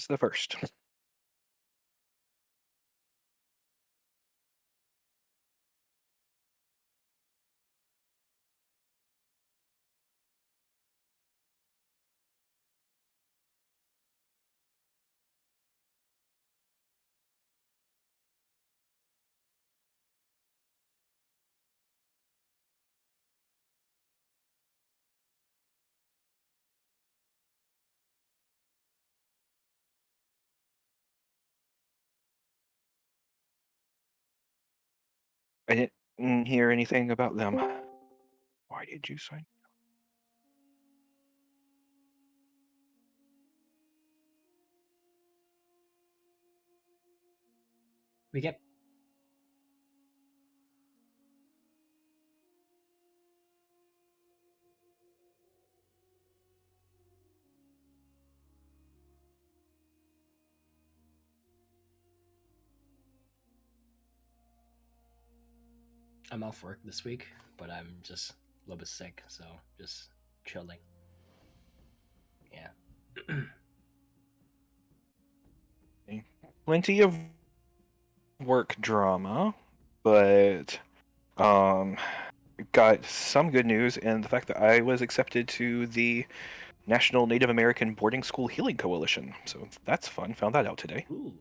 It's the first. I didn't hear anything about them. Why did you sign? We get I'm off work this week, but I'm just a little bit sick, so just chilling. Yeah. Plenty of work drama, but um, got some good news in the fact that I was accepted to the National Native American Boarding School Healing Coalition. So that's fun. Found that out today. Ooh.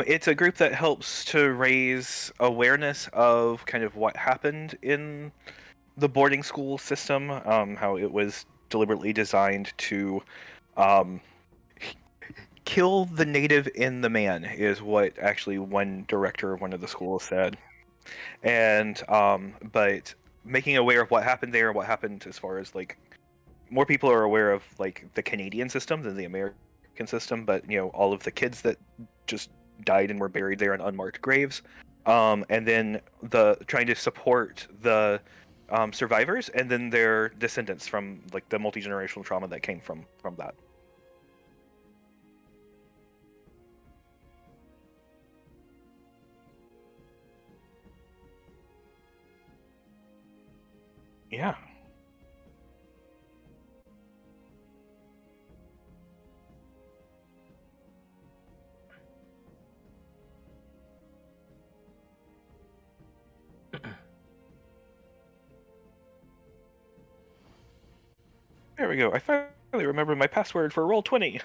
It's a group that helps to raise awareness of kind of what happened in the boarding school system, how it was deliberately designed to um, kill the native in the man, is what actually one director of one of the schools said. And but making aware of what happened there, what happened as far as like more people are aware of like the Canadian system than the American system, but all of the kids that just died and were buried there in unmarked graves, and then the trying to support the survivors and then their descendants from like the multi-generational trauma that came from that. Yeah, there we go. I finally remember my password for Roll20.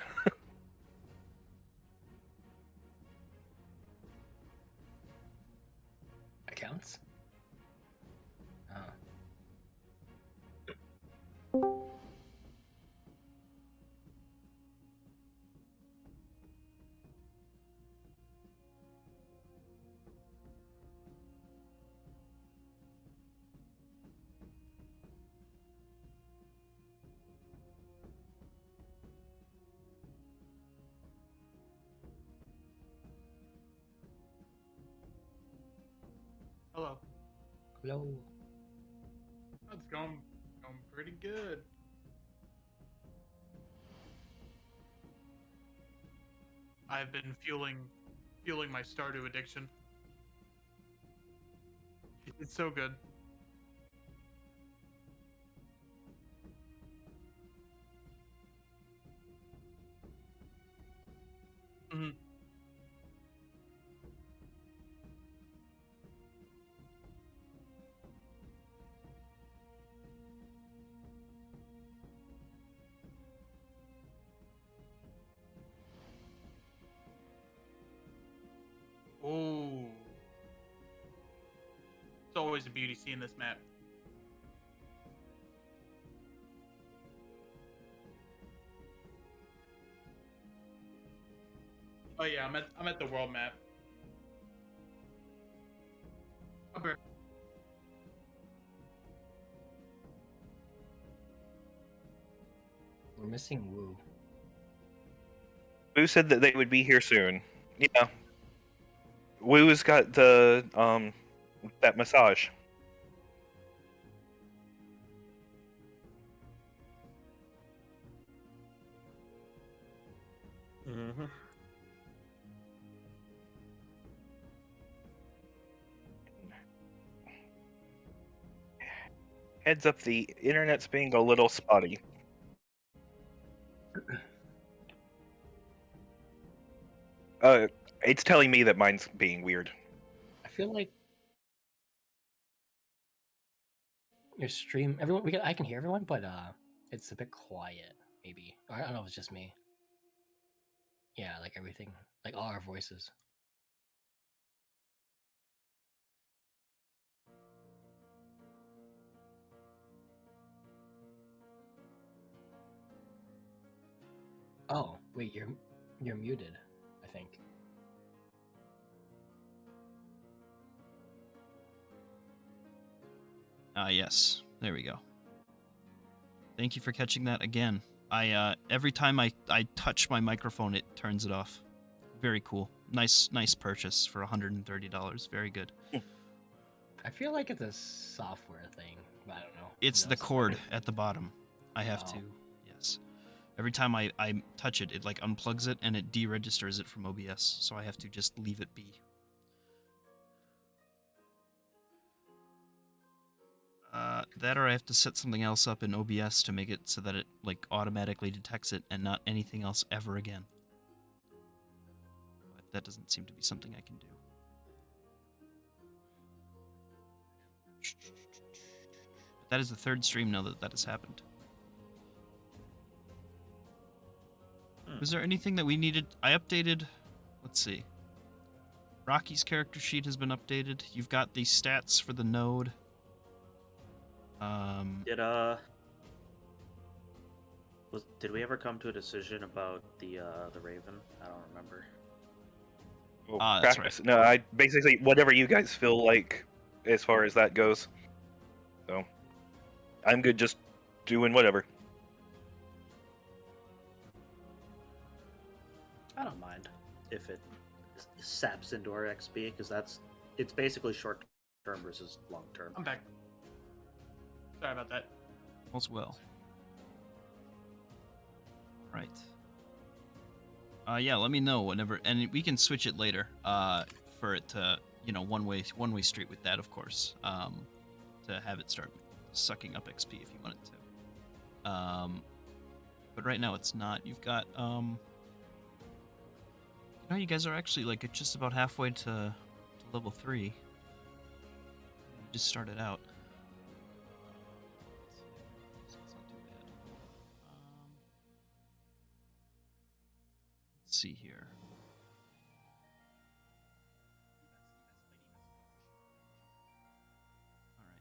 Accounts? Oh. Hello. Hello. That's going pretty good. I've been fueling my Stardew addiction. It's so good. Mhm. Oh, it's always a beauty seeing this map. Oh yeah, I'm at the world map. Okay. We're missing Woo. Woo said that they would be here soon. Yeah, Woo's got the that massage. Hmm. Heads up, the internet's being a little spotty. It's telling me that mine's being weird. I feel like your stream, everyone, I can hear everyone, but it's a bit quiet. Maybe I don't know if it's just me. Yeah, like everything, like all our voices. Oh wait, you're muted. I think. Yes. There we go. Thank you for catching that again. I every time I touch my microphone, it turns it off. Very cool. Nice purchase for $130. Very good. I feel like it's a software thing, but I don't know. It's the cord at the bottom. I have Oh. to. Yes. Every time I touch it, it like unplugs it and it deregisters it from OBS, so I have to just leave it be. That or I have to set something else up in OBS to make it so that it like automatically detects it and not anything else ever again. But that doesn't seem to be something I can do. But that is the third stream now that has happened. Was there anything that we needed? I updated. Let's see. Rocky's character sheet has been updated. You've got the stats for the node. Did we ever come to a decision about the Raven? I don't remember. That's Practice. right. No, I basically whatever you guys feel like as far as that goes. So I'm good just doing whatever. I don't mind if it saps into our XP because it's basically short term versus long term. I'm back. Sorry about that. All's well. Right. Yeah, let me know whenever, and we can switch it later. For it to, one way street with that, of course. To have it start sucking up XP if you want it to. But right now it's not. You've got, you guys are actually like just about halfway to level 3. You just started out. So it's not too bad. Let's see here. All right.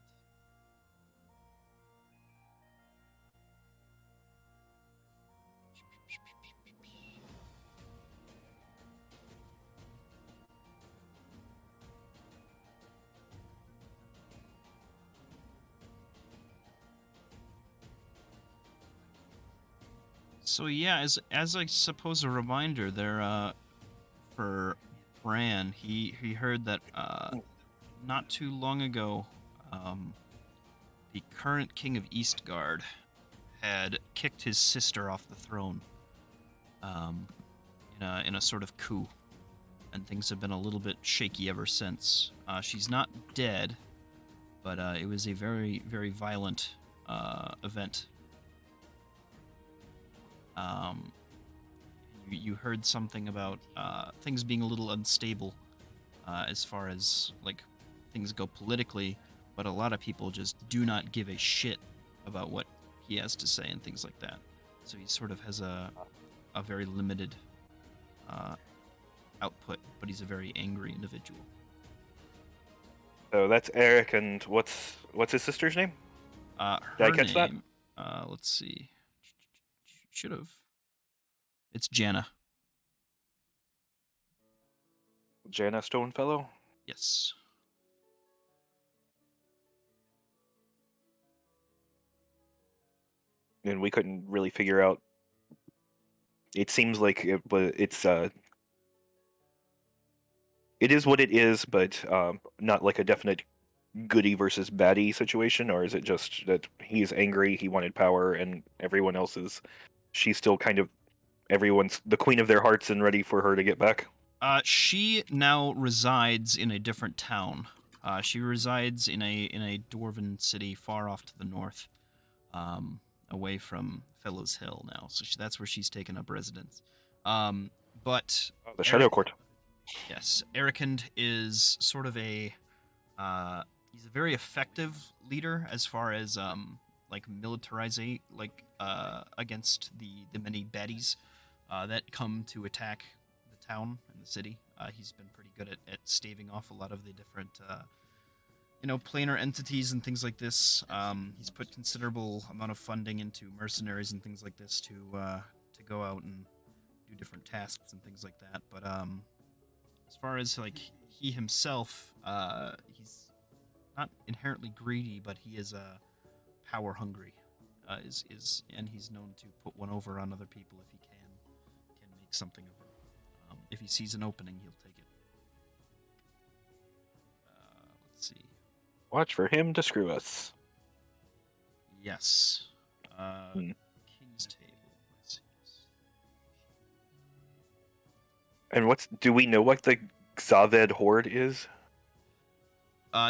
So yeah, as I suppose a reminder there, for Bran, he heard that not too long ago, the current king of Eastgard had kicked his sister off the throne, in a sort of coup, and things have been a little bit shaky ever since. She's not dead, but it was a very, very violent event. You heard something about things being a little unstable as far as like things go politically, but a lot of people just do not give a shit about what he has to say and things like that. So he sort of has a very limited output, but he's a very angry individual. So that's Eric, and what's his sister's name? Her Did I catch name, let's see. Should have. It's Janna. Janna Stonefellow? Yes. And we couldn't really figure out. It seems like it is what it is, but not like a definite goody versus baddie situation, or is it just that he's angry, he wanted power, and everyone else she's still kind of everyone's the queen of their hearts and ready for her to get back? She now resides in a different town. She resides in a dwarven city far off to the north, away from Fellows Hill now. So that's where she's taken up residence. But The Shadow Court. yes, Erikund is sort of he's a very effective leader as far as like militarizing against the many baddies that come to attack the town and the city. He's been pretty good at staving off a lot of the different planar entities and things like this. He's put considerable amount of funding into mercenaries and things like this to go out and do different tasks and things like that. But as far as like he himself, he's not inherently greedy, but he is power hungry. And he's known to put one over on other people if he can make something of it. If he sees an opening, he'll take it. Let's see. Watch for him to screw us. Yes. King's Table. Let's see. And do we know what the Zaved Horde is?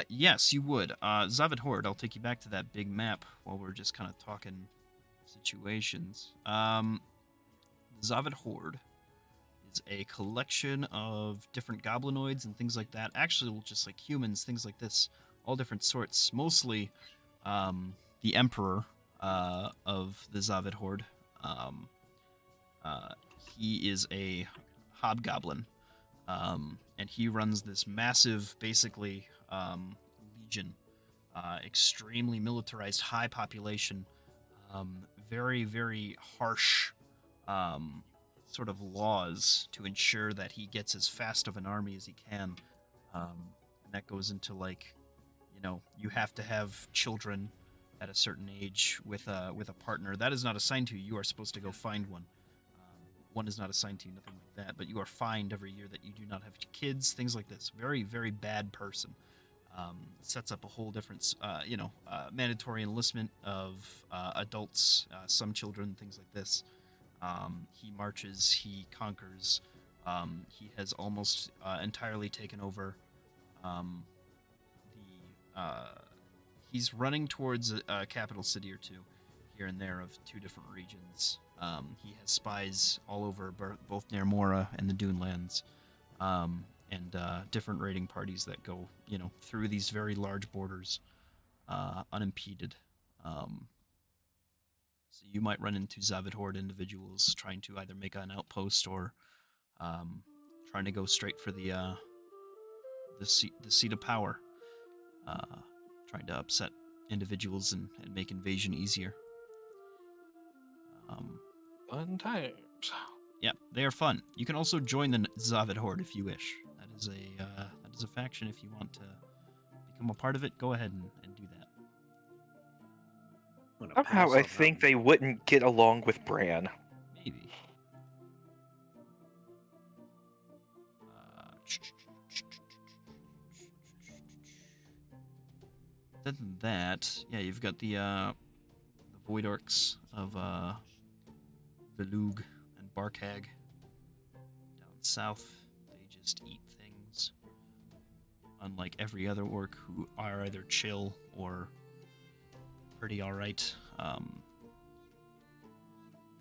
Yes, you would. Zavid Horde, I'll take you back to that big map while we're just kind of talking situations. Zavid Horde is a collection of different goblinoids and things like that. Actually, just like humans, things like this, all different sorts. Mostly the Emperor of the Zavid Horde. He is a hobgoblin. And he runs this massive, basically, legion, extremely militarized, high population, very, very harsh sort of laws to ensure that he gets as fast of an army as he can. And that goes into, like, you have to have children at a certain age with a partner. That is not assigned to you. You are supposed to go find one. One is not assigned to you, nothing like that, but you are fined every year that you do not have kids, things like this. Very, very bad person. Sets up a whole different, mandatory enlistment of adults, some children, things like this. He marches, he conquers. He has almost entirely taken over he's running towards a capital city or two here and there of two different regions. He has spies all over both Nermora and the Dunelands, and different raiding parties that go, through these very large borders, unimpeded. So you might run into Zavid Horde individuals trying to either make an outpost or trying to go straight for the seat of power, trying to upset individuals and make invasion easier. Fun times. Yeah, they are fun. You can also join the Zavid Horde if you wish. That is a faction. If you want to become a part of it, go ahead and do that. I'm gonna Somehow pass I on think that they wouldn't get along with Bran. Maybe. Other than that, yeah, you've got the Void Orcs of Velug and Barkhag down south. They just eat things. Unlike every other orc who are either chill or pretty alright.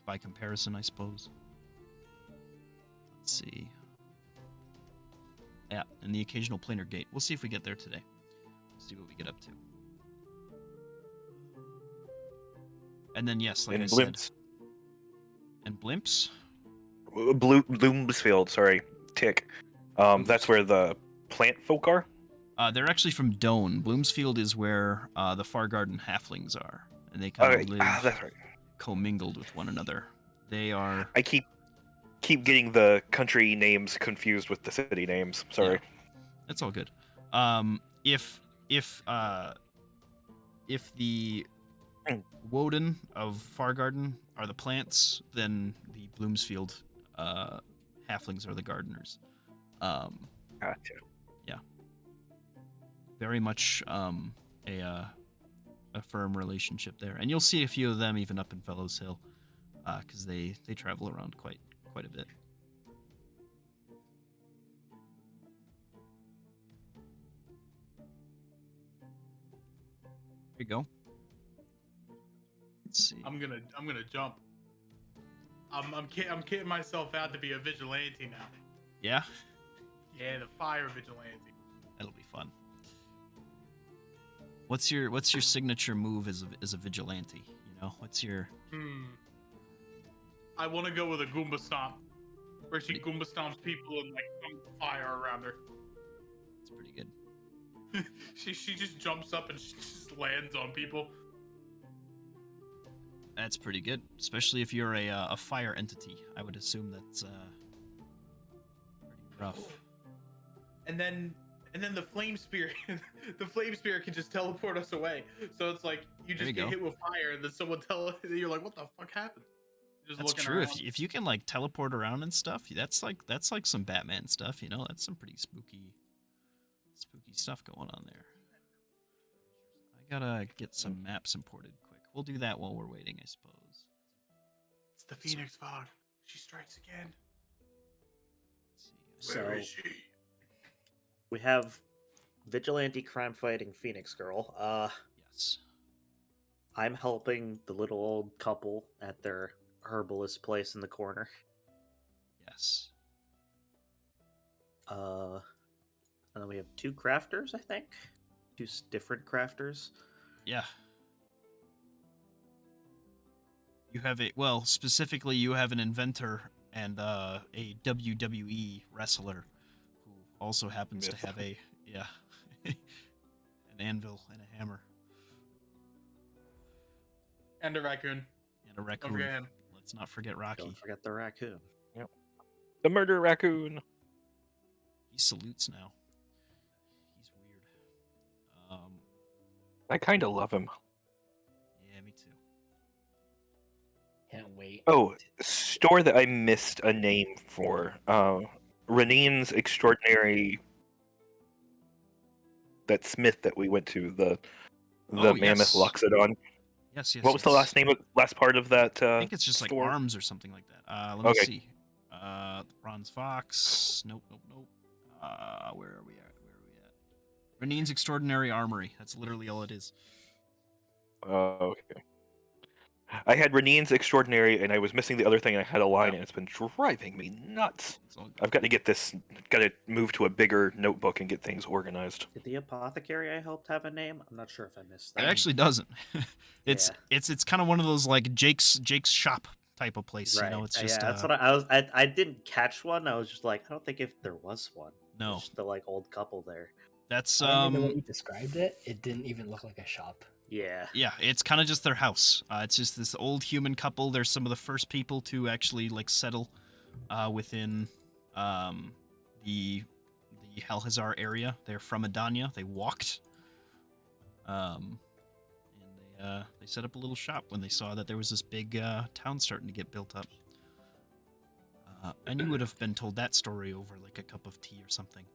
By comparison, I suppose. Let's see. Yeah, and the occasional planar gate. We'll see if we get there today. We'll see what we get up to. And then, yes, like And I blimps. said. And blimps? Bloomsfield, sorry. Tick. That's where the plant folk are? They're actually from Doan. Bloomsfield is where the Fargarden halflings are. And they kind of live that's right. commingled with one another. They are... I keep getting the country names confused with the city names. Sorry. Yeah, that's all good. If the Woden of Fargarden are the plants, then the Bloomsfield halflings are the gardeners. Gotcha. Yeah. Very much a firm relationship there, and you'll see a few of them even up in Fellows Hill, because they travel around quite a bit. you go. Let's see. I'm gonna jump. I'm kitting myself out to be a vigilante now. Yeah, Yeah, the fire vigilante. that'll be fun. What's your signature move as a vigilante? You know, what's your I want to go with a Goomba stomp, where she Goomba stomps people and like dumps fire around her. It's pretty good. she just jumps up and she just lands on people. That's pretty good, especially if you're a fire entity. I would assume that's pretty rough. And then the flame spirit, the flame spirit can just teleport us away. So it's like you There just you get go. hit with fire, and then someone you're like, what the fuck happened? Just That's looking true. around. If you can like teleport around and stuff, that's like some Batman stuff. You know, that's some pretty spooky stuff going on there. I gotta get some maps imported quick. We'll do that while we're waiting, I suppose. It's the Phoenix Fog. She strikes again. Let's see. Where So- is she? We have vigilante crime fighting Phoenix Girl. Yes. I'm helping the little old couple at their herbalist place in the corner. Yes. And then we have 2 crafters, I think. 2 different crafters. Yeah. You have specifically you have an inventor and a WWE wrestler who also happens to Myth. have an anvil and a hammer And a raccoon. and a Don't raccoon. forget him. Let's not forget Rocky. Don't forget the raccoon. The murder raccoon. He salutes now. He's weird. I kind of love him. Yeah, me too. Can't wait. Oh, store that I missed a name for. Ranine's Extraordinary. That smith that we went to, the Oh, Mammoth yes. Loxodon. Yes, yes. What was the last name? Last part of that? I think it's just store? like arms or something like that. Let me Okay. see. The bronze fox. Nope. Where are we at? Ranine's Extraordinary Armory. That's literally all it is. Okay. I had Ranine's Extraordinary, and I was missing the other thing. I had a line, Yeah. and it's been driving me nuts. It's all good. I've got to get this. Got to move to a bigger notebook and get things organized. Did the apothecary I helped have a name? I'm not sure if I missed It that. actually doesn't. It's Yeah. it's kind of one of those like Jake's shop type of place. Right. You know, it's just yeah, that's what I was. I didn't catch one. I was just like, I don't think if there was one. no. It's just the like old couple there. That's I remember the way you described it. It didn't even look like a shop. Yeah. yeah, it's kind of just their house. It's just this old human couple. They're some of the first people to actually like settle within the Helhazar area. They're from Adania. They walked, and they set up a little shop when they saw that there was this big town starting to get built up. And you would have been told that story over like a cup of tea or something.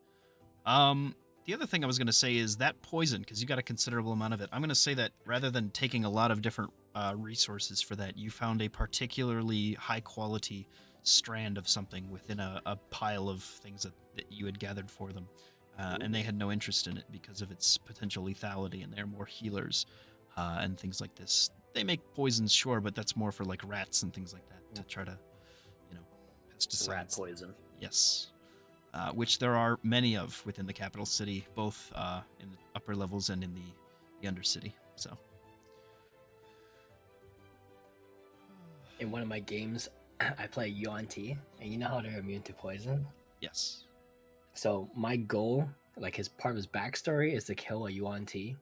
The other thing I was going to say is that poison, because you got a considerable amount of it. I'm going to say that rather than taking a lot of different resources for that, you found a particularly high quality strand of something within a pile of things that you had gathered for them. And they had no interest in it because of its potential lethality, and they're more healers and things like this. They make poisons, sure, but that's more for like rats and things like that to try to, pesticides. Rat poison. Yes. Which there are many of within the capital city, both in the upper levels and in the undercity. So. In one of my games, I play Yuan Ti, and you know how they're immune to poison? Yes. So my goal, like his part of his backstory, is to kill a Yuan Ti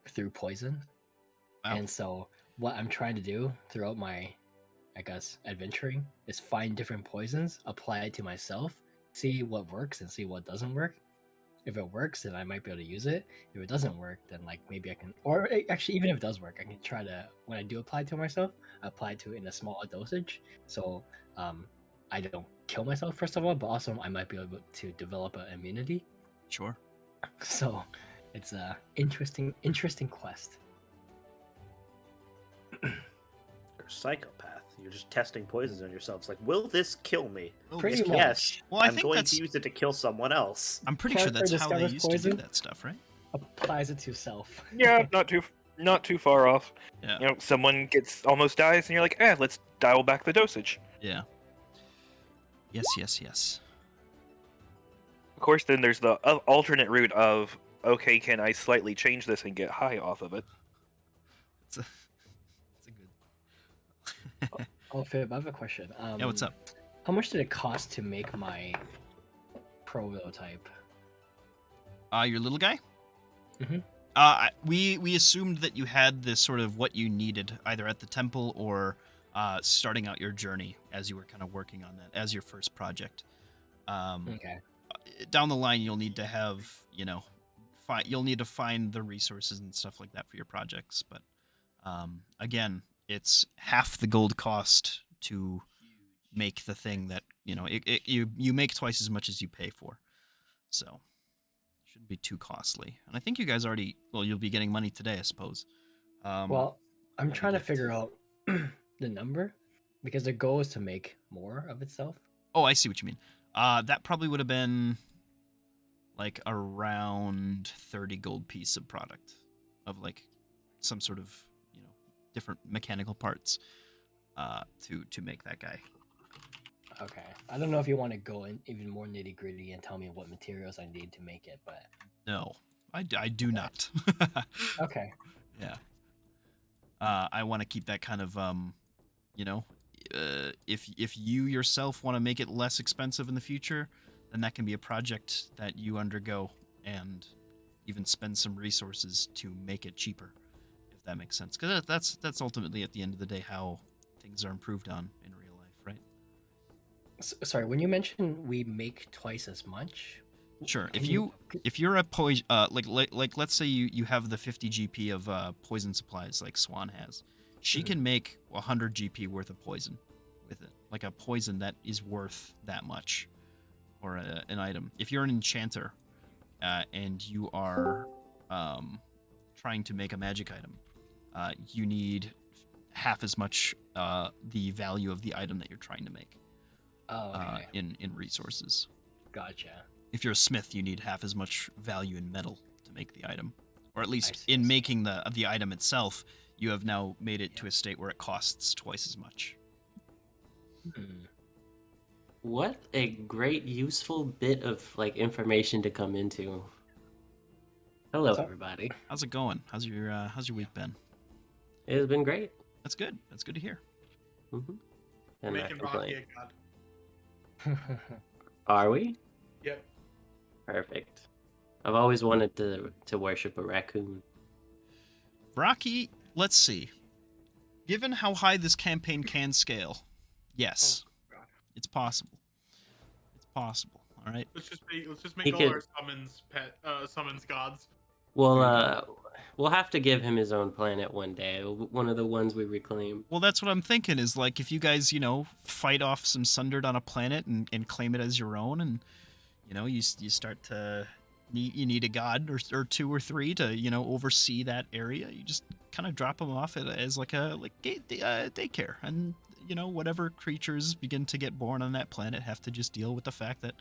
through poison. Wow. And so what I'm trying to do throughout my, I guess, adventuring is find different poisons, apply it to myself, see what works and see what doesn't work. If it works, then I might be able to use it. If it doesn't work, then like maybe I can, or actually even if it does work, I can try to, when I do apply it to myself, apply it to it in a smaller dosage. So I don't kill myself first of all, but also I might be able to develop an immunity. Sure. So it's a interesting quest. You're a psychopath. You're just testing poisons on yourself. It's like, will this kill me? Pretty If much. yes, Well, I I'm think going that's. to use it to kill someone else. I'm pretty sure Character that's how they discovers used to do poison. that stuff, right? Applies it to self. Yeah, not too not too far off. Yeah. You know, someone almost dies, and you're like, let's dial back the dosage. Yeah. Yes. Of course, then there's the alternate route of, okay, can I slightly change this and get high off of it? It's a good. Oh, Philip, I have a question. Yeah, what's up? How much did it cost to make my prototype? Your little guy? Mhm. We assumed that you had this sort of what you needed either at the temple or starting out your journey as you were kind of working on that as your first project. Okay. Down the line, you'll need to have, you'll need to find the resources and stuff like that for your projects. But again, it's half the gold cost to make the thing that you make twice as much as you pay for. So shouldn't be too costly. And I think you guys already, you'll be getting money today, I suppose. Well, I'm as a trying to gift. figure out the number because the goal is to make more of itself. Oh, I see what you mean. That probably would have been like around 30 gold piece of product of like some sort of, different mechanical parts to make that guy. Okay. I don't know if you want to go in even more nitty gritty and tell me what materials I need to make it, but No, I do not. okay. Yeah. I want to keep that kind of, if you yourself want to make it less expensive in the future, then that can be a project that you undergo and even spend some resources to make it cheaper, if that makes sense. Because that's ultimately at the end of the day how things are improved on in real life, right? Sorry, when you mentioned we make twice as much. Sure. Can If you're a poison, like let's say you have the 50 GP of poison supplies like Swan has, she can make 100 GP worth of poison with it, like a poison that is worth that much, or an item. If you're an enchanter, and you are trying to make a magic item, you need half as much the value of the item that you're trying to make. Oh, okay. In resources. Gotcha. If you're a smith, you need half as much value in metal to make the item, or at least see, in making the item itself, you have now made it to a state where it costs twice as much. Hmm. What a great, useful bit of information to come into. Hello, So- everybody. How's it going? How's your week been? It has been great. That's good. That's good to hear. Mm-hmm. We're And making Rocky a god. Are we? Yep. Perfect. I've always wanted to worship a raccoon. Rocky, let's see. Given how high this campaign can scale, yes, Oh, God. it's possible. It's possible. All right. Let's just make He all could- our summons gods. Well, we'll have to give him his own planet one day. One of the ones we reclaim. Well, that's what I'm thinking is like if you guys, fight off some Sundered on a planet and claim it as your own, and you start to need a god or two or three to oversee that area. You just kind of drop them off as like daycare, and whatever creatures begin to get born on that planet have to just deal with the fact that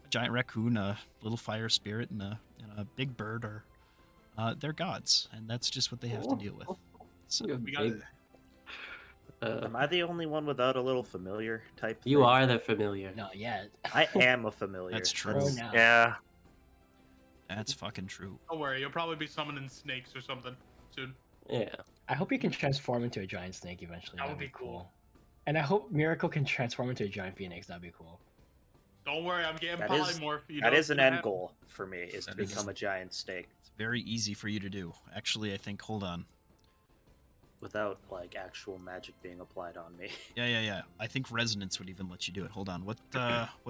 a giant raccoon, a little fire spirit, and a big bird are they're gods, and that's just what they have to deal with. So You're We got big. Am I the only one without a little familiar type? You thing? are the familiar. Not yet. I am a familiar. That's true. Pro now. Yeah. that's fucking true. Don't worry, you'll probably be summoning snakes or something soon. Yeah. I hope you can transform into a giant snake eventually. That That'd would be be cool. And I hope Miracle can transform into a giant phoenix. That'd be cool. Don't worry, I'm getting That is- polymorph. You know That what's is an gonna end happen. goal for me, is to That is- become a giant snake It's very easy for you to do. Actually, I think. Hold on. without actual magic being applied on me. Yeah. I think resonance would even let you do it. Hold on. What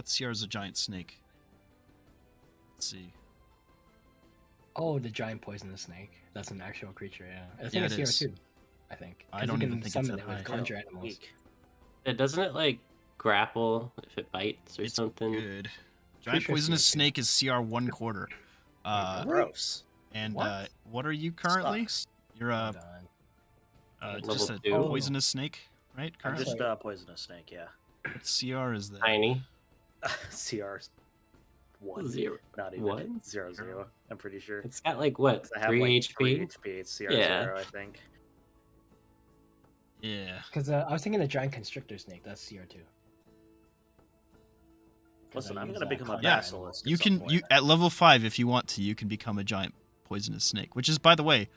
CR's a giant snake? Let's see. Oh, the giant poisonous snake. That's an actual creature. Yeah, I think Yeah, it's it here is. too. I think. I 'Cause don't you even can think it's summon that it with high. conjure animals. Weak. Doesn't it grapple if it bites or It's something? good. Giant sure poisonous CR2. snake is CR 1/4. Gross. And What? what are you currently? Sucks. You're Hold on. just a Level 2. poisonous snake, right? I'm Currently? just a poisonous snake, yeah. What CR is that? Tiny. CR 1. Zero. Not even What? 0. I'm pretty sure. It's got like what? 'Cause I have 3 like HP? 3 HP. It's CR0, Yeah. I think. Yeah. Because I was thinking the giant constrictor snake. That's CR2. 'Cause Listen, I I'm use, gonna become a contact Yeah, basilisk. You at some can point. at level 5 if you want to, you can become a giant poisonous snake, which is, by the way,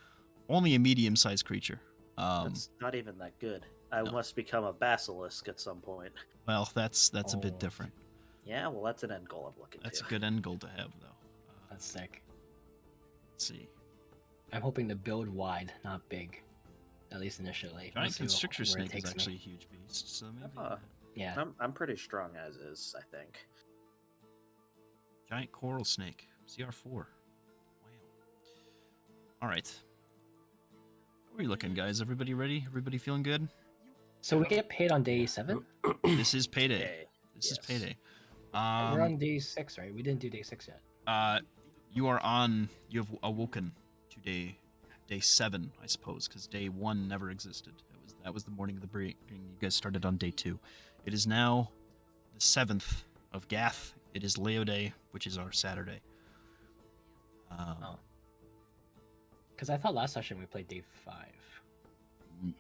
only a medium-sized creature. That's not even that good. I no. must become a basilisk at some point. Well, that's a bit Oh. different. Yeah, well, that's an end goal I'm looking That's a to. good end goal to have, though. That's sick. Let's see. I'm hoping to build wide, not big. At least initially. We'll Giant see constrictor where it snake is takes me. actually a huge beast, so maybe Yeah. I'm pretty strong as is, I think. giant coral snake, CR4. Wow. All right. How are you looking, guys? Everybody ready? Everybody feeling good? So we get paid on day 7? This is payday. Okay. This is Yes. payday. We're on day 6, right? We didn't do day 6 yet. You have awoken to day 7, I suppose, because day 1 never existed. That was the morning of the break. You guys started on day 2. It is now the 7th of Gath. It is Leo Day, which is our Saturday. Because I thought last session we played day 5.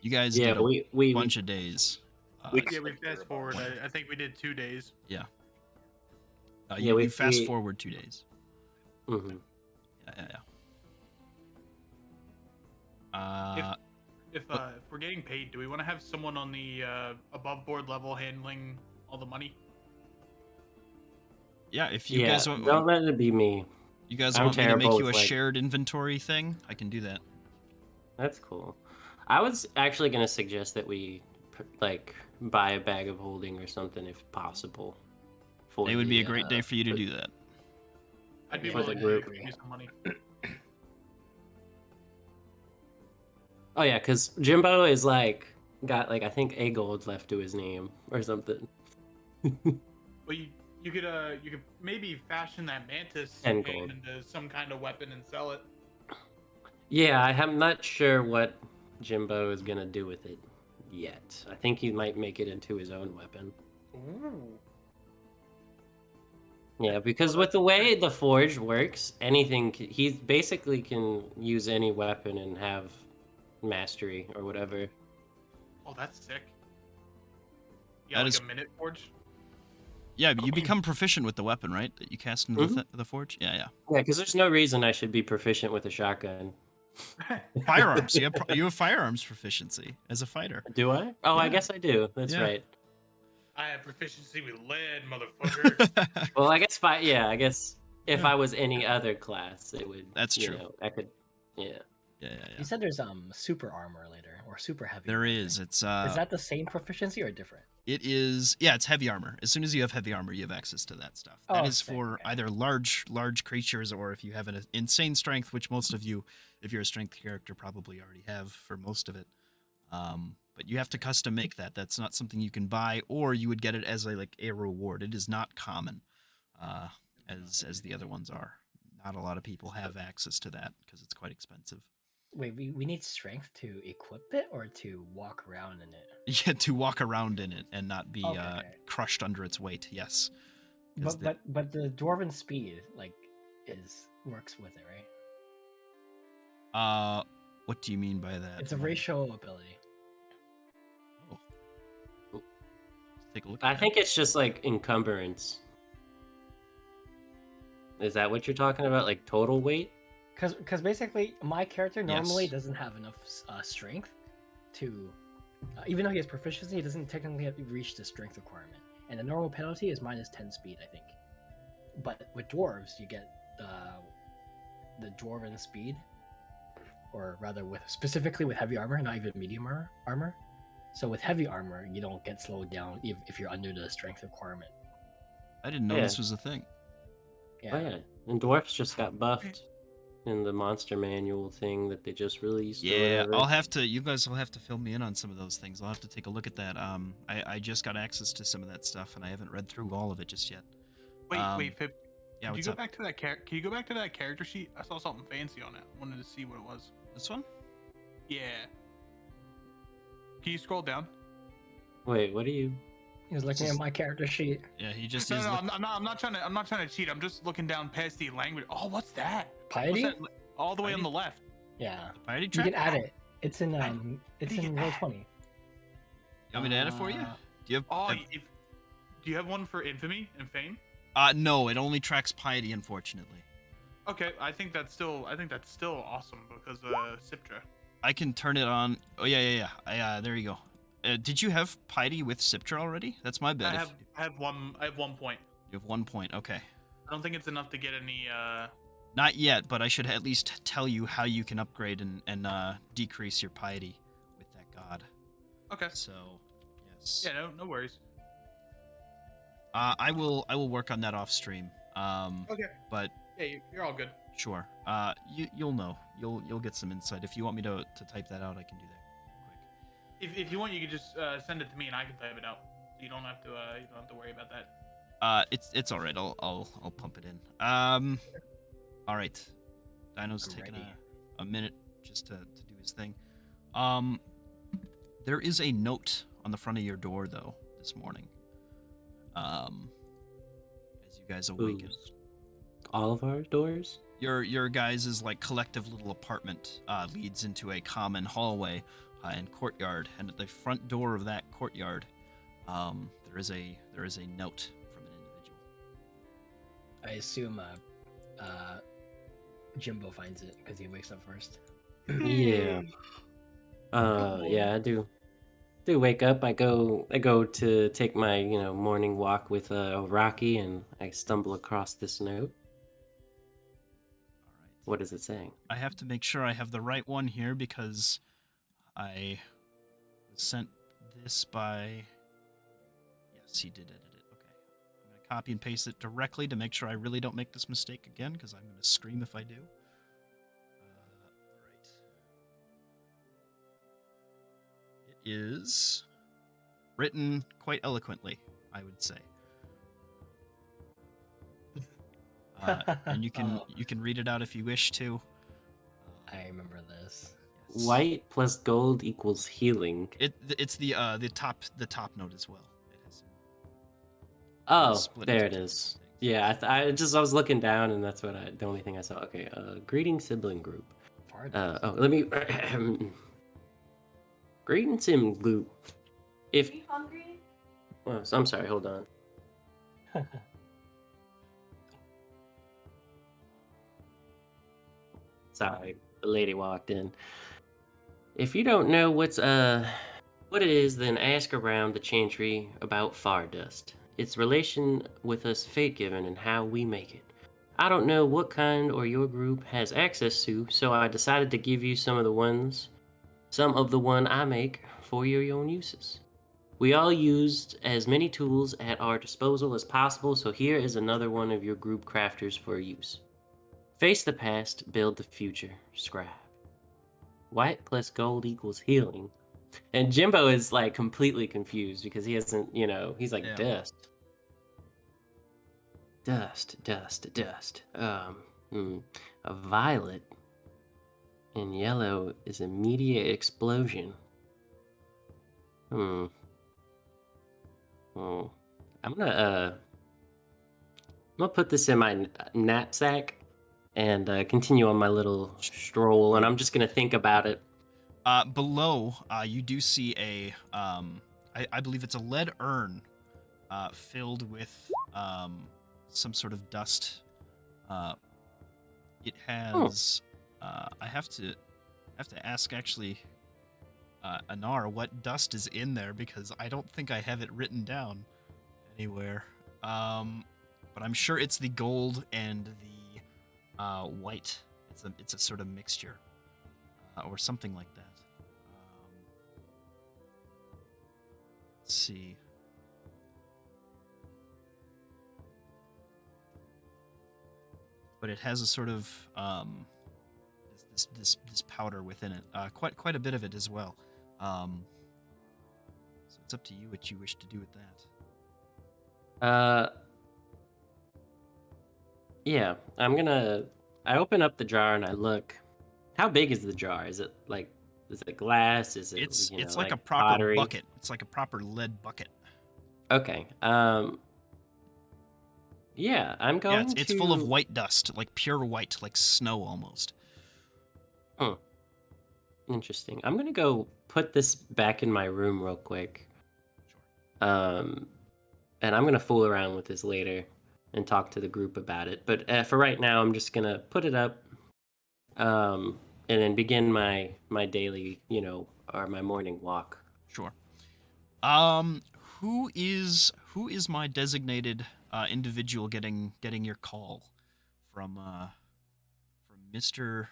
You guys Yeah, did a we bunch of days. Yeah, we fast forward. I think we did 2 days. Yeah, Yeah, you fast forward 2 days. Mhm. Yeah. If we're getting paid, do we want to have someone on the above board level handling all the money? Yeah, if you Yeah, guys don't let it be me. you guys I'm want me to make terrible you a with, like- shared inventory thing, I can do that. That's cool. I was actually gonna suggest that we like buy a bag of holding or something if possible. For It would be a the, great day for you to do that. I'd be Yeah, for the willing group. to give you some money. Oh yeah, because Jimbo is like got like I think a gold left to his name or something. Well, you could maybe fashion that mantis 10 hand gold. into some kind of weapon and sell it. Yeah, I'm not sure what Jimbo is gonna do with it yet. I think he might make it into his own weapon. Ooh. Yeah, because with the way the forge works, he basically can use any weapon and have mastery or whatever. Oh, that's sick. That You got like is- a minute forge? Yeah, but you become proficient with the weapon, right? That you cast into Mhm. the forge. Yeah. Yeah, because there's no reason I should be proficient with a shotgun. Firearms. You have firearms proficiency as a fighter. Do I? Oh, I Yeah. guess I do. That's Yeah. right. I have proficiency with lead, motherfucker. Well, I guess I guess if Yeah. I was any other class, it would. That's you true. know, I could. Yeah. Yeah. You said there's super armor later, or super heavy. There armor. is. It's Is that the same proficiency or different? It is. Yeah, it's heavy armor. As soon as you have heavy armor, you have access to that stuff. That Oh, is sick, for okay. either large creatures, or if you have an insane strength, which most of you, if you're a strength character, probably already have for most of it. But you have to custom make that. That's not something you can buy, or you would get it as a reward. It is not common, as the other ones are. Not a lot of people have access to that because it's quite expensive. Wait, we need strength to equip it or to walk around in it? Yeah, to walk around in it and not be Okay. crushed under its weight. Yes. 'Cause But the dwarven speed works with it, right? What do you mean by that? It's a racial ability. Oh. Let's take a look. I at think it's just like encumbrance. Is that what you're talking about? Like total weight? Because basically, my character normally Yes. doesn't have enough strength to, even though he has proficiency, he doesn't technically have to reach the strength requirement. And the normal penalty is -10 speed, I think. But with dwarves, you get the dwarven speed, or rather, specifically with heavy armor, not even medium armor. So with heavy armor, you don't get slowed down if you're under the strength requirement. I didn't know Yeah. this was a thing. Yeah. Oh yeah. And dwarfs just got buffed in the monster manual thing that they just released. or Yeah, whatever. you guys will have to fill me in on some of those things. I'll have to take a look at that. I just got access to some of that stuff, and I haven't read through all of it just yet. Wait, Pip. Yeah, Can you what's go up? back to that Can you go back to that character sheet? I saw something fancy on it. I wanted to see what it was. This one? Yeah. Can you scroll down? Wait, what are you? He's looking at Just- my character sheet. Yeah, he just No, is. no, I'm not trying to cheat. I'm just looking down past the language. Oh, what's that? Piety? What's that? All the way on the left. Yeah. The piety You track? can add it. It's in I it's need to in get roll that. 20. You want me to add it for you? Uh, Do you have? Oh, do you have one for infamy and fame? No, it only tracks piety, unfortunately. Okay, I think that's still awesome because Ciptra. I can turn it on. Oh yeah. There you go. Did you have piety with Ciptra already? That's my bad. I have 1 point. You have 1 point. Okay. I don't think it's enough to get any. Not yet, but I should at least tell you how you can upgrade and decrease your piety with that god. Okay. So, yes. Yeah, no worries. I will work on that off stream. Okay. But Yeah, you're all good. sure. You'll know. You'll get some insight. If you want me to type that out, I can do that quick. If you want, you can just send it to me and I can type it out. You don't have to worry about that. It's all right. I'll pump it in. All right. Dino's taking a minute just to do his thing. There is a note on the front of your door though this morning. As you guys awaken. Whose? All of our doors? Your guys' like collective little apartment leads into a common hallway and courtyard, and at the front door of that courtyard, there is a note from an individual. I assume Jimbo finds it because he wakes up first. Yeah. Yeah, I do wake up. I go to take my, morning walk with Rocky, and I stumble across this note. All right. What is it saying? I have to make sure I have the right one here because I was sent this by. Yes, he did edit it. Okay. I'm going to copy and paste it directly to make sure I really don't make this mistake again because I'm going to scream if I do. All right. It is written quite eloquently, I would say. And you can read it out if you wish to. I remember this. Yes. White plus gold equals healing. It's the top note as well. It has Oh, split there it into two is. things. Yeah, I was looking down, and that's the only thing I saw. Okay, greeting sibling group. Let me. Greeting sibling group. If. Are you hungry? Oh, I'm sorry. Hold on. Sorry, the lady walked in. If you don't know what it is, then ask around the chantry about Fardust. Its relation with us fate given and how we make it. I don't know what kind or your group has access to, so I decided to give you some of the one I make for your own uses. We all used as many tools at our disposal as possible, so here is another one of your group crafters for use. Face the past, build the future. Scribe. White plus gold equals healing. And Jimbo is like completely confused because he hasn't, he's like Yeah. dust. Dust. A violet and yellow is immediate explosion. I'm gonna put this in my knapsack and continue on my little stroll, and I'm just gonna think about it. Below, you do see I believe it's a lead urn filled with some sort of dust. It has. I have to ask actually, Anar, what dust is in there because I don't think I have it written down anywhere. But I'm sure it's the gold and the white. It's a sort of mixture, or something like that. Let's see. But it has a sort of this powder within it. Quite a bit of it as well. So it's up to you what you wish to do with that. Yeah, I open up the jar and I look. How big is the jar? Is it glass? Is it? It's like like a proper pottery? bucket. It's like a proper lead bucket. Okay. Yeah, I'm Yeah, going it's full of to. white dust, like pure white, like snow almost. Hmm, interesting. I'm gonna go put this back in my room real quick. Sure. And I'm gonna fool around with this later and talk to the group about it. But for right now, I'm just gonna put it up, and then begin my daily, or my morning walk. Sure. Who is my designated individual getting your call from Mr.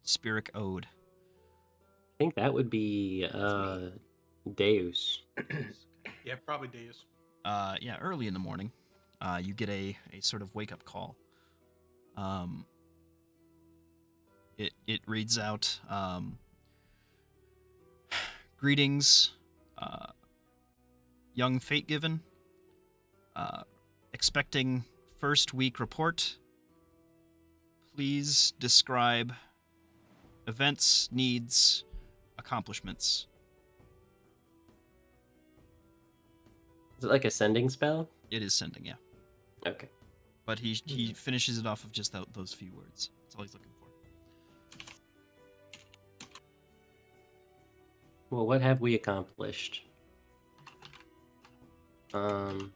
Spirit Ode? I think that would be That's me. Deus. Yeah, probably Deus. Yeah, early in the morning, you get a sort of wake up call. It reads out, greetings, young Fate Given. Expecting first week report. Please describe events, needs, accomplishments. Is it like a sending spell? It is sending, yeah. Okay. But he finishes it off of just those few words. That's all he's looking for. Well, what have we accomplished? I mean,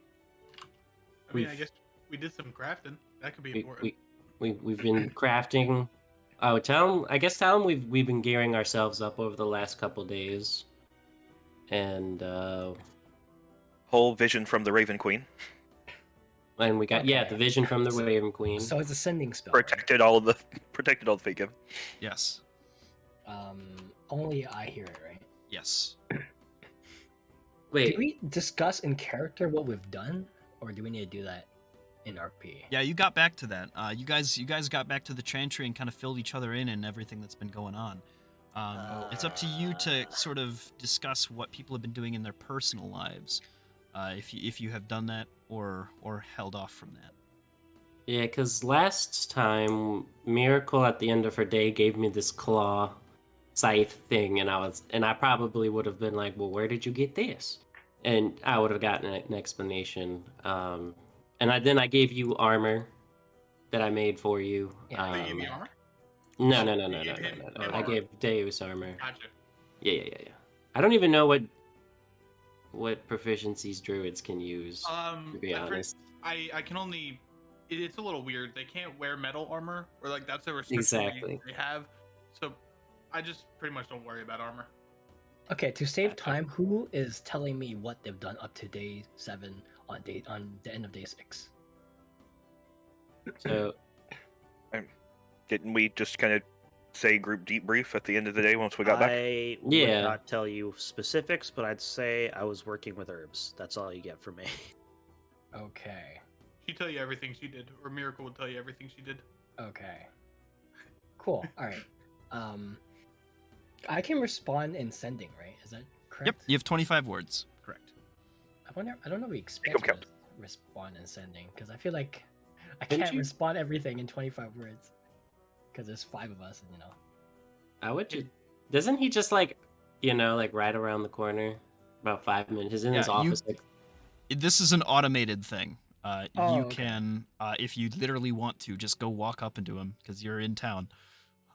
I We've- guess we did some crafting. That could be we, important. we've been crafting. Oh, I guess tell him we've been gearing ourselves up over the last couple days, and Whole vision from the Raven Queen. we got Okay. the vision from the Raven Queen. So it's a sending spell. right? Protected all the fate given. Yes. Only I hear it, right? Yes. Wait, Do we discuss in character what we've done, or do we need to do that in RP? Yeah, you got back to that. You guys got back to the chantry and kind of filled each other in and everything that's been going on. It's up to you to sort of discuss what people have been doing in their personal lives, if you have done that or held off from that. yeah, because last time Miracle at the end of her day gave me this claw scythe thing, and I probably would have been like, well, where did you get this? And I would have gotten an explanation. And then I gave you armor that I made for you. Yeah, They gave me armor? No, Oh, no, no, you no, no, gave no, him- no, him no. I armor. gave Deus armor. Gotcha. Yeah. I don't even know what proficiencies druids can use. To be I'm pretty- honest. I can only. It's a little weird. They can't wear metal armor, or like that's a restriction Exactly. they have. So I just pretty much don't worry about armor. Okay, to save time, who is telling me what they've done up to day 7 on the end of day 6? So Didn't we just kind of say group debrief at the end of the day once we got back? I would Yeah. not tell you specifics, but I'd say I was working with herbs. That's all you get from me. Okay. She tell you everything she did, or Miracle would tell you everything she did. Okay. Cool. All right. I can respond in sending, right? Is that correct? Yep, you have 25 words. Correct. I don't know if we Make 'em expect count. to respond in sending, because I feel like I Didn't can't you- respond everything in 25 words. Because there's 5 of us, and I would just. Doesn't he just like right around the corner? About 5 minutes. He's in his Yeah, you- office. This is an automated thing. Oh, You okay. can, if you literally want to, just go walk up into him because you're in town.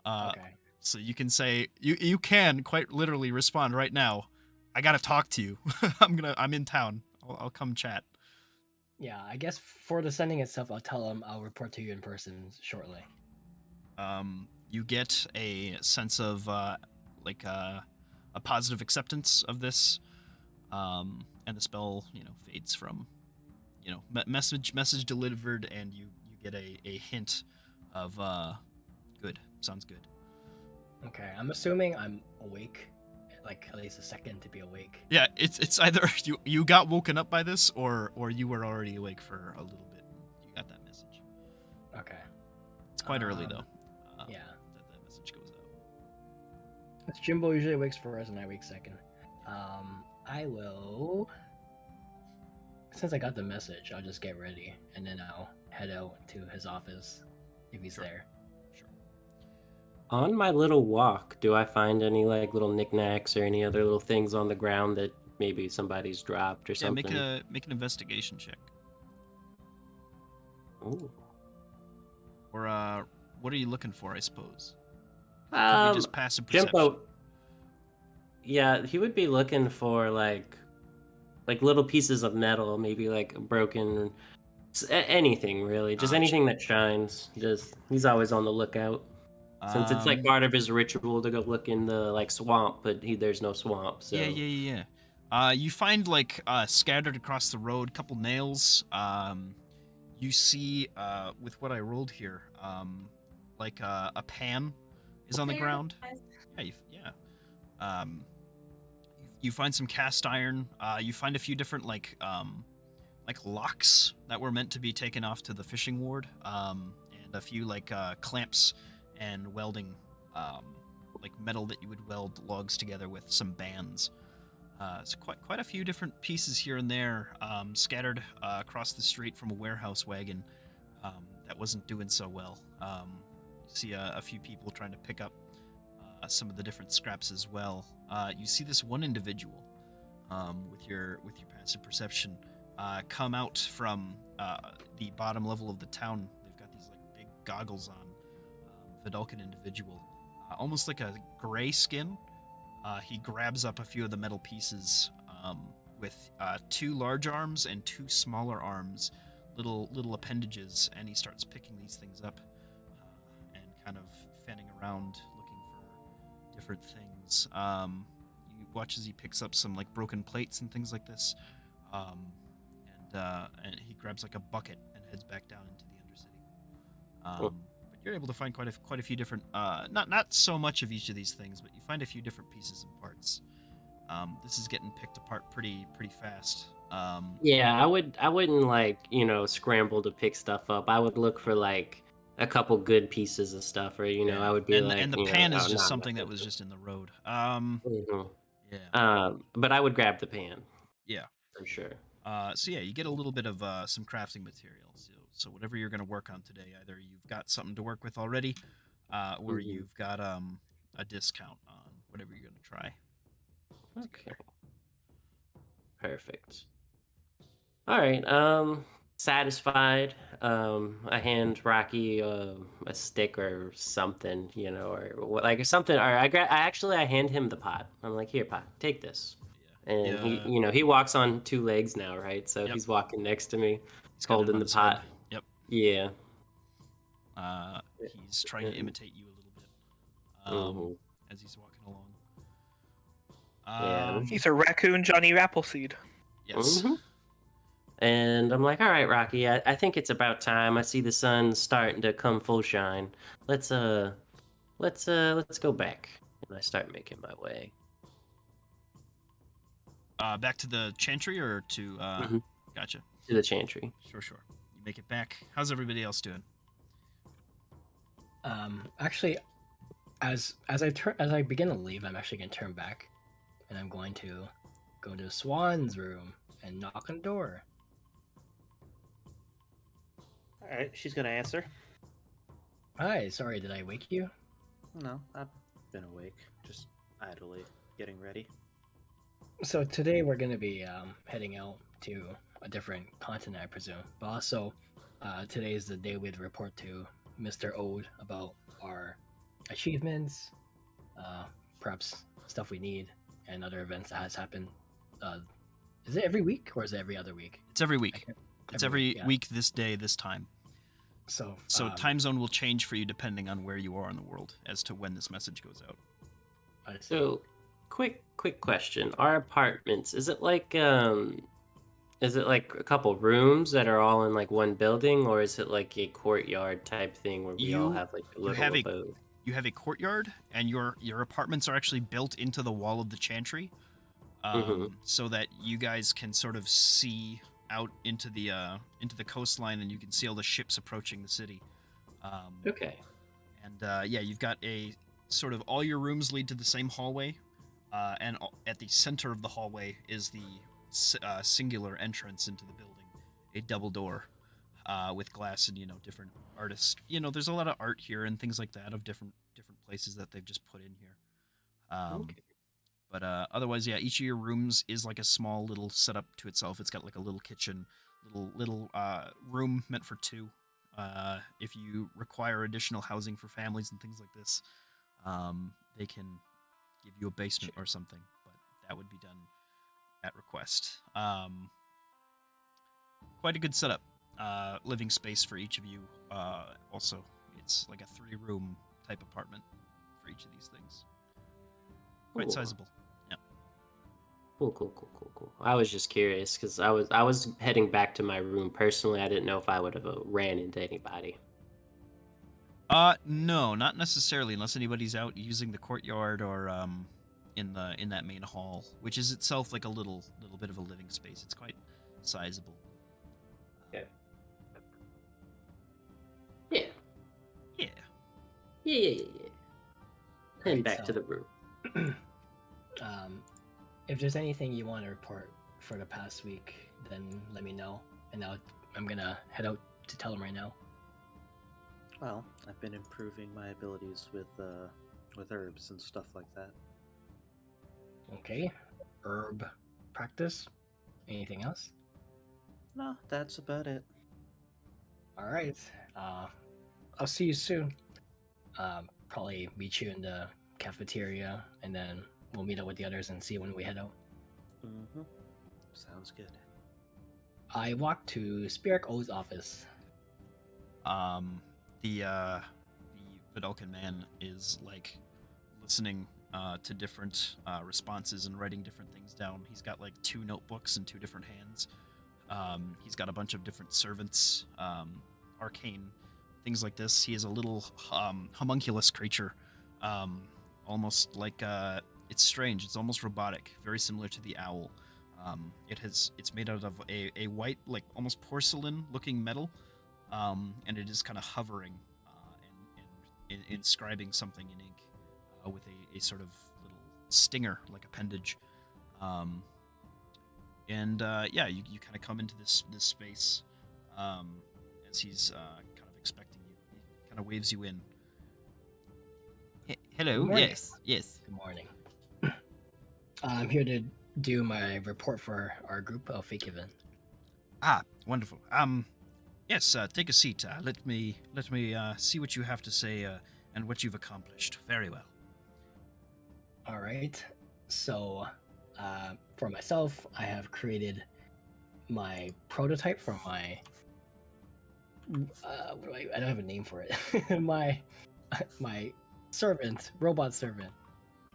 Okay. So you can say you can quite literally respond right now. I gotta talk to you. I'm in town. I'll come chat. Yeah, I guess for the sending itself, I'll tell them I'll report to you in person shortly. You get a sense of like a positive acceptance of this, and the spell fades from message delivered, and you get a hint of good. Sounds good. Okay, I'm assuming I'm awake, like at least a second to be awake. Yeah, it's either you got woken up by this or you were already awake for a little bit. You got that message. Okay. It's quite early though. Yeah. That message goes out. It's Jimbo usually wakes first, and I wake second. I will. Since I got the message, I'll just get ready, and then I'll head out to his office if he's Sure. there. Sure. On my little walk, do I find any like little knickknacks or any other little things on the ground that maybe somebody's dropped or Yeah, something. make an investigation check. Ooh. Or what are you looking for? I suppose. Could be just passive perception. Jimbo. Yeah, he would be looking for like little pieces of metal, maybe like broken, anything really, just Gotcha. anything that shines. Just he's always on the lookout. Since it's like part of his ritual to go look in the like swamp, but there's no swamp, so Yeah. You find like scattered across the road, couple nails. You see with what I rolled here, like a pan is on the ground. Yeah. You find some cast iron. You find a few different like locks that were meant to be taken off to the fishing ward, and a few like clamps and welding, like metal that you would weld logs together with some bands. It's quite a few different pieces here and there, scattered across the street from a warehouse wagon that wasn't doing so well. You see a few people trying to pick up some of the different scraps as well. You see this one individual with your passive perception come out from the bottom level of the town. They've got these like big goggles on. Vidalcan individual, almost like a gray skin. He grabs up a few of the metal pieces with two large arms and two smaller arms, little appendages, and he starts picking these things up and kind of fanning around looking for different things. You watch as he picks up some like broken plates and things like this, and he grabs like a bucket and heads back down into the Undercity. Cool. But you're able to find quite a few different, not so much of each of these things, but you find a few different pieces and parts. This is getting picked apart pretty fast. yeah, I wouldn't like scramble to pick stuff up. I would look for like a couple good pieces of stuff, or Yeah. I would be and like, and the pan is oh, just not something that nothing. was just in the road. Mhm. Yeah. But I would grab the pan Yeah. for sure. So yeah, you get a little bit of some crafting material. So whatever you're going to work on today, either you've got something to work with already, or Mhm. you've got a discount on whatever you're going to try. Okay. Perfect. All right. Satisfied. I hand Rocky a stick or something, like something. Or I hand him the pot. I'm like, here, pot, take this. And he, Yeah. he walks on two legs now, right? So Yep. he's walking next to me, He's got it holding on the his head. pot. Yep. Yeah. He's trying to imitate you a little bit Mhm. as he's walking along. Yeah. He's a raccoon Johnny Appleseed. Yes. Mhm. And I'm like, all right, Rocky, I think it's about time. I see the sun starting to come full shine. Let's go back. And I start making my way. Back to the chantry or to Mhm. Gotcha. To the chantry. Sure. You make it back. How's everybody else doing? Actually, as I begin to leave, I'm actually gonna turn back, and I'm going to go to Swan's room and knock on the door. All right, she's gonna answer. Hi, sorry, did I wake you? No, I've been awake, just idly getting ready. So today we're gonna be heading out to a different continent, I presume. But also, today is the day we'd report to Mr. Ode about our achievements, perhaps stuff we need, and other events that has happened. Is it every week or is it every other week? It's every week. It's every yeah. week, this day, this time. So time zone will change for you depending on where you are in the world as to when this message goes out. I see. So, quick question. Our apartments, is it like a couple rooms that are all in like one building, or is it like a courtyard type thing where we all have like a little abode? You have a courtyard, and your apartments are actually built into the wall of the chantry, so that you guys can sort of see out into the coastline, and you can see all the ships approaching the city. Okay. And yeah, you've got a sort of all your rooms lead to the same hallway, and at the center of the hallway is the singular entrance into the building, a double door with glass and different artists. There's a lot of art here and things like that of different places that they've just put in here. Okay. But otherwise, yeah, each of your rooms is like a small little setup to itself. It's got like a little kitchen, little room meant for two. If you require additional housing for families and things like this, they can give you a basement or something, but that would be done at request. Quite a good setup. Living space for each of you. Also, it's like a 3-room type apartment for each of these things. Quite Cool. sizable. Yeah. Cool. I was just curious because I was heading back to my room personally. I didn't know if I would have ran into anybody. No, not necessarily, unless anybody's out using the courtyard or in that main hall, which is itself like a little bit of a living space. It's quite sizable. Okay. Yeah. Yeah. Heading Right, back to so- the room. If there's anything you want to report for the past week, then let me know, and I'm gonna head out to tell him right now. Well, I've been improving my abilities with herbs and stuff like that. Okay, herb practice. Anything else? No, that's about it. All right. I'll see you soon. Probably meet you in the cafeteria, and then we'll meet up with the others and see when we head out. Mm-hmm. Sounds good. I walk to Spirit O's office. The Vidalcan man is like listening to different responses and writing different things down. He's got like 2 notebooks in 2 different hands. He's got a bunch of different servants, arcane things like this. He is a little homunculus creature, almost like it's strange. It's almost robotic, very similar to the owl. It's made out of a white, like almost porcelain-looking metal, and it is kind of hovering and inscribing something in ink with a sort of little stinger, like appendage. Yeah, you kind of come into this space as he's kind of expecting you. He kind of waves you in. Hello. Good morning. Yes. Good morning. I'm here to do my report for our group of Fakehaven. Ah, wonderful. Yes. Take a seat. Let me see what you have to say and what you've accomplished. Very well. All right. So, for myself, I have created my prototype for my. I don't have a name for it. my robot servant.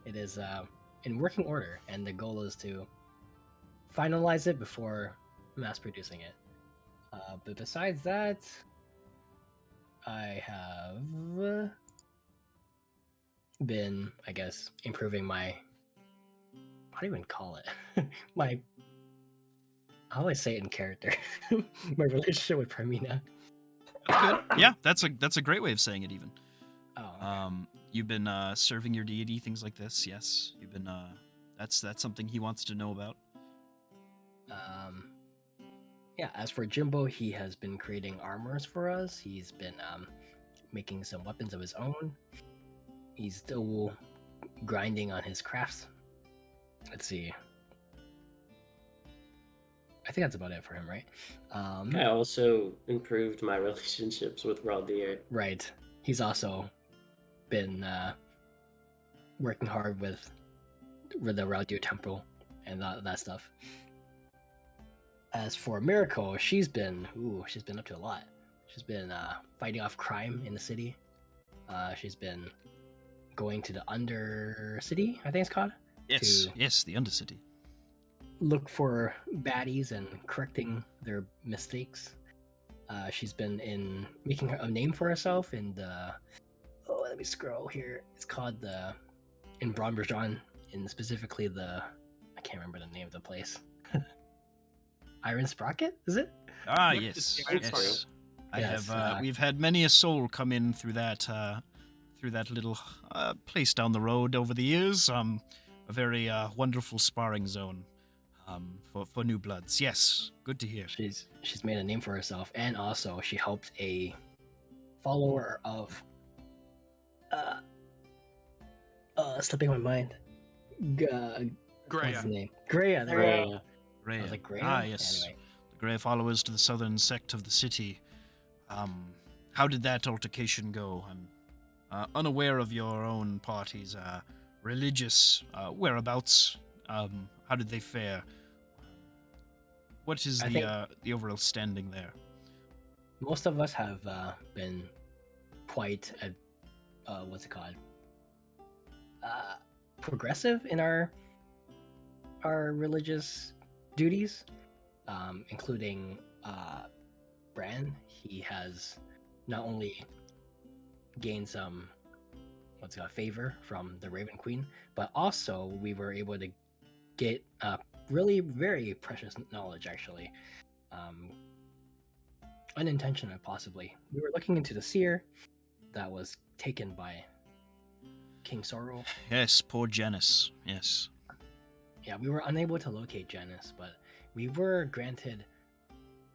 It is in working order, and the goal is to finalize it before mass producing it. But besides that, I have been, I guess, improving my. How do you even call it? How do I say it in character? My relationship with Parmina. That's good. Yeah, that's a great way of saying it. Even. Oh. You've been serving your deity, things like this. Yes, you've been. That's something he wants to know about. Yeah. As for Jimbo, he has been creating armors for us. He's been making some weapons of his own. He's still grinding on his crafts. Let's see. I think that's about it for him, right? I also improved my relationships with Raldir. Right. He's also been working hard with the Raldir Temple and that stuff. As for Miracle, she's been up to a lot. She's been fighting off crime in the city. She's been going to the Undercity, I think it's called. Yes, the Undercity. Look for baddies and correcting their mistakes. She's been in making a name for herself in the. Oh, let me scroll here. It's called in Bronverjon, in specifically I can't remember the name of the place. Iron Sprocket, is it? Ah, Yep, yes, it's the Iron yes. I Yes, have. We've had many a soul come in through that little place down the road over the years. A very wonderful sparring zone. For new bloods. Yes, good to hear. She's made a name for herself, and also she helped a follower of slipping my mind. What's Greya. the name? Greya. There we go. Rhea. I Rhea. was like Greya. Ah, yes. Anyway, The Grey followers to the southern sect of the city. How did that altercation go? I'm unaware of your own party's religious whereabouts. How did they fare? What is I think the overall standing there? most of us have been quite, what's it called? Progressive in our religious duties, including Bran. He has not only gained some what's it called favor from the Raven Queen, but also we were able to get really very precious knowledge actually. Unintentional possibly. We were looking into the seer that was taken by King Sorrow. Yes, poor Janice. Yes. Yeah, we were unable to locate Janice, but we were granted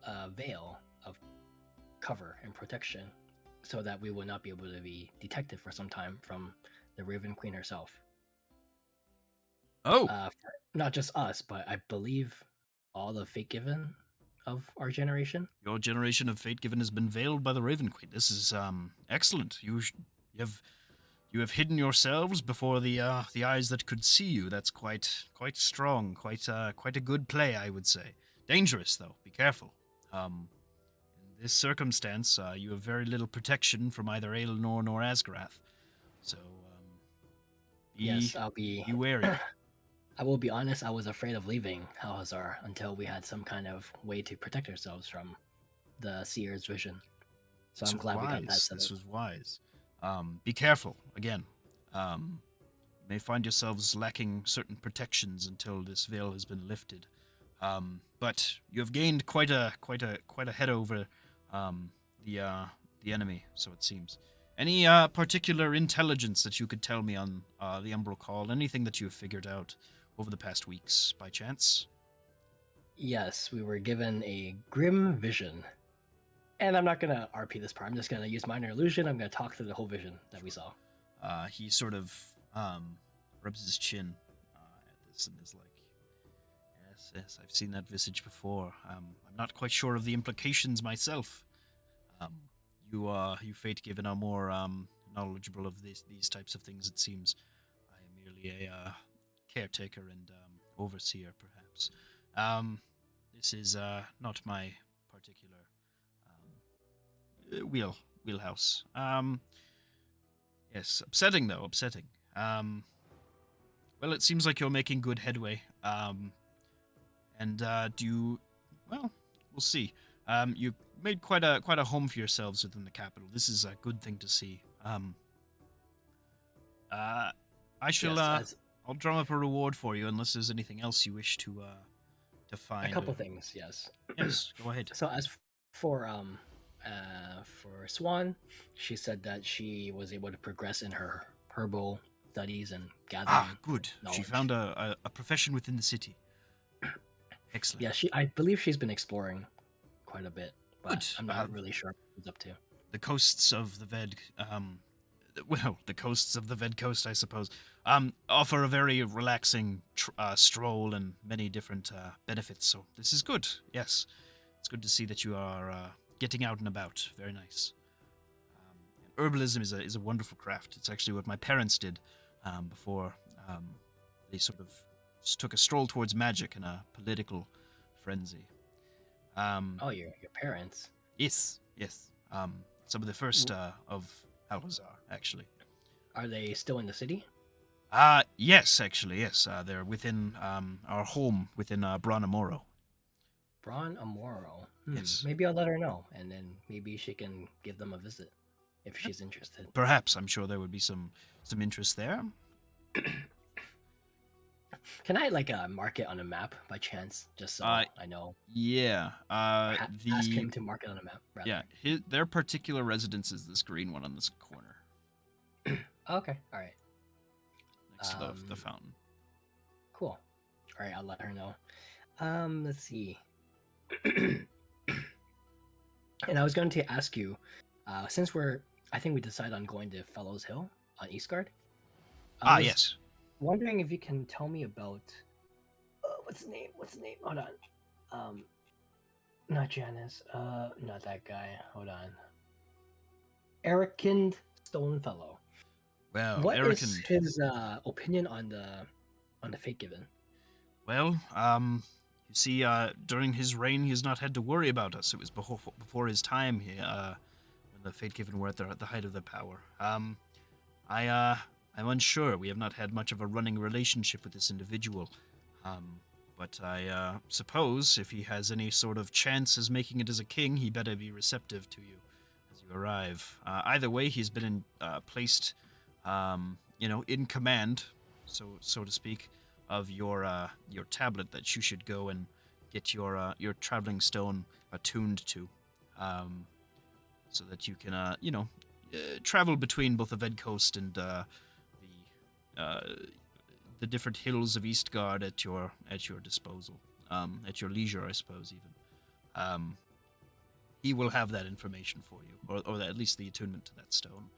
a veil of cover and protection so that we would not be able to be detected for some time from the Raven Queen herself. Oh, Not just us, but I believe all the Fate Given of our generation. your generation of Fate Given has been veiled by the Raven Queen. This is excellent. You have hidden yourselves before the eyes that could see you. That's quite strong. Quite a good play, I would say. Dangerous though. Be careful. In this circumstance, you have very little protection from either Aelinor nor Asgarath. So Yes, I'll be. be wary. I will be honest. I was afraid of leaving Halazar until we had some kind of way to protect ourselves from the Seer's vision. So This I'm was glad we got that wise. set This up. was wise. Be careful again. You may find yourselves lacking certain protections until this veil has been lifted. But you have gained quite a head over the enemy, so it seems. Any particular intelligence that you could tell me on the Umbral Call? Anything that you have figured out over the past weeks, by chance? Yes, we were given a grim vision. And I'm not going to RP this part. I'm just going to use minor illusion. I'm going to talk through the whole vision that we saw. He sort of rubs his chin at this and is like, yes, I've seen that visage before. I'm not quite sure of the implications myself. You Fate Given are more knowledgeable of these types of things, it seems. I am merely a caretaker and overseer, perhaps. This is not my particular wheelhouse. Yes, upsetting though, upsetting. Well, it seems like you're making good headway. And do you? Well, we'll see. You made quite a home for yourselves within the capital. This is a good thing to see. I shall. Yes, I'll drum up a reward for you, unless there's anything else you wish to find. a couple things, yes. Yes, go ahead. So as for Swan, she said that she was able to progress in her herbal studies and gathering. Good. She knowledge. found a profession within the city. Excellent. Yeah, I believe she's been exploring quite a bit, but Good. I'm not really sure what she's up to. The coasts of the Ved, the coasts of the Ved Coast, I suppose, offer a very relaxing stroll and many different benefits. So this is good. Yes, it's good to see that you are getting out and about. Very nice. Herbalism is a wonderful craft. It's actually what my parents did before they sort of took a stroll towards magic in a political frenzy. Oh, your parents. Yes. Some of the first of Alhazar, actually. Are they still in the city? Yes, actually, yes. They're within our home within Branamoro. Braun Amoro. Yes. Maybe I'll let her know, and then maybe she can give them a visit if she's interested. Perhaps, I'm sure there would be some interest there. Can I mark it on a map by chance, just so I know? Yeah. Ask him to mark it on a map. Rather. Yeah. Their particular residence is this green one on this corner, Okay. All right. next to the fountain. Cool. All right. I'll let her know. Let's see. And I was going to ask you, since I think we decided on going to Fellows Hill on Eastguard. Yes. wondering if you can tell me about what's the name? What's the name? Hold on. Not Janice. Not that guy. Hold on. Erikind Stonefellow. Well, What Eric is and his opinion on the fate given? well, you see, during his reign, he has not had to worry about us. It was before his time here, when the Fate Given were at the height of their power. I'm unsure. We have not had much of a running relationship with this individual. But I suppose if he has any sort of chance as making it as a king, he better be receptive to you as you arrive. Either way, he's been placed, in command, so to speak, of your tablet that you should go and get your traveling stone attuned to, so that you can travel between both the Ved Coast and the different hills of Eastgard at your disposal, at your leisure, I suppose. Even he will have that information for you, or at least the attunement to that stone.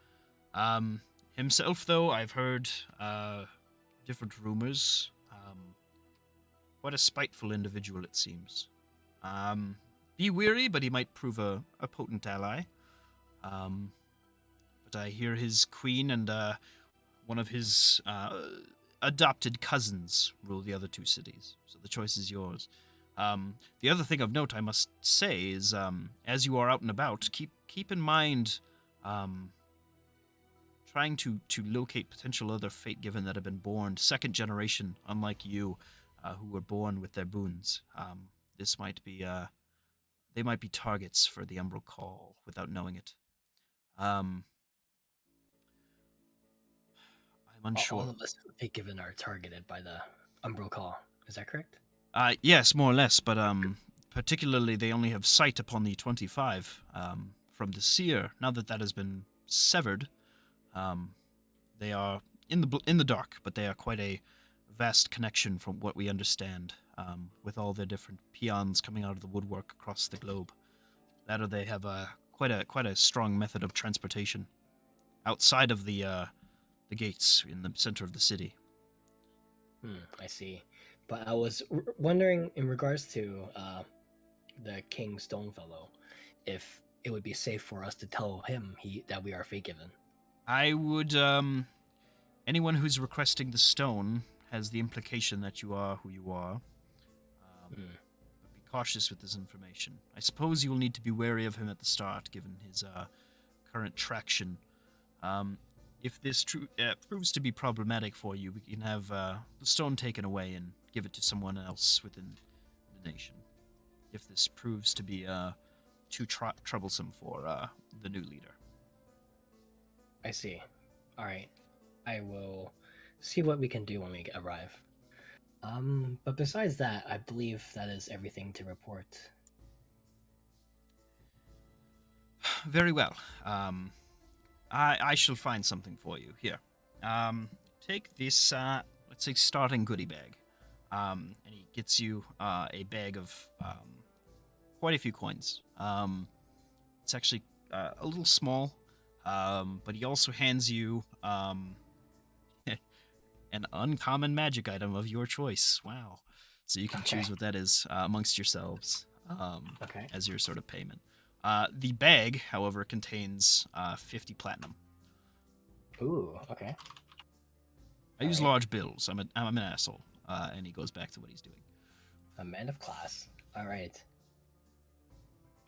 Himself, though, I've heard different rumors. Quite a spiteful individual, it seems. Be weary, but he might prove a potent ally. But I hear his queen and one of his adopted cousins rule the other two cities, so the choice is yours. The other thing of note, I must say, is as you are out and about, keep in mind trying to locate potential other fate given that have been born second generation, unlike you, who were born with their boons. This might be they might be targets for the Umbral Call without knowing it. I'm unsure. All of us fate given are targeted by the Umbral Call. Is that correct? Yes, more or less, but particularly they only have sight upon the 25 from the seer. Now that has been severed, they are in the dark, but they are quite a vast connection from what we understand, with all their different peons coming out of the woodwork across the globe. That or they have quite a strong method of transportation outside of the gates in the center of the city. I see. But I was wondering in regards to the King Stonefellow, if it would be safe for us to tell him that we are fate given. I would, anyone who's requesting the stone has the implication that you are who you are. But be cautious with this information. I suppose you will need to be wary of him at the start, given his current traction. If this proves to be problematic for you, we can have the stone taken away and give it to someone else within the nation. If this proves to be too troublesome for the new leader. I see. All right. I will see what we can do when we arrive. But besides that, I believe that is everything to report. Very well. I shall find something for you. Here. Take this, let's say, starting goodie bag. And he gets you a bag of quite a few coins. It's actually a little small, but he also hands you an uncommon magic item of your choice. Wow. So you can choose what that is amongst yourselves as your sort of payment. The bag, however, contains 50 platinum. Ooh, okay. I use large bills. I'm an asshole. And he goes back to what he's doing. A man of class. All right.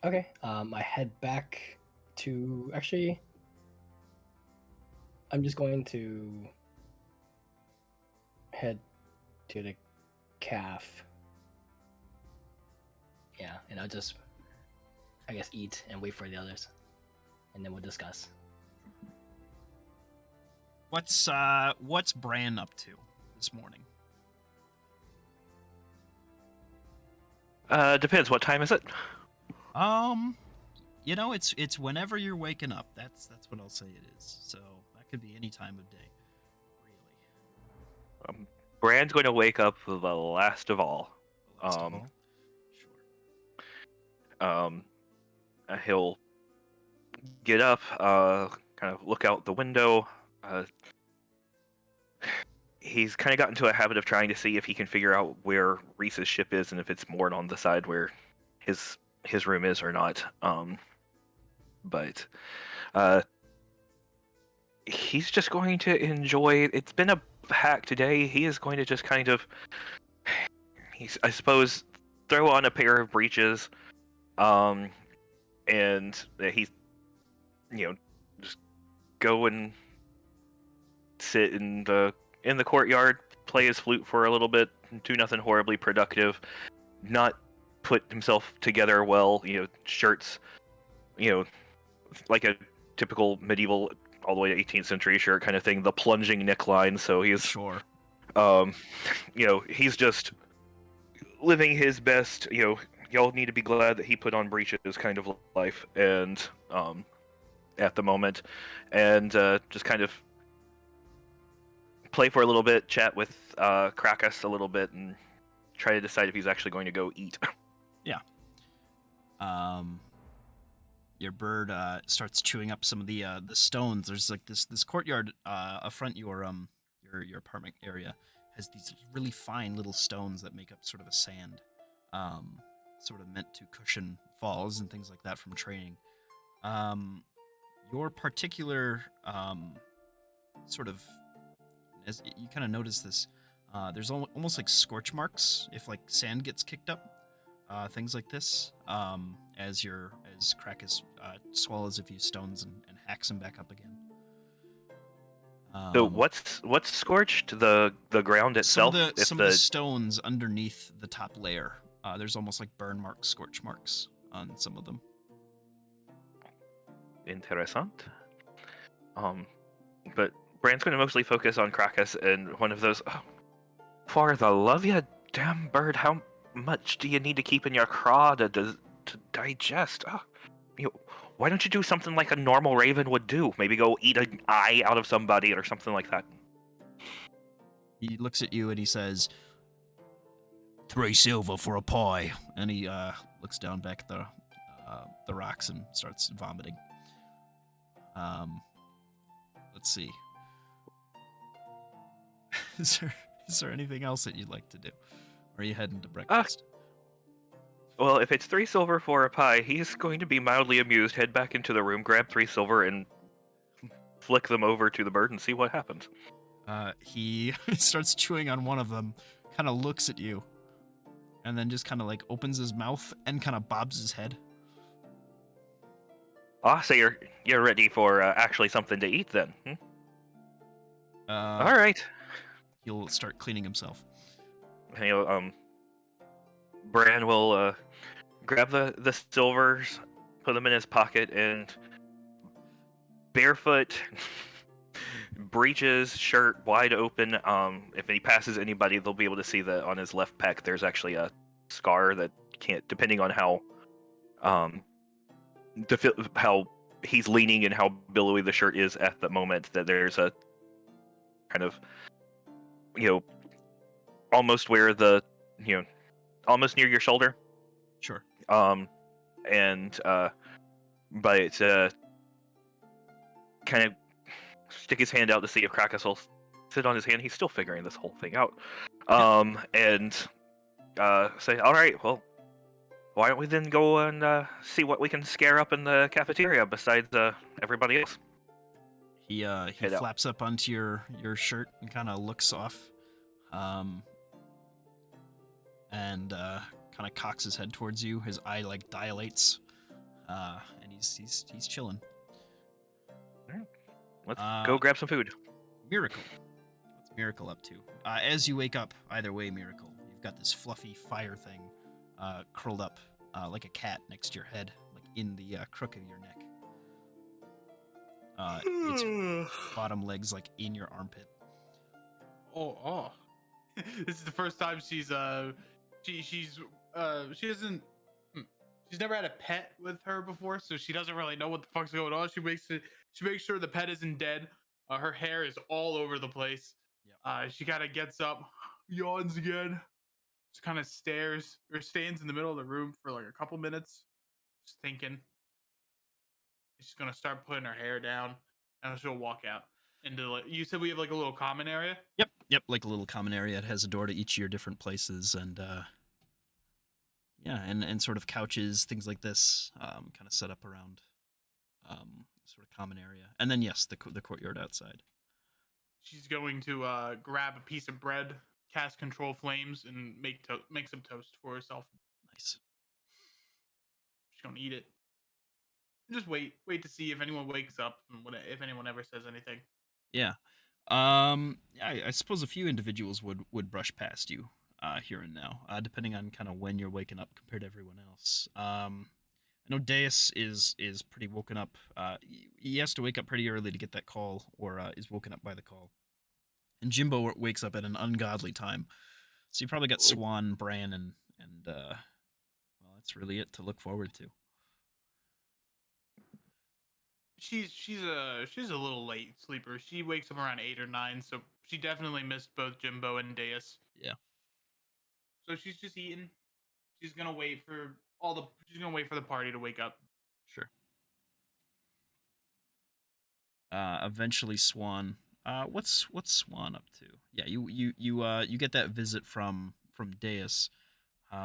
Okay. I head back to actually. I'm just going to head to the calf. Yeah, and I'll just, I guess, eat and wait for the others, and then we'll discuss. What's Bran up to this morning? Depends. What time is it? It's whenever you're waking up. That's what I'll say it is. So that could be any time of day, really. Bran's going to wake up the last of all. Sure. He'll get up, kind of look out the window. he's kind of got into a habit of trying to see if he can figure out where Reese's ship is and if it's moored on the side where his room is or not. But he's just going to enjoy. It's been a hack today. He is going to just kind of, I suppose, throw on a pair of breeches, and he's, just go and sit in the courtyard, play his flute for a little bit, do nothing horribly productive, not put himself together well. Shirts, like a typical medieval all the way to 18th century shirt kind of thing, the plunging neckline. So he's Sure. he's just living his best. Y'all need to be glad that he put on breeches kind of life, and at the moment, and just kind of play for a little bit, chat with Krakus a little bit, and try to decide if he's actually going to go eat. Your bird starts chewing up some of the stones. There's like this courtyard front your apartment area has these really fine little stones that make up sort of a sand, sort of meant to cushion falls and things like that from training. Your particular sort of, as you kind of notice this, there's almost like scorch marks if like sand gets kicked up. Things like this, as Krakus swallows a few stones and hacks them back up again. So what's scorched? The ground itself? Some of the stones underneath the top layer. There's almost like burn marks, scorch marks on some of them. Interessant. But Brand's going to mostly focus on Krakus and one of those. Oh, for the love you, damn bird! How much do you need to keep in your craw to digest? Oh, why don't you do something like a normal raven would do? Maybe go eat an eye out of somebody or something like that. He looks at you and he says, 3 silver for a pie. And he looks down back at the rocks and starts vomiting. Let's see. Is there anything else that you'd like to do? Or are you heading to breakfast? Well, if it's 3 silver for a pie, he's going to be mildly amused, head back into the room, grab 3 silver, and flick them over to the bird and see what happens. He starts chewing on one of them, kind of looks at you, and then just kind of like opens his mouth and kind of bobs his head. So you're ready for actually something to eat then? All right. He'll start cleaning himself. Bran will grab the silvers, put them in his pocket, and barefoot, breeches, shirt wide open. If he passes anybody, they'll be able to see that on his left pec there's actually a scar that can't, depending on how how he's leaning and how billowy the shirt is at the moment, that there's a kind of almost where the almost near your shoulder. Sure. And but kind of stick his hand out to see if Krakus will sit on his hand. He's still figuring this whole thing out. And say, all right, well, why don't we then go and see what we can scare up in the cafeteria besides everybody else? He flaps up onto your shirt and kind of looks off, and kind of cocks his head towards you. His eye like dilates, and he's chilling. All right. Let's go grab some food. Miracle. What's Miracle up to? As you wake up, either way, Miracle, you've got this fluffy fire thing curled up like a cat next to your head, like in the crook of your neck. Its bottom leg's like in your armpit. Oh. This is the first time she's never had a pet with her before, so she doesn't really know what the fuck's going on. She makes sure the pet isn't dead. Her hair is all over the place. Yep. She kind of gets up, yawns again, just kind of stares or stands in the middle of the room for like a couple minutes, just thinking. She's gonna start putting her hair down, and she'll walk out into you said we have like a little common area. Yep. Yep, like a little common area. It has a door to each of your different places, and yeah, and sort of couches, things like this, kind of set up around sort of common area. And then yes, the courtyard outside. She's going to grab a piece of bread, cast control flames, and make some toast for herself. Nice. She's gonna eat it. Just wait to see if anyone wakes up and if anyone ever says anything. Yeah. Yeah, I suppose a few individuals would brush past you here and now, depending on kind of when you're waking up compared to everyone else. I know Deus is pretty woken up. He has to wake up pretty early to get that call, or is woken up by the call. And Jimbo wakes up at an ungodly time, so you probably got Swan, Bran, and well, that's really it to look forward to. She's a little late sleeper. She wakes up around 8 or 9, so she definitely missed both Jimbo and Deus. Yeah. So she's just eating. She's gonna wait for She's gonna wait for the party to wake up. Sure. Eventually, Swan. What's Swan up to? Yeah, you get that visit from Deus.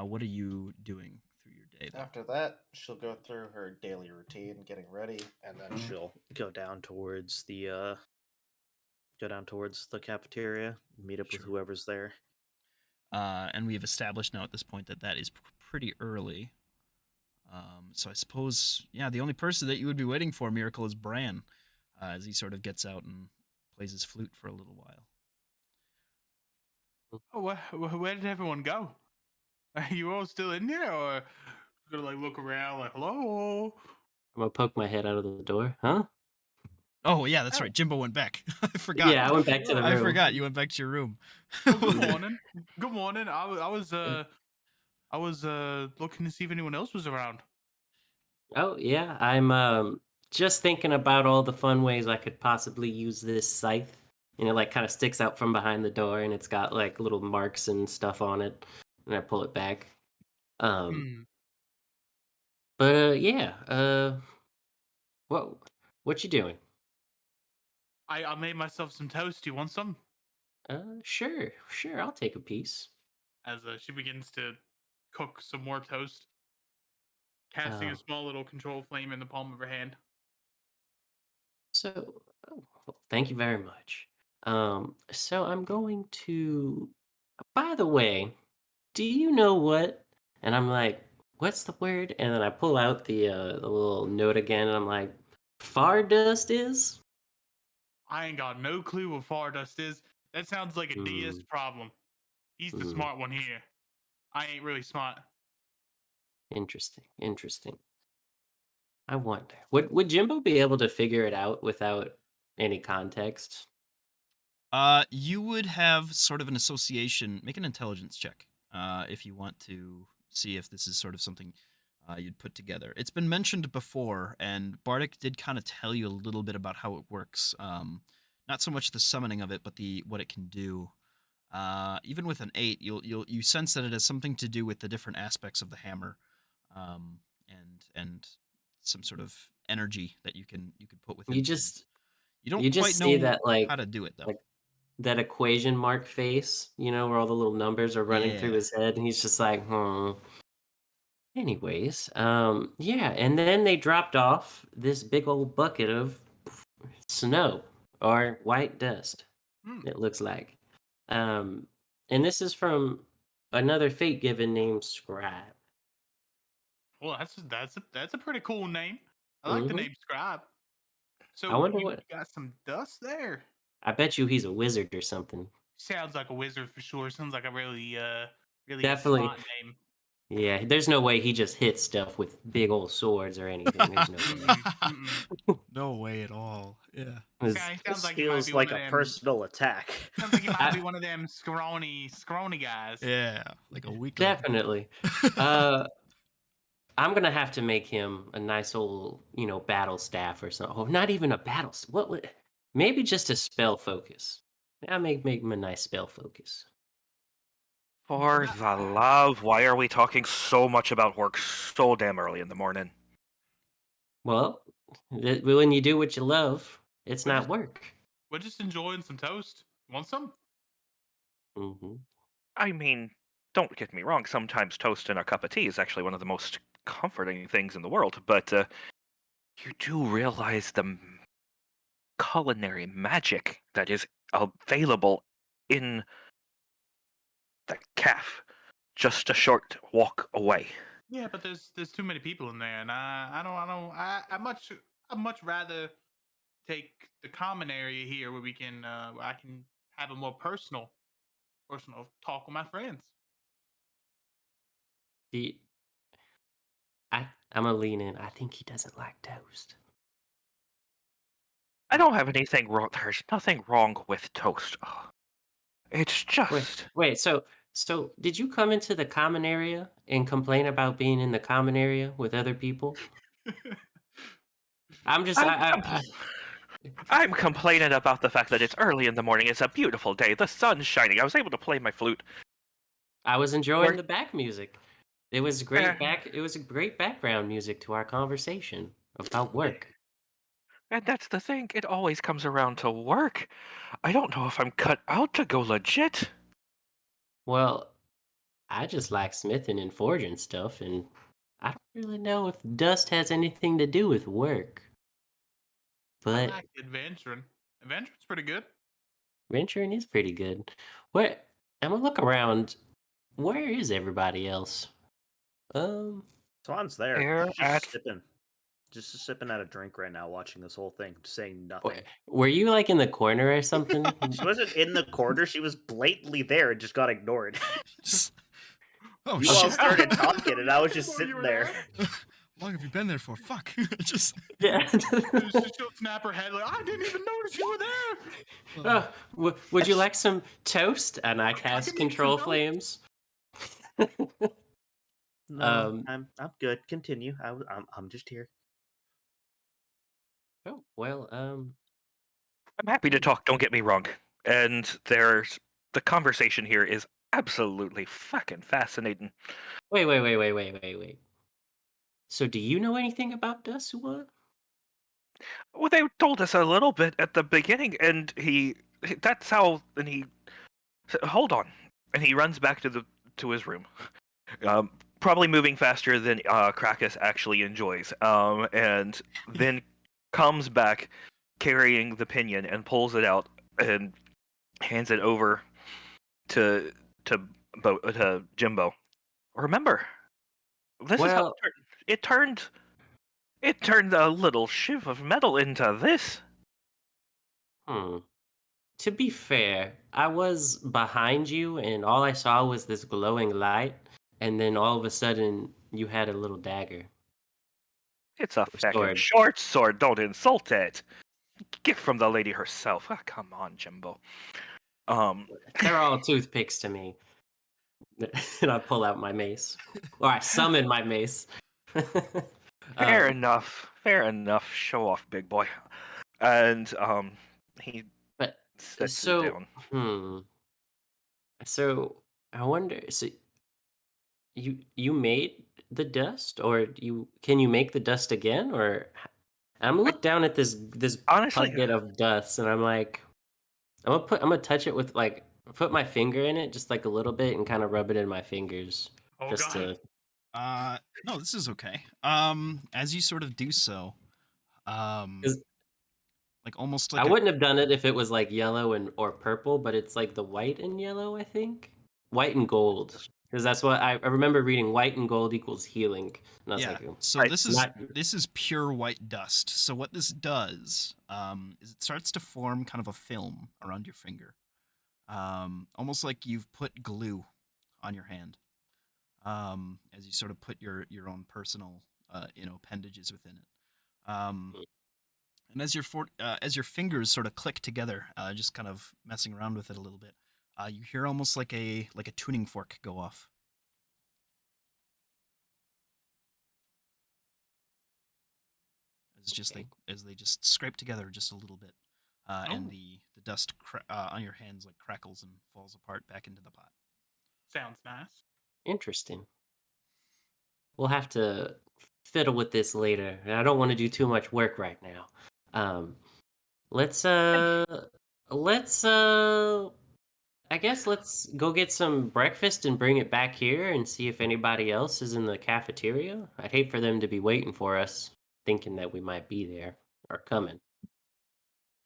What are you doing through your day then? After that, she'll go through her daily routine, getting ready, and then she'll go down towards the cafeteria, meet up with Sure. whoever's there. And we have established now at this point that is pretty early. So I suppose, yeah, the only person that you would be waiting for, Miracle, is Bran, as he sort of gets out and plays his flute for a little while. Oh, where did everyone go? Are you all still in here, or gonna like look around like hello? I'm gonna poke my head out of the door. Huh? Oh yeah, that's right. Jimbo went back. I forgot. Yeah, I went back to the I room. forgot you went back to your room. Oh, good morning. Good morning. I was looking to see if anyone else was around. Oh yeah, I'm just thinking about all the fun ways I could possibly use this scythe. And it like kind of sticks out from behind the door, and it's got like little marks and stuff on it. And I pull it back. Hmm. But yeah, what you doing? I made myself some toast. You want some? Sure, I'll take a piece. As she begins to cook some more toast, casting a Um, small little control flame in the palm of her hand. so well, thank you very much. So I'm going to. By the way, do you know what? And I'm like, what's the word? And then I pull out the little note again, and I'm like, far dust is. I ain't got no clue what far dust is. That sounds like a Hmm. deist problem. He's the Hmm. smart one here. I ain't really smart. Interesting. Interesting. I wonder, would Jimbo be able to figure it out without any context? You would have sort of an association. Make an intelligence check, if you want to see if this is sort of something you'd put together. It's been mentioned before, and Bardic did kind of tell you a little bit about how it works. Not so much the summoning of it, but the what it can do. Even with an 8, you sense that it has something to do with the different aspects of the hammer, and some sort of energy that you could put within You things. just You don't you quite just see know that how to do it though. like that equation mark face, where all the little numbers are running through Yeah. his head, and he's just like, hmm. Anyways, yeah, and then they dropped off this big old bucket of snow or white dust. Hmm. It looks like, um, and this is from another fate given named Scribe. Well, that's a pretty cool name. I like the Hmm. name Scribe. I So wonder you what. got some dust there. I bet you he's a wizard or something. Sounds like a wizard for sure. Sounds like a really Definitely. smart name. Yeah, there's no way he just hits stuff with big old swords or anything. There's no way. Mm-mm, mm-mm. No way at all. Yeah. 'Cause Sounds This like he might feels be one like of a them. personal attack. Sounds like he might be I, one of them scrawny guys. Yeah, like a weakling. definitely. Uh, I'm gonna have to make him a nice old, battle staff or something. Oh, not even a battle. What would? Maybe just a spell focus. I make him a nice spell focus. For That- the love, why are we talking so much about work so damn early in the morning? Well, when you do what you love, it's we're not just work. we're just enjoying some toast. Want some? Mm-hmm. I mean, don't get me wrong, sometimes toast and a cup of tea is actually one of the most comforting things in the world, but you do realize the culinary magic that is available in the calf, just a short walk away. Yeah, but there's too many people in there, and I much rather take the common area here where we can where I can have a more personal talk with my friends. The I'm gonna lean in. I think he doesn't like toast. I don't have anything wrong. There's nothing wrong with toast. It's Wait, just. wait. So did you come into the common area and complain about being in the common area with other people? I'm just I'm, I compl- I'm complaining about the fact that it's early in the morning. It's a beautiful day. The sun's shining. I was able to play my flute. I was enjoying Or, the back music. It was eh, great back. It was a great background music to our conversation about work. and that's the thing. It always comes around to work. I don't know if I'm cut out to go legit. Well, I just like smithing and forging stuff, and I don't really know if dust has anything to do with work. I But like adventuring. Adventuring's pretty good. venturing is pretty good. What? I'm gonna look around. Where is everybody else? Um, Swan's there. Here She's at. just sipping at a drink right now, watching this whole thing, saying nothing. were you like in the corner or something? She wasn't in the corner. She was blatantly there and just got ignored. Just, oh You all shit! started I talking, didn't and know I was you just were sitting there. there. How long have you been there for? Fuck! Just Yeah. She'll snap her head like, I didn't even notice you were there. uh, Would you like some toast? And I cast can eat some control toast. flames. No, um. I'm good. Continue. I'm just here. Oh well. I'm happy to talk, don't get me wrong. And there's. The conversation here is absolutely fucking fascinating. Wait. So, do you know anything about Dasuwa? Well, they told us a little bit at the beginning, and that's how. And he. Hold on. And he runs back to his room. Um, Probably moving faster than Krakus actually enjoys. And then comes back carrying the pinion and pulls it out and hands it over to to to Jimbo. Remember, this is how Well, it turned. It turned a little shiv of metal into this. hmm. To be fair, I was behind you, and all I saw was this glowing light, and then all of a sudden, you had a little dagger It's a or fucking sword. short sword. Don't insult it. Gift from the lady herself. Ah, come on, Jimbo. Um, They're all toothpicks to me. And I pull out my mace, or I summon my mace. fair um, enough. Fair enough. Show off, big boy. And he but sets it so, down. hmm. So I wonder. So you made the dust, or can you make the dust again, or I'm gonna I, look down at this honestly, bucket of dust, and I'm like, I'm gonna touch it with like put my finger in it just like a little bit and kind of rub it in my fingers Oh just god. to. no, this is okay. As you sort of do so, um, 'Cause like almost I like a wouldn't have done it if it was like yellow and or purple, but it's like the white and yellow, I think. White and gold. Because that's what I remember reading white and gold equals healing. And I was yeah. like, So Right. this is pure white dust. So what this does, is it starts to form kind of a film around your finger, almost like you've put glue on your hand. As you sort of put your own personal, appendages within it. And as your fingers sort of click together, just kind of messing around with it a little bit, you hear almost like a tuning fork go off. As just okay, as they just scrape together just a little bit, and Oh, the dust on your hands like crackles and falls apart back into the pot. sounds nice. interesting. We'll have to fiddle with this later. I don't want to do too much work right now. Um, let's let's I guess let's go get some breakfast and bring it back here and see if anybody else is in the cafeteria. I'd hate for them to be waiting for us, thinking that we might be there or coming.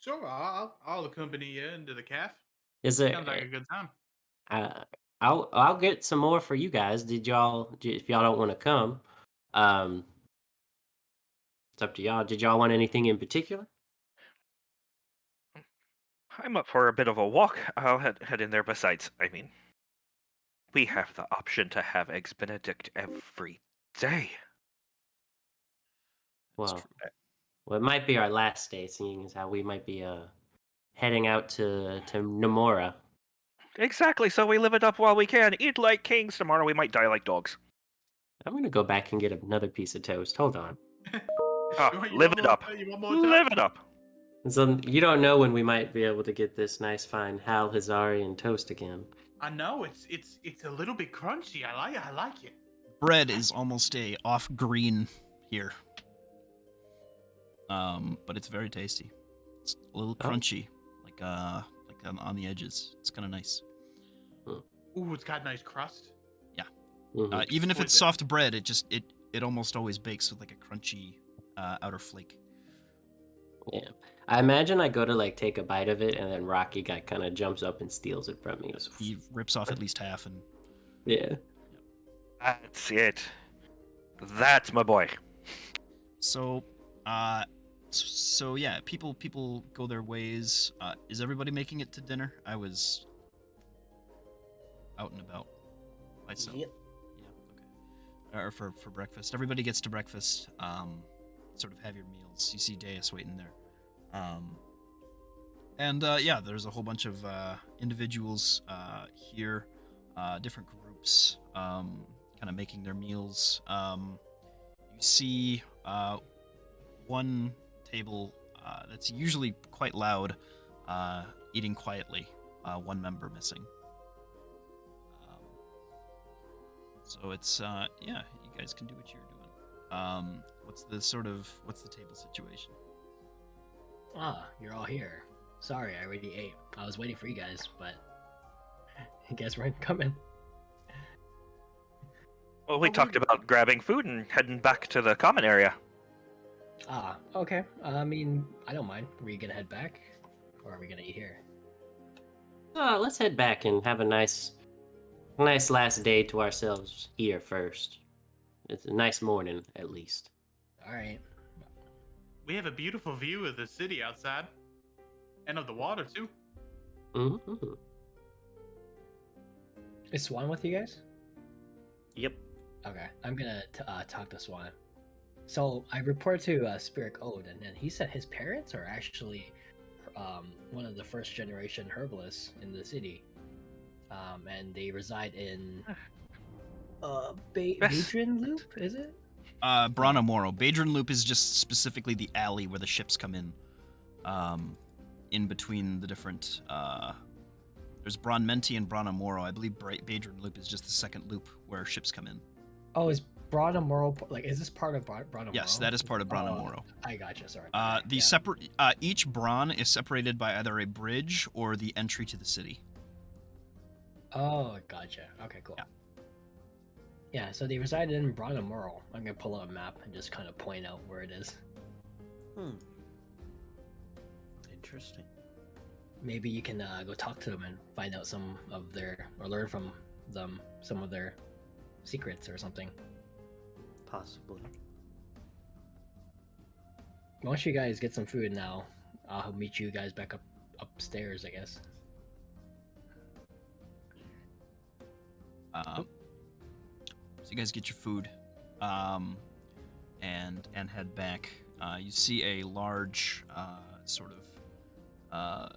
Sure, I'll accompany you into the calf. Is there? Sounds like a good time. Uh, I'll get some more for you guys. If y'all don't want to come, um, it's up to y'all. Did y'all want anything in particular? I'm up for a bit of a walk. I'll head in there. Besides, I mean, we have the option to have eggs Benedict every day. That's Well, true. well, it might be our last day, seeing as how we might be heading out to Namora. Exactly. So we live it up while we can. Eat like kings. Tomorrow we might die like dogs. I'm gonna go back and get another piece of toast. Hold on. Live it up. You want more Live toast? it up. So you don't know when we might be able to get this nice fine Hal Hazarian toast again. I know it's a little bit crunchy. I like it. Bread is almost a off green here. But it's very tasty. It's a little Oh. crunchy, like on the edges. It's kind of nice. Ooh, it's got nice crust. Mhm. Even if it's Exquisite. soft bread, it almost always bakes with like a crunchy outer flake. Yeah. I imagine I go to like take a bite of it, and then Rocky guy kind of jumps up and steals it from me. He goes, He rips off at least half, and yeah. That's it. That's my boy. so, so yeah, people go their ways. Is everybody making it to dinner? I was out and about myself. Yep. Yeah, okay. Or for breakfast. Everybody gets to breakfast. Sort of have your meals. You see Deus waiting there. And yeah, there's a whole bunch of individuals here, different groups, kind of making their meals. You see one table that's usually quite loud, eating quietly. One member missing. So it's yeah, you guys can do what you're doing. What's the table situation? Ah, you're all here. Sorry, I already ate. I was waiting for you guys, but you guys weren't coming. Well, we talked about grabbing food and heading back to the common area. Ah, okay. I mean, I don't mind. Are we gonna head back, or are we gonna eat here? Let's head back and have a nice last day to ourselves here first. It's a nice morning, at least. All right. We have a beautiful view of the city outside, and of the water too. Mm-hmm. Is Swan with you guys? Yep. Okay, I'm gonna talk to Swan. So I report to Spirit Ode, and then he said his parents are actually one of the first generation herbalists in the city, and they reside in Badrin Loop. Is it? Branamoro. Badrin Loop is just specifically the alley where the ships come in between the different. There's Bronmenti and Branamoro. I believe Badrin Loop is just the second loop where ships come in. Oh, is Branamoro like? Is this part of Branamoro? Yes, that is part of Branamoro. I gotcha. Sorry. The separate each Bron is separated by either a bridge or the entry to the city. Oh, gotcha. Okay, cool. Yeah, so they reside in Branamoro. I'm gonna pull out a map and just kind of point out where it is. Interesting. Maybe you can go talk to them and find out some of their, or learn from them some of their secrets or something. Possibly. Once you guys get some food now, I'll meet you guys back upstairs, I guess. So you guys get your food, and head back. You see a large sort of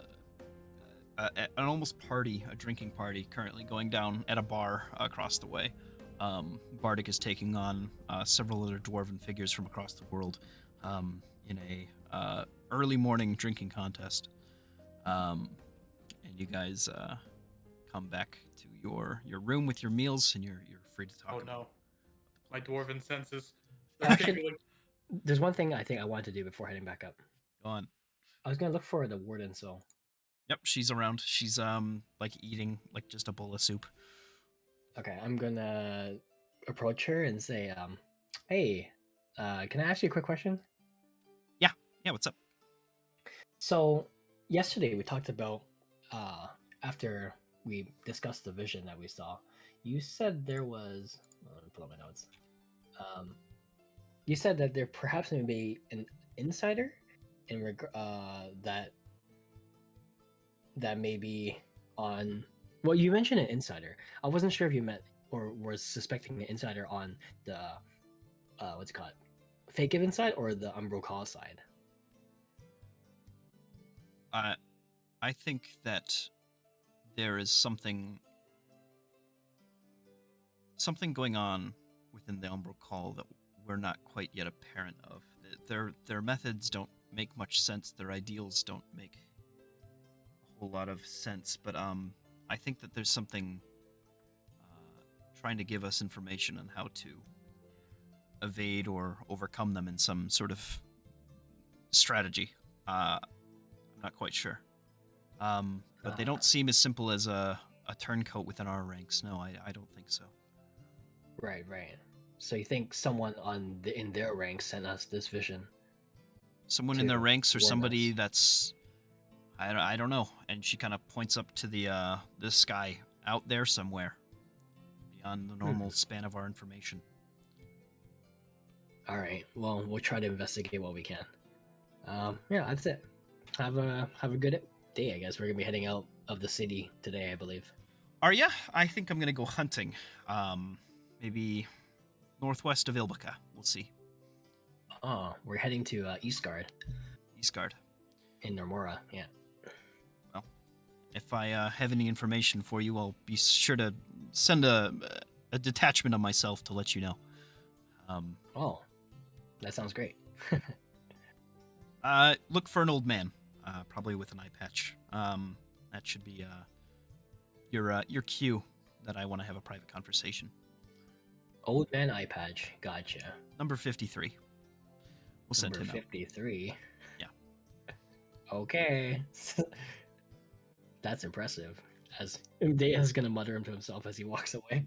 an almost party, a drinking party, currently going down at a bar across the way. Bardic is taking on several other dwarven figures from across the world in a early morning drinking contest. And you guys come back to your room with your meals, and you're free to talk. Oh about no, my dwarven senses. Actually, there's one thing I think I wanted to do before heading back up. Go on. I was gonna look for the warden soul. Yep, she's around. She's like eating like just a bowl of soup. Okay, I'm gonna approach her and say, "Hey, can I ask you a quick question?" Yeah, what's up? So yesterday we talked about after we discussed the vision that we saw. You said there was. Let me pull up my notes. You said that there perhaps may be an insider that may be on. Well, you mentioned an insider. I wasn't sure if you meant or was suspecting an insider on the what's it called, fake given side or the Umbral Call side. I think that there is something going on within the Umbral Call that we're not quite yet apparent of. Their methods don't make much sense. Their ideals don't make a whole lot of sense. But I think that there's something trying to give us information on how to evade or overcome them in some sort of strategy. I'm not quite sure. But they don't seem as simple as a turncoat within our ranks. No, I don't think so. Right. So you think someone in their ranks sent us this vision? Someone in their ranks or warn somebody us. that's I don't know. And she kind of points up to the sky out there somewhere beyond the normal span of our information. All right. Well, we'll try to investigate what we can. Yeah, that's it. Have a good day. I guess we're gonna be heading out of the city today, I believe. Are ya? I think I'm gonna go hunting. Maybe northwest of Ilbica. We'll see. Oh, we're heading to Eastgard Eastgard. in Normora. Yeah. Well, if I have any information for you, I'll be sure to send a detachment of myself to let you know. Oh, that sounds great. Look for an old man, probably with an eye patch. That should be your cue that I want to have a private conversation. Old man eye patch. Gotcha. Number 53. We'll send Number him 53. Yeah. Okay. That's impressive. As Umedea's gonna mutter him to himself as he walks away.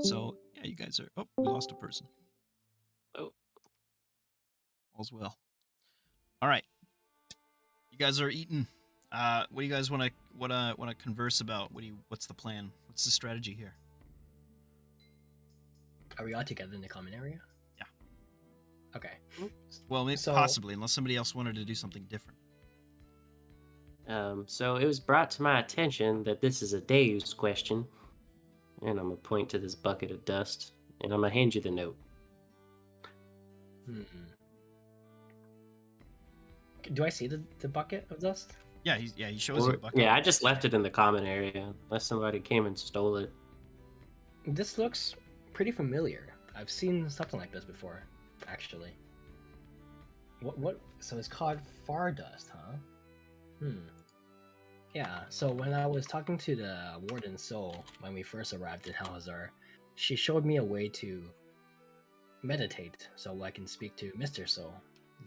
So yeah, you guys are. Oh, we lost a person. Oh. All's well. All right. You guys are eating. What do you guys want to converse about? What's the plan? What's the strategy here? Are we all together in the common area? Yeah. Okay. Well, maybe, possibly, unless somebody else wanted to do something different. So it was brought to my attention that this is a Deus question, and I'm gonna point to this bucket of dust, and I'm gonna hand you the note. Do I see the bucket of dust? Yeah, he shows you a bucket. Yeah, I just left it in the common area, unless somebody came and stole it. This looks pretty familiar. I've seen something like this before, actually. What? So it's called far dust, huh? Yeah. So when I was talking to the Warden Soul when we first arrived in Halhazar, she showed me a way to meditate, so I can speak to Mr. Soul,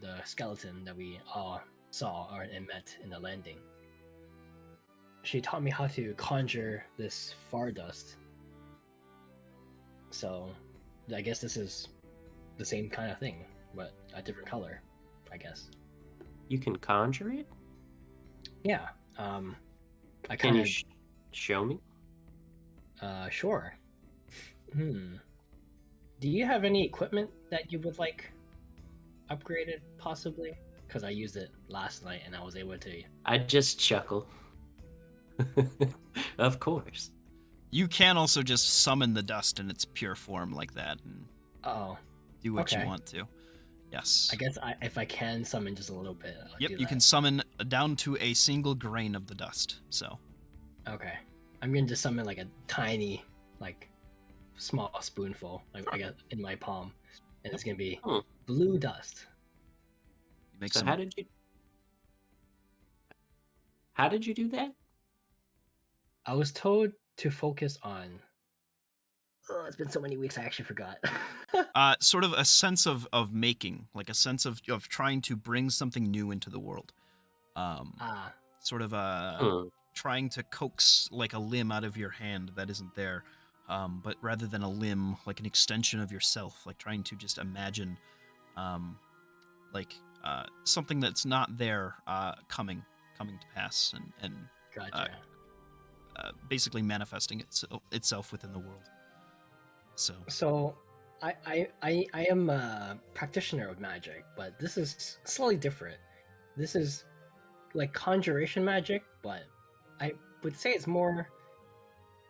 the skeleton that we all saw and met in the landing. She taught me how to conjure this far dust. So I guess this is the same kind of thing, but a different color, I guess. You can conjure it? Yeah. Can you show me? Sure. Do you have any equipment that you would like upgraded, possibly? Because I used it last night and I was able to. I just chuckle. Of course. You can also just summon the dust in its pure form like that and do what you want to. Yes. I guess if I can summon just a little bit. Yep, you can summon down to a single grain of the dust. So. Okay, I'm gonna just summon like a tiny, small spoonful, I guess, in my palm, and it's gonna be blue dust. So how did you do that? I was told to focus on Oh, it's been so many weeks, I actually forgot. Sort of a sense of making, like a sense of trying to bring something new into the world. Ah, Sort of Hmm. trying to coax like a limb out of your hand that isn't there, but rather than a limb, like an extension of yourself, like trying to just imagine, like something that's not there coming to pass, and gotcha. basically manifesting itself within the world. So, I am a practitioner of magic, but this is slightly different. This is like conjuration magic, but I would say it's more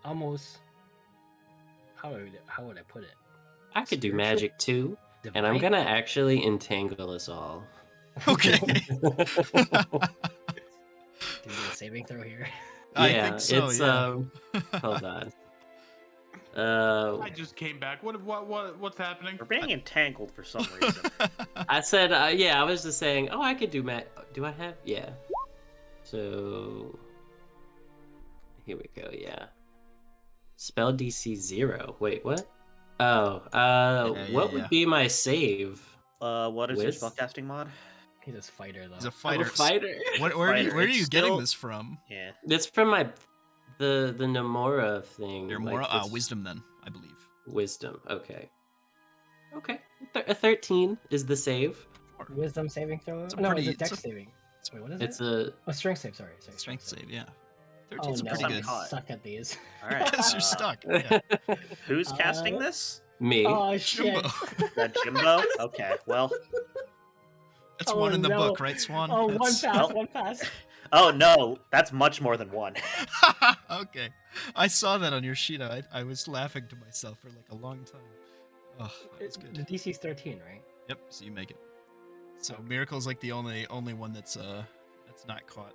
almost how would I put it? I could do Spiritual? magic too, and I'm Divine? gonna actually entangle us all. Okay. Do we get a saving throw here? I Yeah, think so. it's Yeah. hold on. I just came back. What's happening? We're being entangled for some reason. I said, yeah, I was just saying, oh, I could do do I have? Yeah. So, here we go, yeah. Spell DC 0. Wait, what? Oh, what would be my save? What is your Wiz? spellcasting mod? He's a fighter though. He's a I'm fighter. a fighter. Where Fighter. are you It's getting still- this from? Yeah. It's from the Nomura thing. Your like, more it's wisdom, then, I believe. Wisdom, okay. Okay, a 13 is the save. Wisdom saving throw? It's a No, pretty- it's a it's dex a- saving. Wait, what is It's it? a Oh, strength save. Sorry. Strength save, yeah. Oh 13's no, pretty I good. hot. suck at these. All right. Because you're stuck. Yeah. Who's casting this? me. Oh shit! Jimbo. That Jimbo? Okay. Well. That's Oh, one in the no. book, right, Swan? Oh, one That's- pass, Well- one pass. Oh no, that's much more than one. Okay. I saw that on your sheet. I was laughing to myself for like a long time. Oh, that was The good. DC's 13, right? Yep, so you make it. So Miracle's like the only one that's not caught.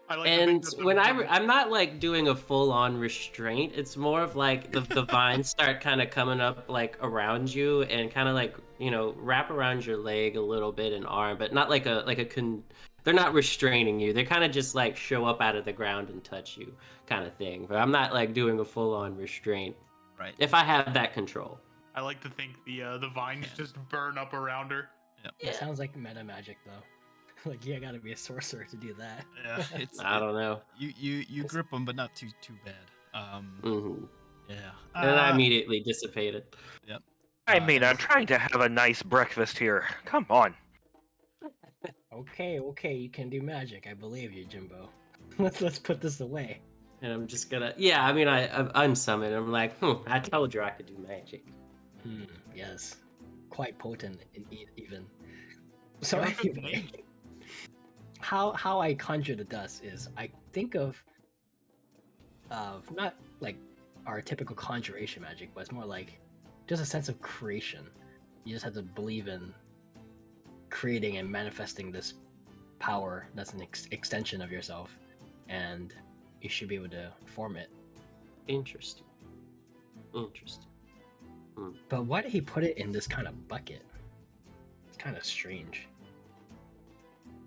I like to And think that's when what- I'm not like doing a full on restraint, it's more of like the vines start kind of coming up like around you and kind of like, you know, wrap around your leg a little bit and arm, but not like they're not restraining you. They kind of just like show up out of the ground and touch you kind of thing. But I'm not like doing a full on restraint Right. if I have that control. I like to think the vines just burn up around her. It sounds like meta magic though. Like you gotta be a sorcerer to do that. Yeah, it's I don't know. you grip them, but not too bad. Hmm. Yeah. And I immediately dissipated. Yep. I mean, I'm trying to have a nice breakfast here. Come on. Okay, you can do magic. I believe you, Jimbo. Let's put this away. And I'm just gonna, yeah, I mean, I unsummon. I'm like, I told you I could do magic. Yes, quite potent even. So Perfect anyway, name. how I conjure the dust is I think of not like our typical conjuration magic, but it's more like just a sense of creation. You just have to believe in creating and manifesting this power that's an extension of yourself, and you should be able to form it. Interesting. But why did he put it in this kind of bucket? It's kind of strange.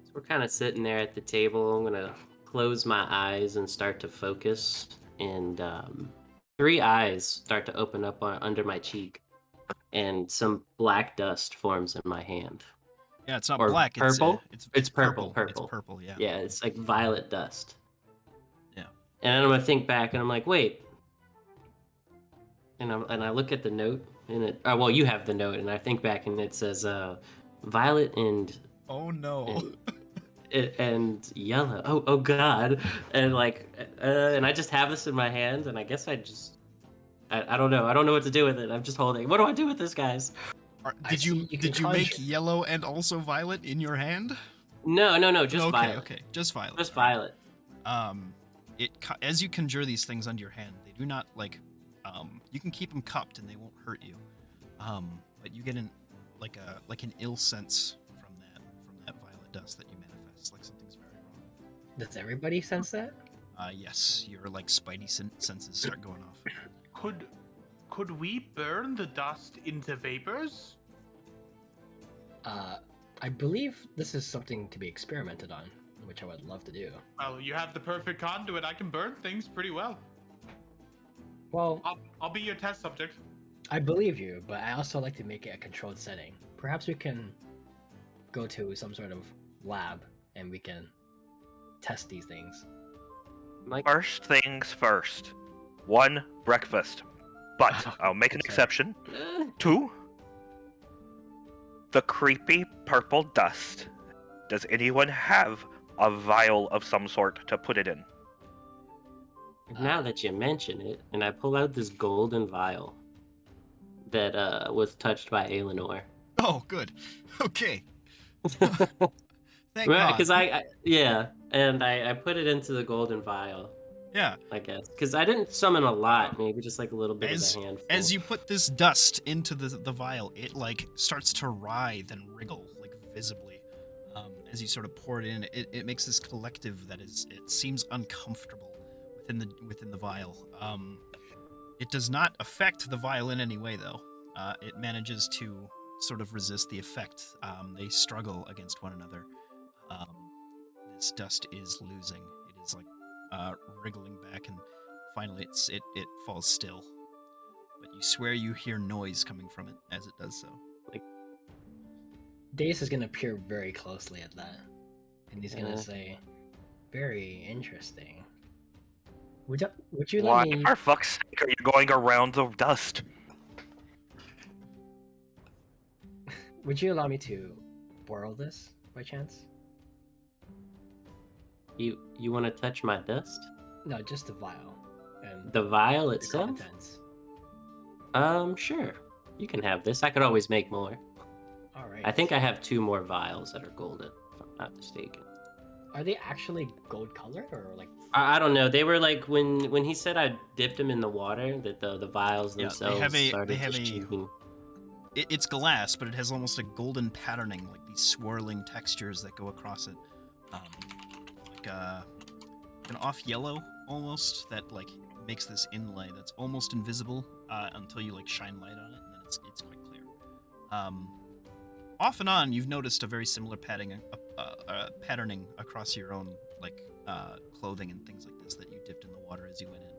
So we're kind of sitting there at the table. I'm gonna close my eyes and start to focus, and 3 eyes start to open up under my cheek, and some black dust forms in my hand. Yeah, it's not Or black. purple? It's It's purple. It's purple. Yeah. Yeah, it's like violet dust. Yeah. And then I'm gonna think back, and I'm like, wait. And I look at the note, and it. Oh, well, you have the note, and I think back, and it says, violet and Oh no. and yellow. Oh God. And like, and I just have this in my hand, and I guess I don't know. I don't know what to do with it. I'm just holding. What do I do with this, guys? Did you you can make conjure- yellow and also violet in your hand? No, just okay, violet. okay, just violet. Just all right. violet. As you conjure these things under your hand, they do not like. You can keep them cupped and they won't hurt you. But you get an ill sense from that violet dust that you manifest, like something's very wrong. Does everybody sense that? Yes, your like spidey senses start going off. Could we burn the dust into vapors? I believe this is something to be experimented on, which I would love to do. Well, you have the perfect conduit. I can burn things pretty well. Well, I'll be your test subject. I believe you, but I also like to make it a controlled setting. Perhaps we can go to some sort of lab and we can test these things. Mike, First things first. 1, breakfast. But I'll make an Sorry. exception. uh, 2, the creepy purple dust. Does anyone have a vial of some sort to put it in? now that you mention it, and I pull out this golden vial that was touched by Aelinor. Oh, good. Okay. Thank God. Because yeah, and I put it into the golden vial, Yeah. I guess, because I didn't summon a lot, maybe just like a little bit As of a handful. as you put this dust into the vial, it like starts to writhe and wriggle like visibly. As you sort of pour it in, it makes this collective that it seems uncomfortable within the vial. It does not affect the vial in any way though. It manages to sort of resist the effect. They struggle against one another. This dust is losing. It is like wriggling back, and finally it falls still. But you swear you hear noise coming from it as it does so. Dace is gonna peer very closely at that, and he's gonna Yeah. say, "Very interesting." Would you Why, let me? for fuck's sake, are you going around the dust? Would you allow me to borrow this by chance? You want to touch my dust? No, just the vial and The vial the itself? contents. Sure. You can have this. I could always make more. All right. I think I have 2 more vials that are golden, if I'm not mistaken. Are they actually gold colored or like? I don't know. They were like when he said I dipped them in the water, that the vials Yeah, themselves they started have just a- changing. It's glass, but it has almost a golden patterning, like these swirling textures that go across it, like an off yellow almost that like makes this inlay that's almost invisible until you like shine light on it, and then it's quite clear. Off and on, you've noticed a very similar patterning across your own like clothing and things like this that you dipped in the water as you went in,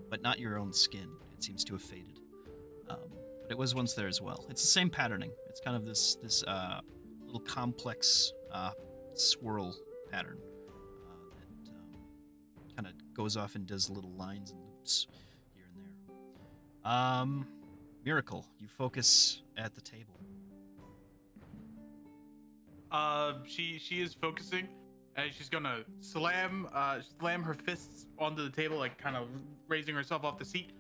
but not your own skin. It seems to have faded. But it was once there as well. It's the same patterning. It's kind of this little complex swirl pattern that kind of goes off and does little lines and loops here and there. Miracle, you focus at the table. She is focusing, and she's gonna slam her fists onto the table, like kind of raising herself off the seat.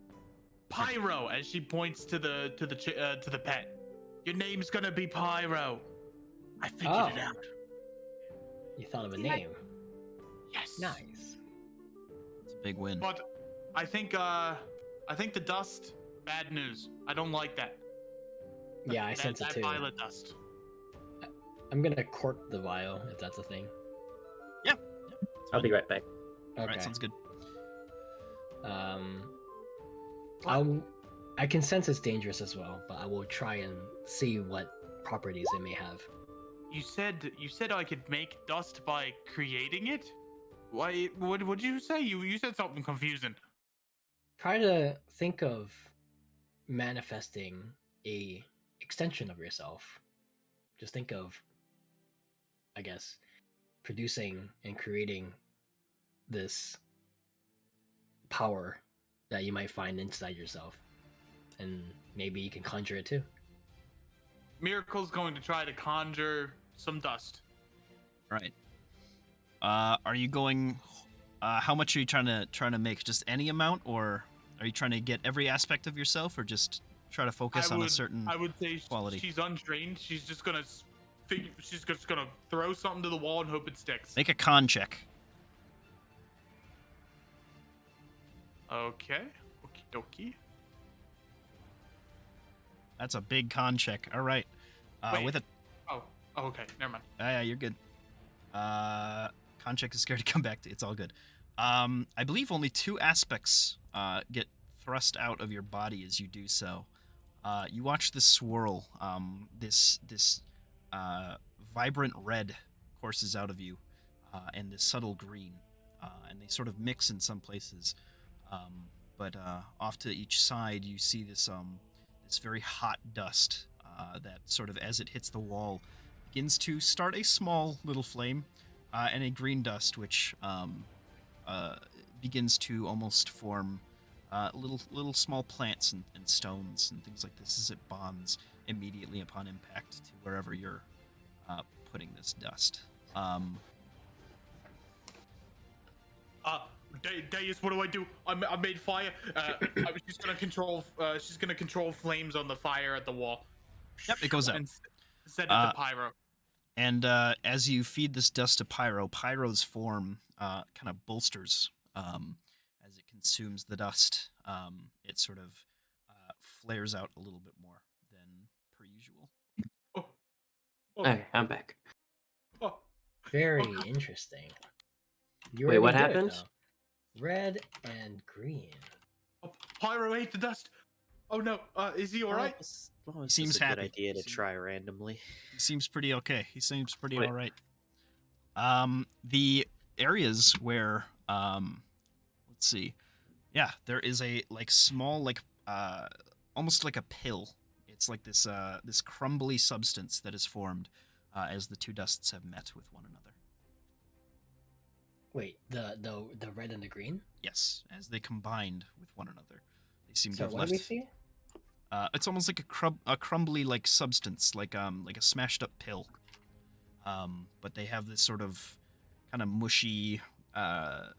Pyro, as she points to the pet. Your name's gonna be Pyro. I figured it Oh. out. You thought of a See, I- name. Yes. Nice. It's a big win. But I think the dust, bad news. I don't like that. Yeah, I sense it that too. violet dust. I'm gonna cork the vial if that's a thing. I'll be right back. Okay. Alright, sounds good. I can sense it's dangerous as well, but I will try and see what properties it may have. You said I could make dust by creating it? Why? What did you say? You said something confusing. Try to think of manifesting a extension of yourself. Just think of, I guess, producing and creating this power that you might find inside yourself, and maybe you can conjure it too. Miracle's going to try to conjure some dust. Right. Are you going? How much are you trying to make? Just any amount, or are you trying to get every aspect of yourself, or just try to focus on a certain? I would say quality? she's untrained. She's just gonna she's just gonna throw something to the wall and hope it sticks. Make a con check. Okay. Okie dokie. That's a big con check. All right. Wait. With a Oh, okay. Never mind. yeah, you're good. Con check is scared to come back to. It's all good. I believe only 2 aspects get thrust out of your body as you do so. You watch this swirl. This vibrant red courses out of you, and this subtle green, and they sort of mix in some places. but off to each side you see this this very hot dust that sort of, as it hits the wall, begins to start a small little flame, and a green dust which begins to almost form little small plants and stones and things like this as it bonds immediately upon impact to wherever you're putting this dust. Deus, what do I do? I made fire. She's gonna control. She's gonna control flames on the fire at the wall. Yep, it goes out. And send it to Pyro. And as you feed this dust to Pyro, Pyro's form kind of bolsters as it consumes the dust. It sort of flares out a little bit more than per usual. Oh. Hey, I'm back. Oh. Very Oh. interesting. You Wait, what already did it, happened? though. Red and green. Oh, Pyro ate the dust. Oh no, is he all right? Well, it's Seems just a happy. good idea to try randomly. He seems pretty okay. He seems pretty Wait. all right. The areas where let's see. Yeah, there is a small almost like a pill. It's like this this crumbly substance that is formed as the two dusts have met with one another. Wait, the red and the green? Yes, as they combined with one another, they seem to So have what left. do we see? It's almost like a crumbly substance, like a smashed up pill. But they have this sort of kind of mushy, what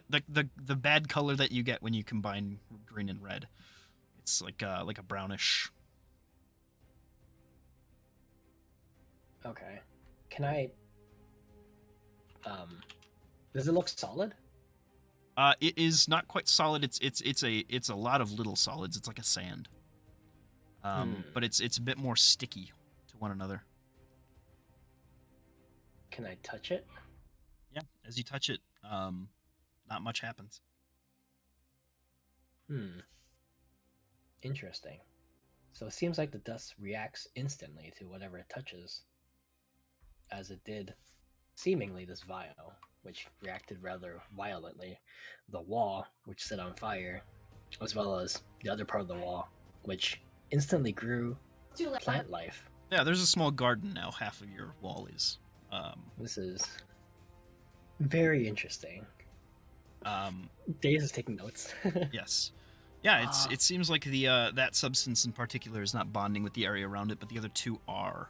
the bad color that you get when you combine green and red. It's like a brownish. Okay. Can I? Does it look solid? It is not quite solid. It's a lot of little solids. It's like a sand. But it's a bit more sticky to one another. Can I touch it? Yeah, as you touch it, not much happens. Interesting. So it seems like the dust reacts instantly to whatever it touches, as it did seemingly this vial, which reacted rather violently. The wall, which set on fire, as well as the other part of the wall, which instantly grew plant life. Yeah, there's a small garden now. Half of your wall is. This is very interesting. Days is taking notes. Yes. Yeah, it seems like the that substance in particular is not bonding with the area around it, but the other two are.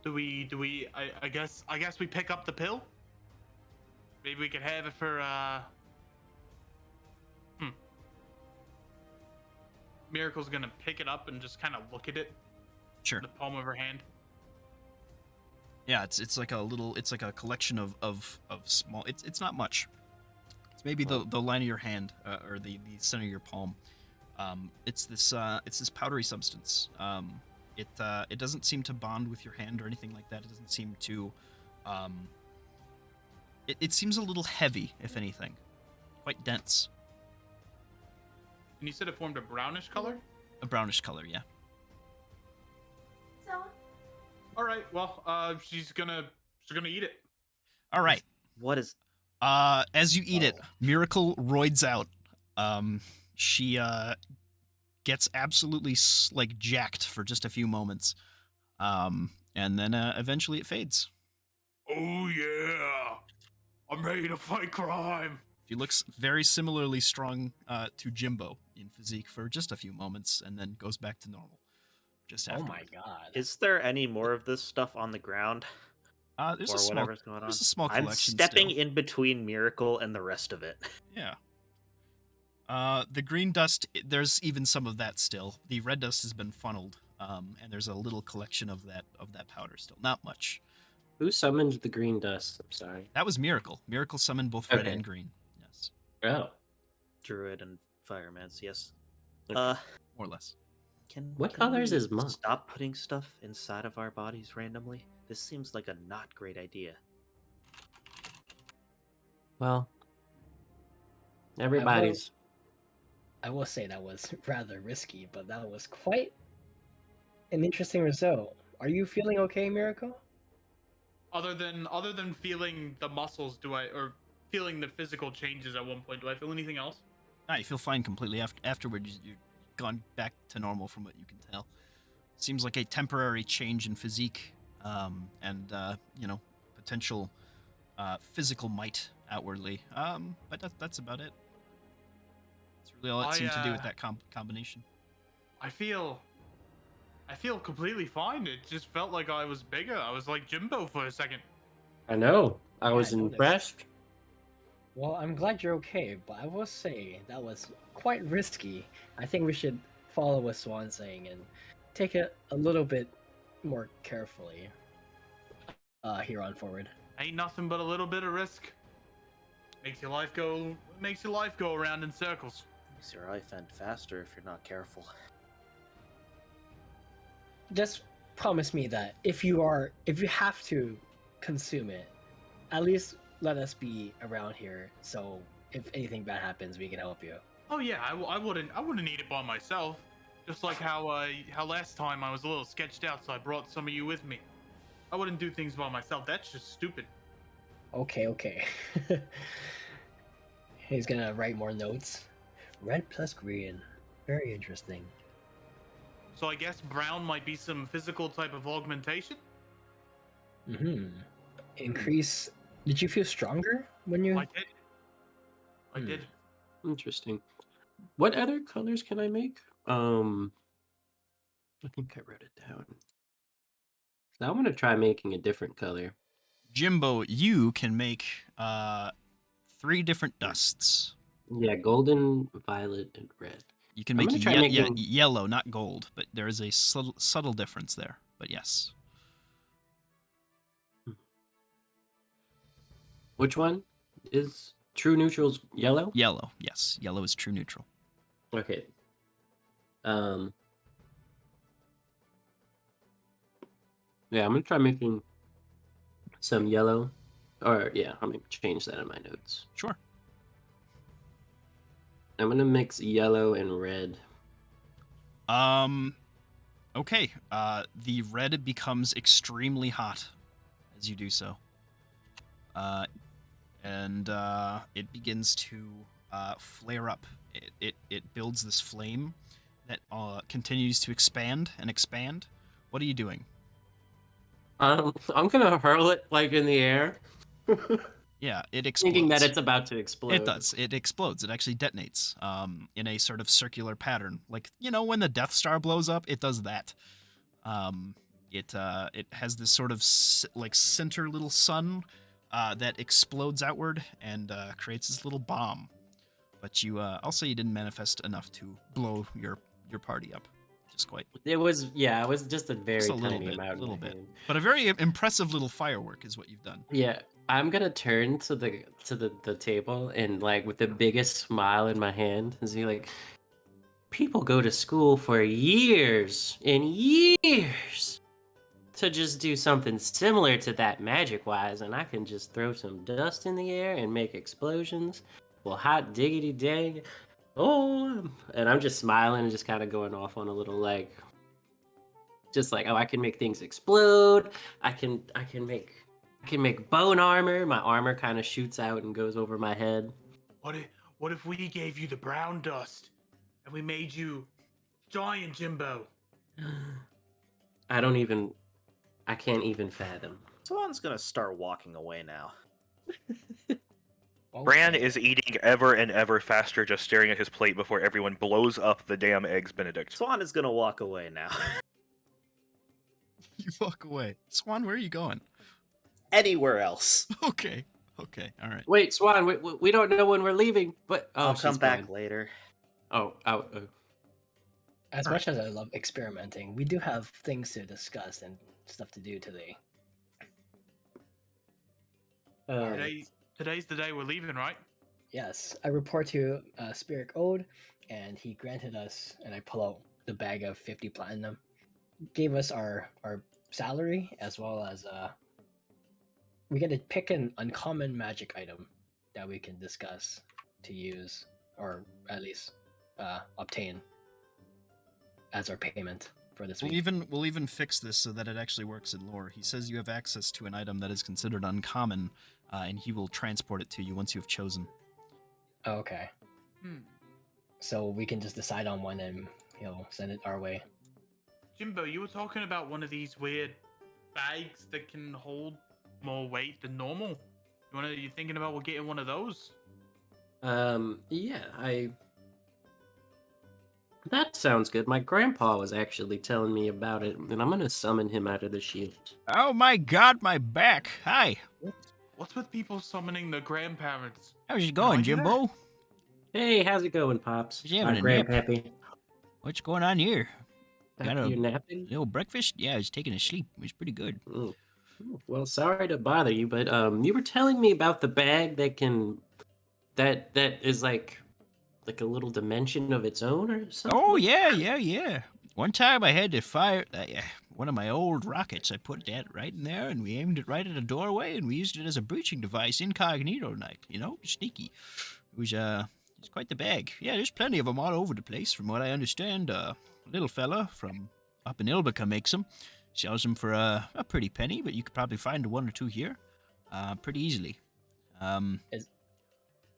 Do we I guess we pick up the pill? Maybe we could have it for Miracle's gonna pick it up and just kind of look at it. Sure. In the palm of her hand. Yeah, it's like a collection of small. It's not much. It's maybe the line of your hand or the center of your palm. It's this powdery substance. It doesn't seem to bond with your hand or anything like that. It doesn't seem to. It seems a little heavy, if anything, quite dense. And you said it formed a brownish color? A brownish color, yeah. All right. Well, she's gonna eat it. All right. What is? As you eat it, Miracle roids out. She gets absolutely jacked for just a few moments, and then eventually it fades. Oh yeah, I'm ready to fight crime. She looks very similarly strong to Jimbo in physique for just a few moments, and then goes back to normal. Just after. Oh my god! Is there any more of this stuff on the ground? There's or a small, whatever's going on. There's a small I'm collection. stepping still. in between Miracle and the rest of it. Yeah. The green dust, there's even some of that still. The red dust has been funneled, and there's a little collection of that powder still. Not much. Who summoned the green dust? I'm sorry. That was Miracle. Miracle summoned both red Okay. and green. Yes. Oh. Druid and Firemans, yes. Okay. More or less. What Can colors we is monk? Stop putting stuff inside of our bodies randomly? This seems like a not great idea. Well, everybody's. I will say that was rather risky, but that was quite an interesting result. Are you feeling okay, Miracle? Other than feeling the muscles, feeling the physical changes at one point. Do I feel anything else? Ah, you feel fine completely. Afterward, you've gone back to normal from what you can tell. Seems like a temporary change in physique, and potential physical might outwardly. But that's about it. That's really all it seemed to do with that combination. I feel completely fine. It just felt like I was bigger. I was like Jimbo for a second. I know. I Yeah, was I noticed. impressed. Well, I'm glad you're okay, but I will say that was quite risky. I think we should follow what Swan's saying and take it a little bit more carefully here on forward. Ain't nothing but a little bit of risk. Makes your life go around in circles. Makes your life end faster if you're not careful. Just promise me that if you have to consume it, at least let us be around here, so if anything bad happens, we can help you. Oh yeah, I wouldn't eat it by myself. Just like how last time I was a little sketched out, so I brought some of you with me. I wouldn't do things by myself. That's just stupid. Okay. He's gonna write more notes. Red plus green. Very interesting. So I guess brown might be some physical type of augmentation. Increase. Did you feel stronger when you? I did. Interesting. What other colors can I make? I think I wrote it down. So I want to try making a different color. Jimbo, you can make 3 different dusts. Yeah, golden, violet, and red. You can I'm make gonna try making- yellow, not gold, but there is a subtle difference there. But yes. Which one is true neutral's yellow? Yellow, yes. Yellow is true neutral. Okay. Yeah, I'm gonna try making some yellow. Or yeah, I'm gonna change that in my notes. Sure. I'm gonna mix yellow and red. Okay. The red becomes extremely hot as you do so. And it begins to flare up. It builds this flame that continues to expand and expand. What are you doing? I'm gonna hurl it like in the air. Yeah, it explodes. Thinking that it's about to explode. It does. It explodes. It actually detonates in a sort of circular pattern. Like, when the Death Star blows up, it does that. It has this sort of center little sun that explodes outward and creates this little bomb. But I'll say you didn't manifest enough to blow your party up. Just quite. It was just a very tiny amount. A little bit. But a very impressive little firework is what you've done. Yeah, I'm gonna turn to the table and like with the biggest smile in my hand and be like, people go to school for years and years to just do something similar to that magic-wise, and I can just throw some dust in the air and make explosions. Well, hot diggity dang. Oh, and I'm just smiling and just kind of going off on a little I can make things explode. I can make bone armor. My armor kind of shoots out and goes over my head. What if we gave you the brown dust and we made you giant Jimbo? I can't even fathom. Swan's gonna start walking away now. Bran is eating ever and ever faster, just staring at his plate before everyone blows up the damn eggs Benedict. Swan is gonna walk away now. You walk away. Swan, where are you going? Anywhere else. Okay, all right. Wait, Swan, we don't know when we're leaving, but I'll come back later. Oh. As much as I love experimenting, we do have things to discuss and stuff to do today. Today's the day we're leaving, right? Yes, I report to Spirit Ode, and he granted us, and I pull out the bag of 50 platinum, gave us our salary, as well as we get to pick an uncommon magic item that we can discuss to use, or at least obtain as our payment for this week. We'll even fix this so that it actually works in lore. He says you have access to an item that is considered uncommon and he will transport it to you once you have chosen. Oh, okay. So we can just decide on one and send it our way. Jimbo, you were talking about one of these weird bags that can hold more weight than normal. You thinking about getting one of those? Yeah, that sounds good. My grandpa was actually telling me about it, and I'm gonna summon him out of the shield. Oh my god, my back. Hi. What's with people summoning their grandparents? How's it No going, idea. Jimbo? Hey, how's it going, Pops? Was you having My a nap? grandpappy. What's going on here? Got a You napping? little breakfast? Yeah, I was taking a sleep. It was pretty good. Mm. Well, sorry to bother you, but you were telling me about the bag that is like a little dimension of its own or something. Oh, yeah. One time I had to fire one of my old rockets. I put that right in there, and we aimed it right at a doorway, and we used it as a breaching device, incognito, like, sneaky. It was quite the bag. Yeah, there's plenty of them all over the place, from what I understand. A little fella from up in Ilbica makes them. Sells them for a pretty penny, but you could probably find one or two here pretty easily.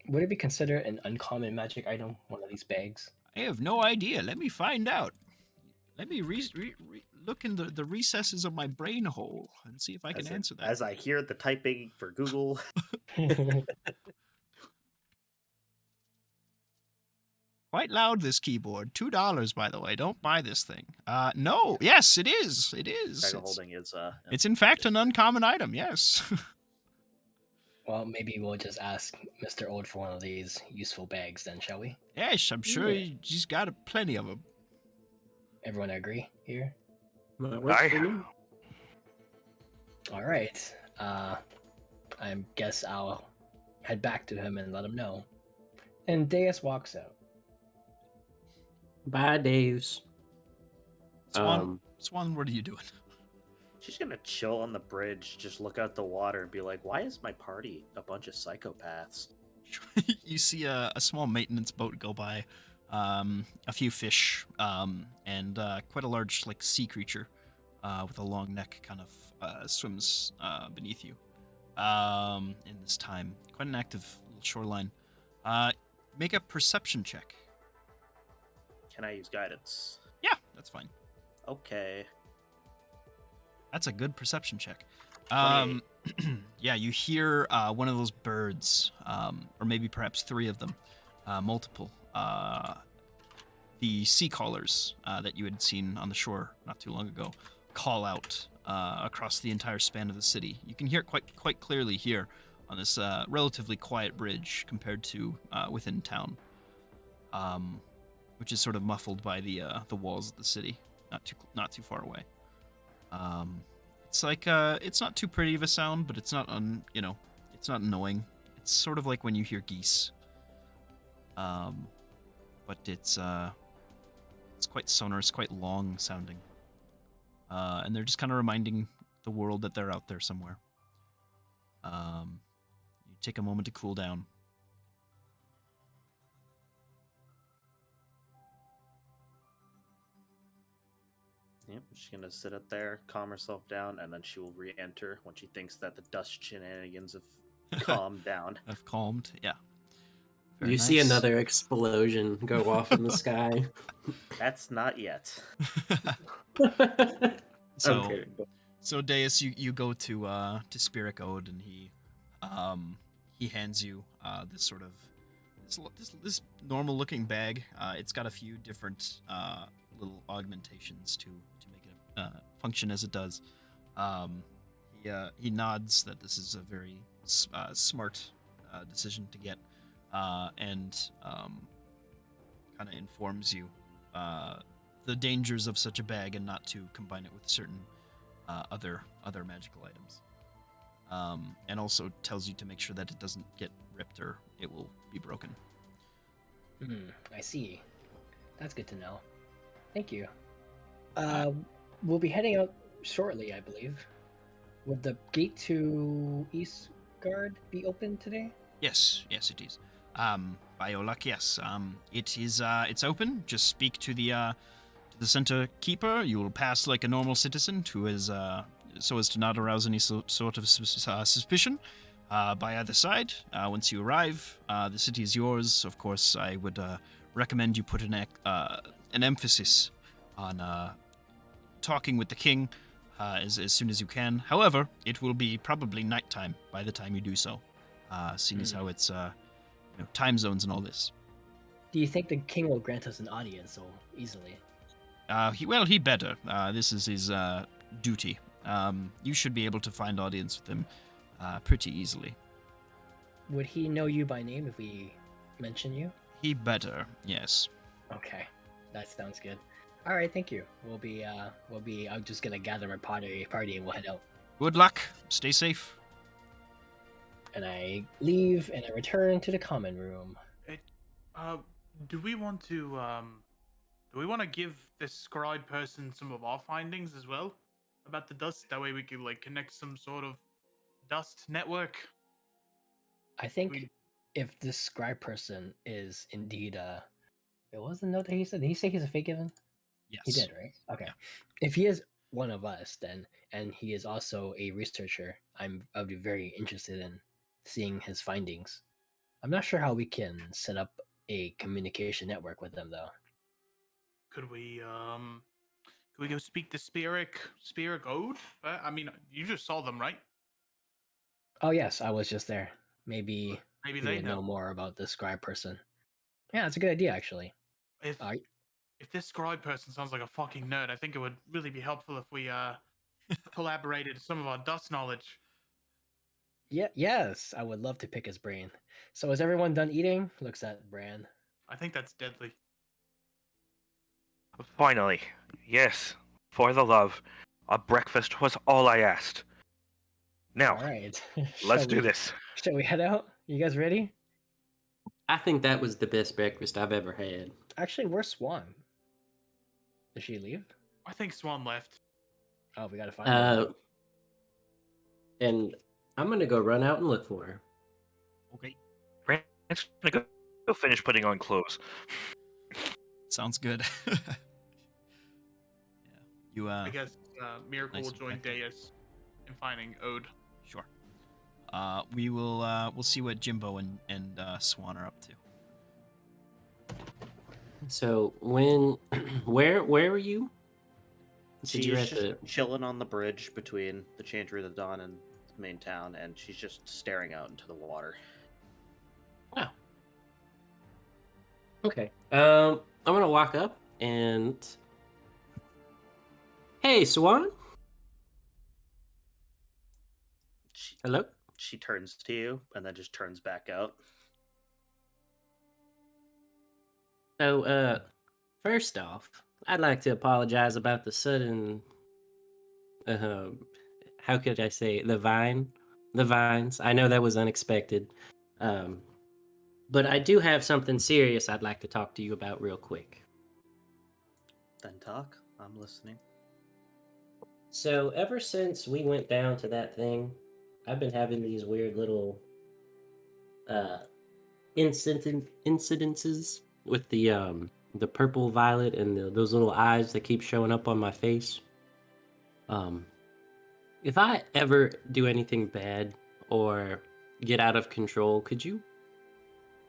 Would it be considered an uncommon magic item, one of these bags? I have no idea. Let me find out. Let me look in the recesses of my brain hole and see if I can answer that. As I hear the typing for Google. Quite loud, this keyboard. $2, by the way. Don't buy this thing. No. Yes, it is. It is. Bag of holding is. It's in fact an uncommon item. Yes. Well, maybe we'll just ask Mr. Old for one of these useful bags then, shall we? Yes, I'm sure he's got plenty of them. Everyone agree here? That works for me. All right. I guess I'll head back to him and let him know. And Deus walks out. Bye, Daves. Swan, what are you doing? She's gonna chill on the bridge, just look out the water, and be like, "Why is my party a bunch of psychopaths?" You see a small maintenance boat go by, a few fish, and quite a large sea creature with a long neck kind of swims beneath you. In this time, quite an active little shoreline. Make a perception check. Can I use guidance? Yeah, that's fine. Okay. That's a good perception check. 28. Yeah, you hear one of those birds, or maybe perhaps three of them, multiple. The sea callers that you had seen on the shore not too long ago call out across the entire span of the city. You can hear it quite clearly here on this relatively quiet bridge compared to within town, which is sort of muffled by the walls of the city, not too far away. It's like it's not too pretty of a sound, but it's not it's not annoying. It's sort of like when you hear geese. But it's quite sonorous, quite long sounding. And they're just kind of reminding the world that they're out there somewhere. You take a moment to cool down. Yep, she's gonna sit up there, calm herself down, and then she will re-enter when she thinks that the dust shenanigans have calmed down. Have calmed, yeah. You see another explosion go off in the sky. That's not yet. So Deus, you go to Spirit Ode, and he hands you this sort of this normal looking bag. It's got a few different little augmentations to make it function as it does. He nods that this is a very smart decision to get, and kind of informs you the dangers of such a bag and not to combine it with certain other magical items. And also tells you to make sure that it doesn't get ripped or it will be broken. I see. That's good to know. Thank you. We'll be heading out shortly, I believe. Would the gate to Eastgard be open today? Yes, it is. By your luck, yes. It is. It's open. Just speak to the center keeper. You will pass like a normal citizen, who is so as to not arouse any sort of suspicion. by either side. Once you arrive, the city is yours. Of course, I would recommend you put an emphasis on talking with the king as soon as you can. However, it will be probably nighttime by the time you do so, seeing as how it's time zones and all this. Do you think the king will grant us an audience so easily? He better. This is his duty. You should be able to find audience with him pretty easily. Would he know you by name if we mention you? He better, yes. Okay, that sounds good. All right, thank you. We'll be. I'm just gonna gather my party and we'll head out. Good luck. Stay safe. And I leave and I return to the common room. Do we want to give this scribe person some of our findings as well about the dust? That way we could like connect some sort of dust network. I think if this scribe person is indeed it wasn't note that he said. Did he say he's a fake given? Yes. He did, right? Okay. Yeah. If he is one of us, then and he is also a researcher, I'd be very interested in seeing his findings. I'm not sure how we can set up a communication network with them though. Could we go speak to Spirit Ode? I mean, you just saw them, right? Oh yes, I was just there. Maybe Maybe he they would know. know more about the scribe person. Yeah, it's a good idea actually. If this scribe person sounds like a fucking nerd, I think it would really be helpful if we collaborated some of our dust knowledge. Yeah, yes, I would love to pick his brain. So is everyone done eating? Looks at Bran. I think that's deadly. Finally, yes, for the love, a breakfast was all I asked. Now, All right. let's do this. Shall we head out? You guys ready? I think that was the best breakfast I've ever had. Actually, where's Swan? Did she leave? I think Swan left. Oh, we gotta find her. And I'm gonna go run out and look for her. Okay. Brand's gonna go finish putting on clothes. Sounds good. Yeah. You I guess Miracle nice will and join effective. Deus in finding Ode. Sure. We'll see what Jimbo and Swan are up to. So when where were you? she's you were at just the chilling on the bridge between the Chantry of the Dawn and the main town, and she's just staring out into the water. Wow. Okay. I'm gonna walk up and hey, Swan. Hello. She turns to you and then just turns back out. So, first off, I'd like to apologize about the sudden, how could I say, the vines. I know that was unexpected. But I do have something serious I'd like to talk to you about real quick. Then talk. I'm listening. So, ever since we went down to that thing, I've been having these weird little incidences with the purple violet and those little eyes that keep showing up on my face. If I ever do anything bad or get out of control, could you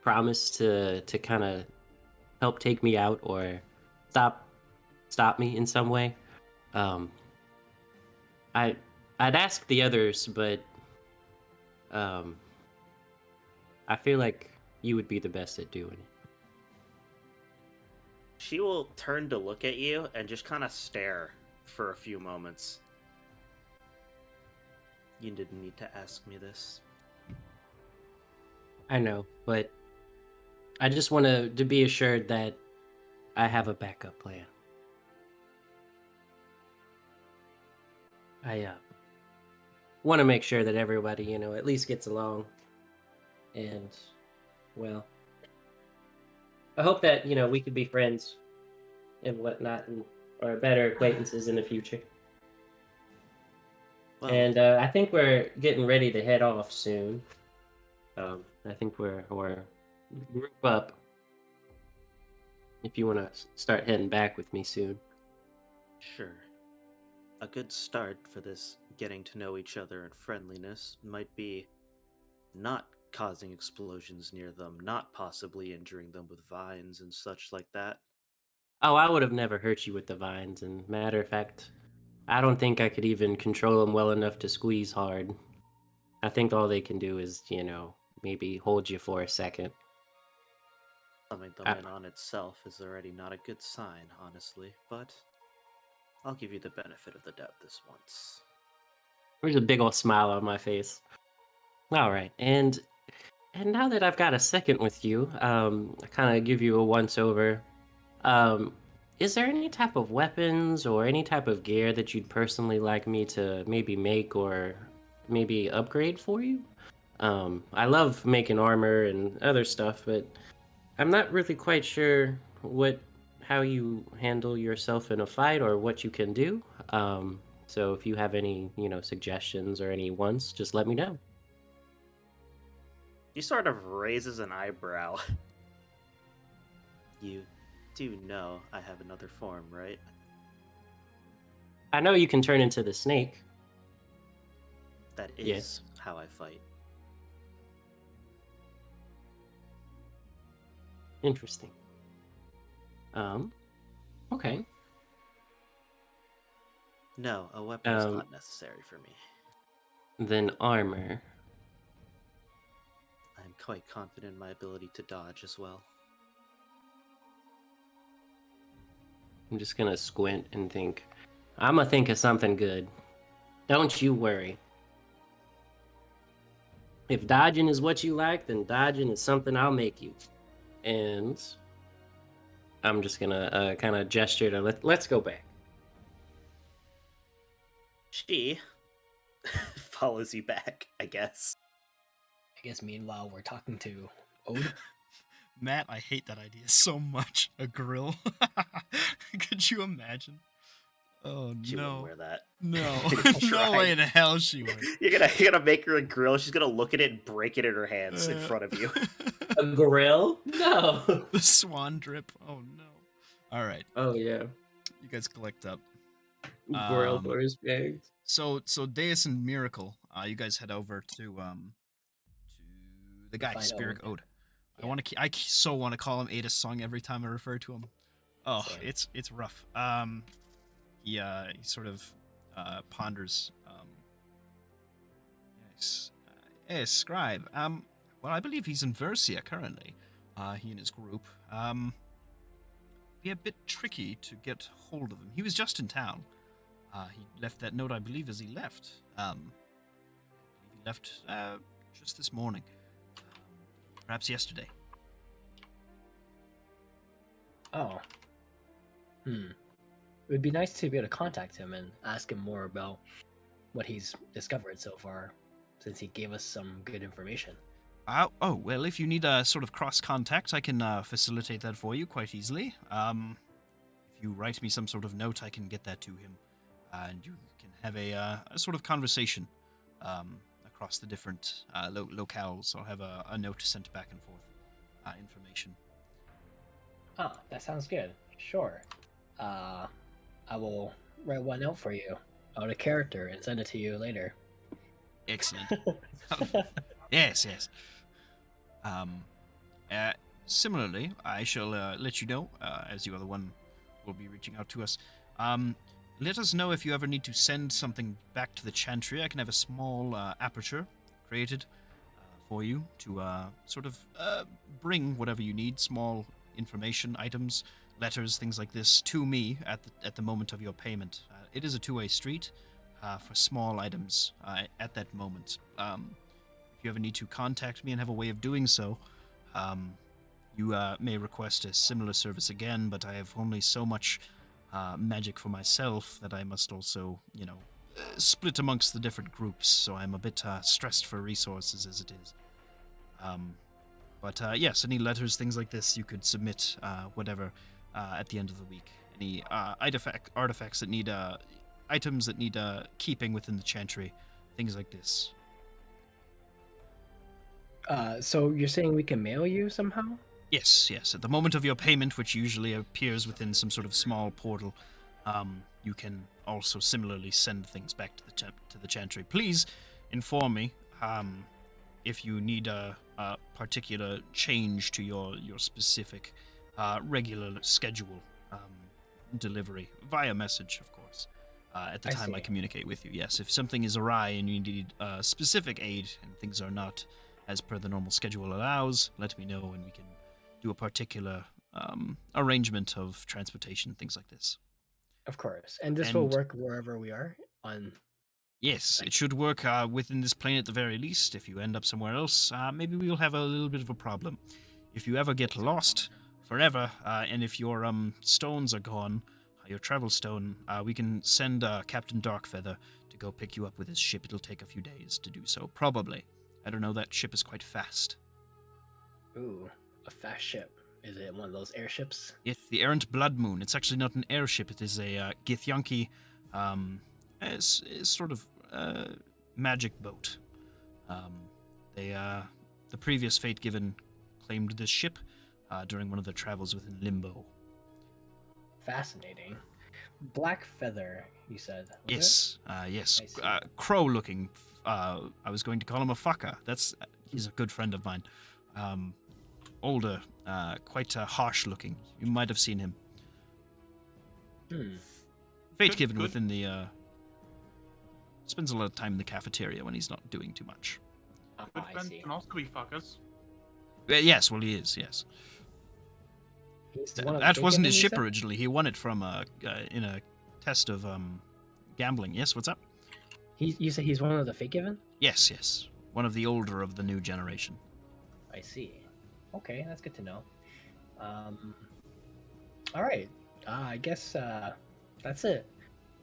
promise to kind of help take me out or stop me in some way? I'd ask the others, but I feel like you would be the best at doing it. She will turn to look at you and just kind of stare for a few moments. You didn't need to ask me this. I know, but I just want to be assured that I have a backup plan. I want to make sure that everybody, at least gets along. And, well, I hope that, we could be friends and whatnot, or better acquaintances in the future. Well, And I think we're getting ready to head off soon. I think we're group up. If you want to start heading back with me soon. sure. A good start for this getting to know each other and friendliness might be not causing explosions near them, not possibly injuring them with vines and such like that. Oh, I would have never hurt you with the vines, and matter of fact, I don't think I could even control them well enough to squeeze hard. I think all they can do is, maybe hold you for a second. Summing them I, in on itself is already not a good sign, honestly, but I'll give you the benefit of the doubt this once. there's a big old smile on my face. All right, and now that I've got a second with you, I kind of give you a once over. Um, is there any type of weapons or any type of gear that you'd personally like me to maybe make or maybe upgrade for you? I love making armor and other stuff, but I'm not really quite sure how you handle yourself in a fight or what you can do. So if you have any, suggestions or any wants, just let me know. He sort of raises an eyebrow. You do know I have another form, right? I know you can turn into the snake. That is Yes. how I fight. Interesting. Okay. No, a weapon is not necessary for me. Then armor. I'm quite confident in my ability to dodge as well. I'm just gonna squint and think. I'm gonna think of something good. Don't you worry. If dodging is what you like, then dodging is something I'll make you. And I'm just gonna kind of gesture to let's go back. She follows you back, I guess. I guess meanwhile we're talking to Ode. Matt, I hate that idea so much. A grill. Could you imagine? Oh She wouldn't no. wear that. No. Try. No way in hell she would. You're gonna make her a grill. She's gonna look at it and break it in her hands in front of you. A grill? No. The swan drip. Oh no. All right. Oh yeah. You guys collect up. Grill for his bags. So Deus and Miracle, you guys head over to the guy, Find Spirit Ode. Ode. I so want to call him Ada's song every time I refer to him. Oh, Same. it's rough. He sort of ponders. Yes, scribe. Well, I believe he's in Versia currently. He and his group. Be a bit tricky to get hold of him. He was just in town. He left that note, I believe, as he left. I believe he left just this morning. Perhaps yesterday. Oh. It would be nice to be able to contact him and ask him more about what he's discovered so far, since he gave us some good information. Oh, well, if you need a sort of cross-contact, I can facilitate that for you quite easily. If you write me some sort of note, I can get that to him. And you can have a sort of conversation across the different locales. I'll have a note sent back and forth information. Ah, that sounds good. Sure. I will write one out for you out of character and send it to you later. Excellent. Yes. Similarly, I shall let you know, as you are the one who will be reaching out to us. Let us know if you ever need to send something back to the Chantry. I can have a small aperture created for you to sort of bring whatever you need, small information, items, letters, things like this, to me at the moment of your payment. It is a two-way street for small items at that moment. If you ever need to contact me and have a way of doing so, you may request a similar service again, but I have only so much magic for myself that I must also, split amongst the different groups, so I'm a bit stressed for resources as it is. But yes, any letters, things like this, you could submit whatever at the end of the week. Any artifacts that need items that need keeping within the Chantry, things like this. So you're saying we can mail you somehow? Yes. At the moment of your payment, which usually appears within some sort of small portal, you can also similarly send things back to the Chantry. Please inform me if you need a particular change to your specific regular schedule delivery via message, of course. At the I time I see. communicate with you, yes. If something is awry and you need specific aid and things are not as per the normal schedule allows, let me know and we can do a particular arrangement of transportation, things like this. Of course. And this will And- work wherever we are on. Yes, it should work within this plane at the very least. If you end up somewhere else, maybe we will have a little bit of a problem. If you ever get lost forever, and if your stones are gone, your travel stone, we can send Captain Darkfeather to go pick you up with his ship. It'll take a few days to do so, probably. I don't know, that ship is quite fast. Ooh, a fast ship. Is it one of those airships? Yes, the Errant Blood Moon. It's actually not an airship. It is a Githyanki, sort of magic boat. The previous Fate Given claimed this ship during one of their travels within Limbo. Fascinating. Black Feather, you said. Was Yes, yes. I see. Crow-looking. I was going to call him a fucker. He's a good friend of mine. Older, quite harsh-looking. You might have seen him. it? Fate Good- Given good. within the. Spends a lot of time in the cafeteria when he's not doing too much. Ah, Good I friends see. can also be fuckers. Yes, well, he is. Yes. He's one of the That big wasn't his enemies, ship you said? originally. He won it from in a test of gambling. Yes, what's up? You said he's one of the Fate Given? Yes, yes. One of the older of the new generation. I see. Okay, that's good to know. All right. I guess that's it.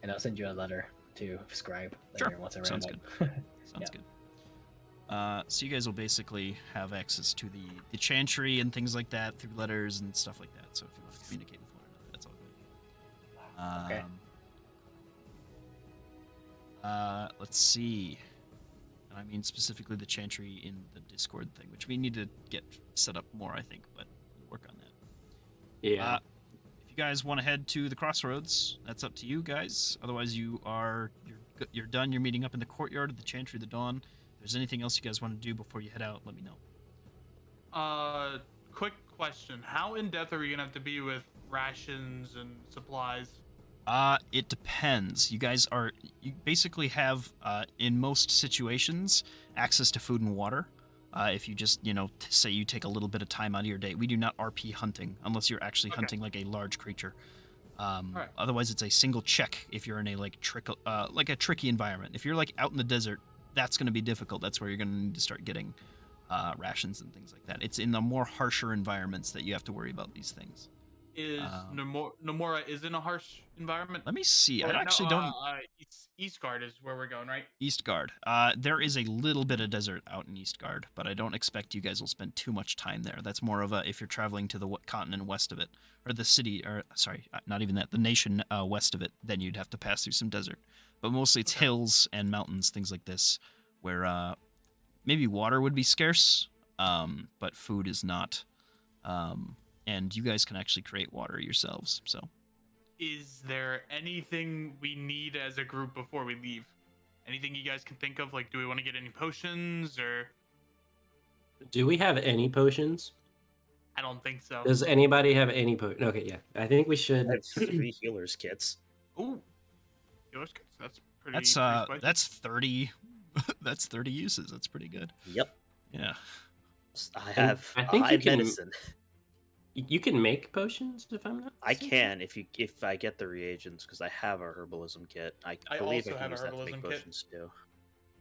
And I'll send you a letter to Scribe later Sure, once I sounds round good. up. Sounds Yeah. good. So you guys will basically have access to the chantry and things like that through letters and stuff like that. So if you want to communicate with one another, that's all good. Okay. Let's see. And I mean specifically the chantry in the Discord thing, which we need to get set up more, I think, but we'll work on that. Yeah. If you guys want to head to the crossroads, that's up to you guys. Otherwise, you're done. You're meeting up in the courtyard of the Chantry of the Dawn. If there's anything else you guys want to do before you head out, let me know. Quick question: how in depth are we gonna have to be with rations and supplies? It depends. You basically have, in most situations, access to food and water. If you just, say you take a little bit of time out of your day. We do not RP hunting unless you're actually Okay. hunting like a large creature. Alright. Otherwise, it's a single check if you're in a like a tricky environment. If you're like out in the desert, that's going to be difficult. That's where you're going to need to start getting rations and things like that. It's in the more harsher environments that you have to worry about these things. Is Nomura is in a harsh environment? Let me see. I Or, no, actually don't. Eastgard is where we're going, right? Eastgard. There is a little bit of desert out in Eastgard, but I don't expect you guys will spend too much time there. That's more of a if you're traveling to the continent west of it, or the city, or sorry, not even that, the nation west of it, then you'd have to pass through some desert. But mostly it's Okay. hills and mountains, things like this, where maybe water would be scarce, but food is not. And you guys can actually create water yourselves, so. Is there anything we need as a group before we leave? Anything you guys can think of? Like, do we want to get any potions or? Do we have any potions? I don't think so. Does anybody have any potion? Okay, yeah. I think we should. I have 3 healers kits. Ooh, yours? That's pretty. That's pretty spicy. that's 30 that's 30 uses. That's pretty good. Yep. Yeah. I have I think high you can- medicine. You can make potions if I'm not. I mistaken? can if I get the reagents because I have a herbalism kit. I believe also I have can a use that to make herbalism kit. potions too.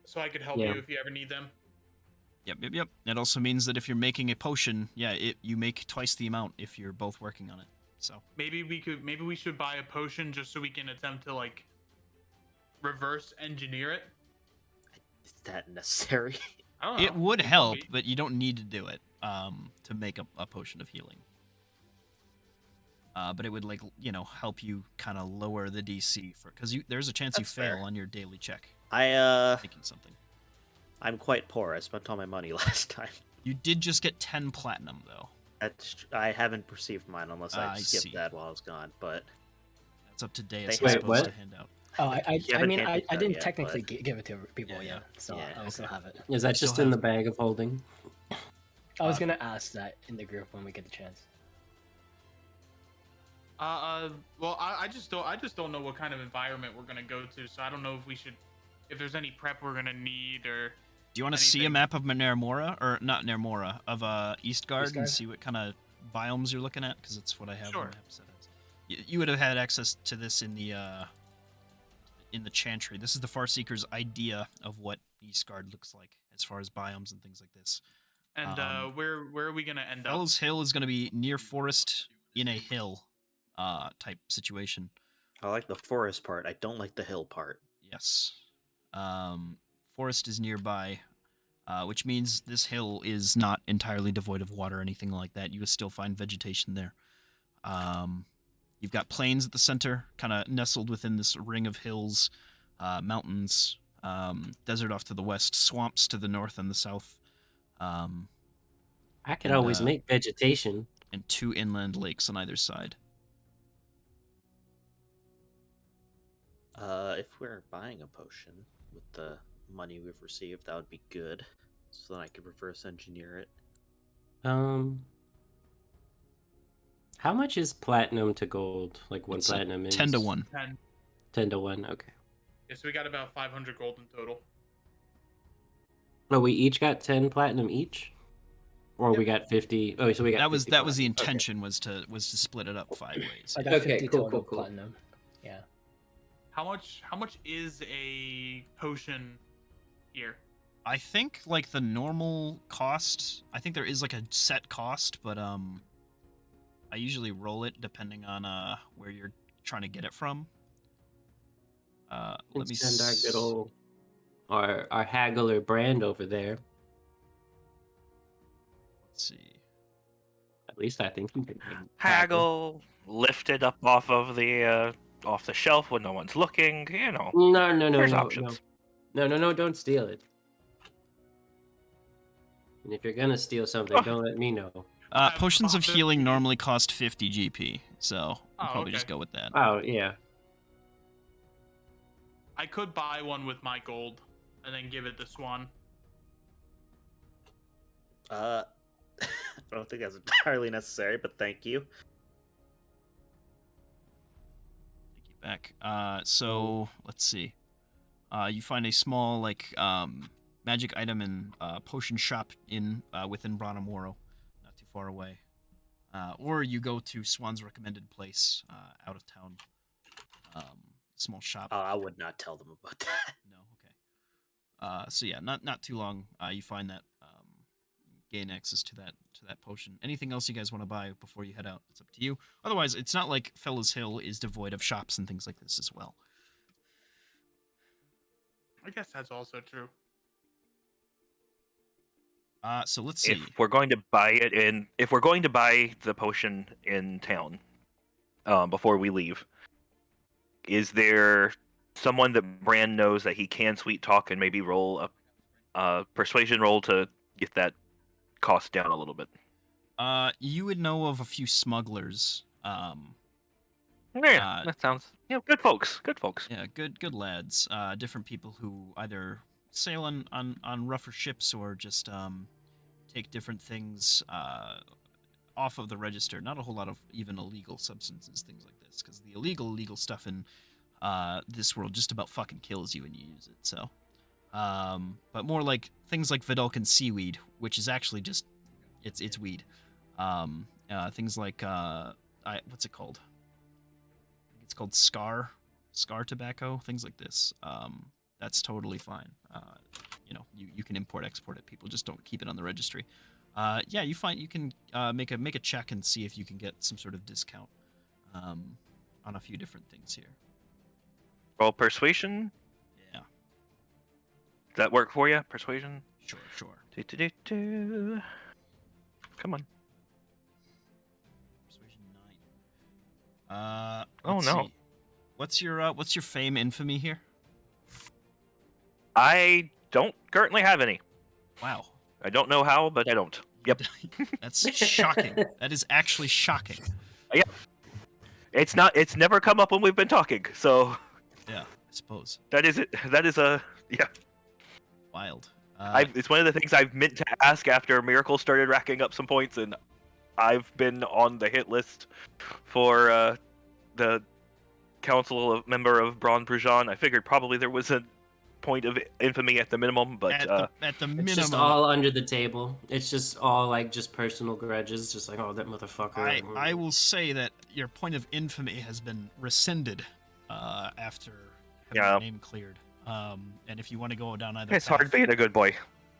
So I could help Yeah. you if you ever need them. Yep. It also means that if you're making a potion, you make twice the amount if you're both working on it. So Maybe we should buy a potion just so we can attempt to like reverse engineer it. Is that necessary? I don't know. it would It could help, be. but you don't need to do it to make a potion of healing. But it would help you kind of lower the DC because there's a chance you That's fail fair. on your daily check making something. I'm quite poor. I spent all my money last time. You did just get 10 platinum though. I haven't received mine unless I I skipped see. that while I was gone. But That's up to Deus. They He's have- supposed Wait, to what? hand out. Oh, I haven't mean, handed I it didn't yet, technically but- give it to people Yeah, yet, so yeah, I still okay. have it. Is that Still just in the have- bag of holding? I was gonna ask that in the group when we get the chance. Well, I just don't know what kind of environment we're gonna go to, so I don't know if there's any prep we're gonna need or. Do you want to see a anything. map of Nermora, or not Nermora, of Eastgard, and Eastgard? see what kind of biomes you're looking at? Because that's what I have Sure. on the map set as. You would have had access to this in the Chantry. This is the Farseeker's idea of what Eastgard looks like as far as biomes and things like this. And where are we gonna end up? Fellows Hill is going to be near forest in a hill type situation. I like the forest part. I don't like the hill part. Yes. Forest is nearby, which means this hill is not entirely devoid of water or anything like that. You will still find vegetation there. You've got plains at the center, kind of nestled within this ring of hills, mountains, desert off to the west, swamps to the north and the south. I could And, always make vegetation. and 2 inland lakes on either side. If we're buying a potion with the money we've received, that would be good. So then I could reverse engineer it. How much is platinum to gold? Like one It's platinum is 10 to 1. 10. 10 to 1. Okay. Yeah, so we got about 500 gold in total. Oh, we each got 10 platinum each, or we Yep. got 50. Oh, so we got. That was 50 the platinum. Okay. intention was to split it up 5 ways. I got Okay, 50 cool, total cool. platinum. Yeah. How much is a potion here? I think like the normal cost, I think there is like a set cost, but I usually roll it depending on where you're trying to get it from. Let me Send our good old our haggler brand over there. Let's see. At least I think he can Haggle, lift it up off the shelf when no one's looking. You know, No, there's options. No, don't steal it. And if you're gonna steal something, don't let me know. Potions of bought healing this- normally cost 50 GP, so I'll Oh, probably just okay. go with that. Oh, yeah. I could buy one with my gold and then give it to Swan. I don't think that's entirely necessary, but thank you. Take you back. So let's see. You find a small magic item in potion shop within Branamoro, not too far away. Or you go to Swan's recommended place out of town. Small shop. I would not tell them about that. No, okay. So yeah, not too long. You find that gain access to that potion. Anything else you guys want to buy before you head out? It's up to you. Otherwise, it's not like Fellows Hill is devoid of shops and things like this as well. I guess that's also true. So let's see. If we're going to buy the potion in town, before we leave, is there someone that Bran knows that he can sweet talk and maybe roll a persuasion roll to get that cost down a little bit? You would know of a few smugglers. Yeah, that sounds good folks. Good folks. Yeah, good lads. Different people who either sail on rougher ships or just take different things off of the register. Not a whole lot of even illegal substances, things like this, because the illegal stuff in this world just about fucking kills you when you use it. So, but more like things like Vidalcan seaweed, which is actually just it's weed. Things like what's it called? It's called scar tobacco, things like this. That's totally fine. You can import export it. People just don't keep it on the registry. Yeah, you can make a check and see if you can get some sort of discount on a few different things here. Roll persuasion. Yeah, Does that work for you? Persuasion. sure. Do. Come on. Persuasion 9. Oh, Let's no. see. What's your fame infamy here? I don't currently have any. Wow, I don't know how, but I don't. Yep. that's shocking. That is actually shocking. It's never come up when we've been talking. So. Yeah. suppose. That is it. That is a yeah. Wild. It's one of the things I've meant to ask after Miracle started racking up some points, and I've been on the hit list for the member of Braun Brujan. I figured probably there was a point of infamy at the minimum, but at the It's just minimum, all under the table. It's just all like just personal grudges. Just like, oh, that motherfucker. I will say that your point of infamy has been rescinded after having your name cleared. And if you want to go down either it's path, hard being a good boy.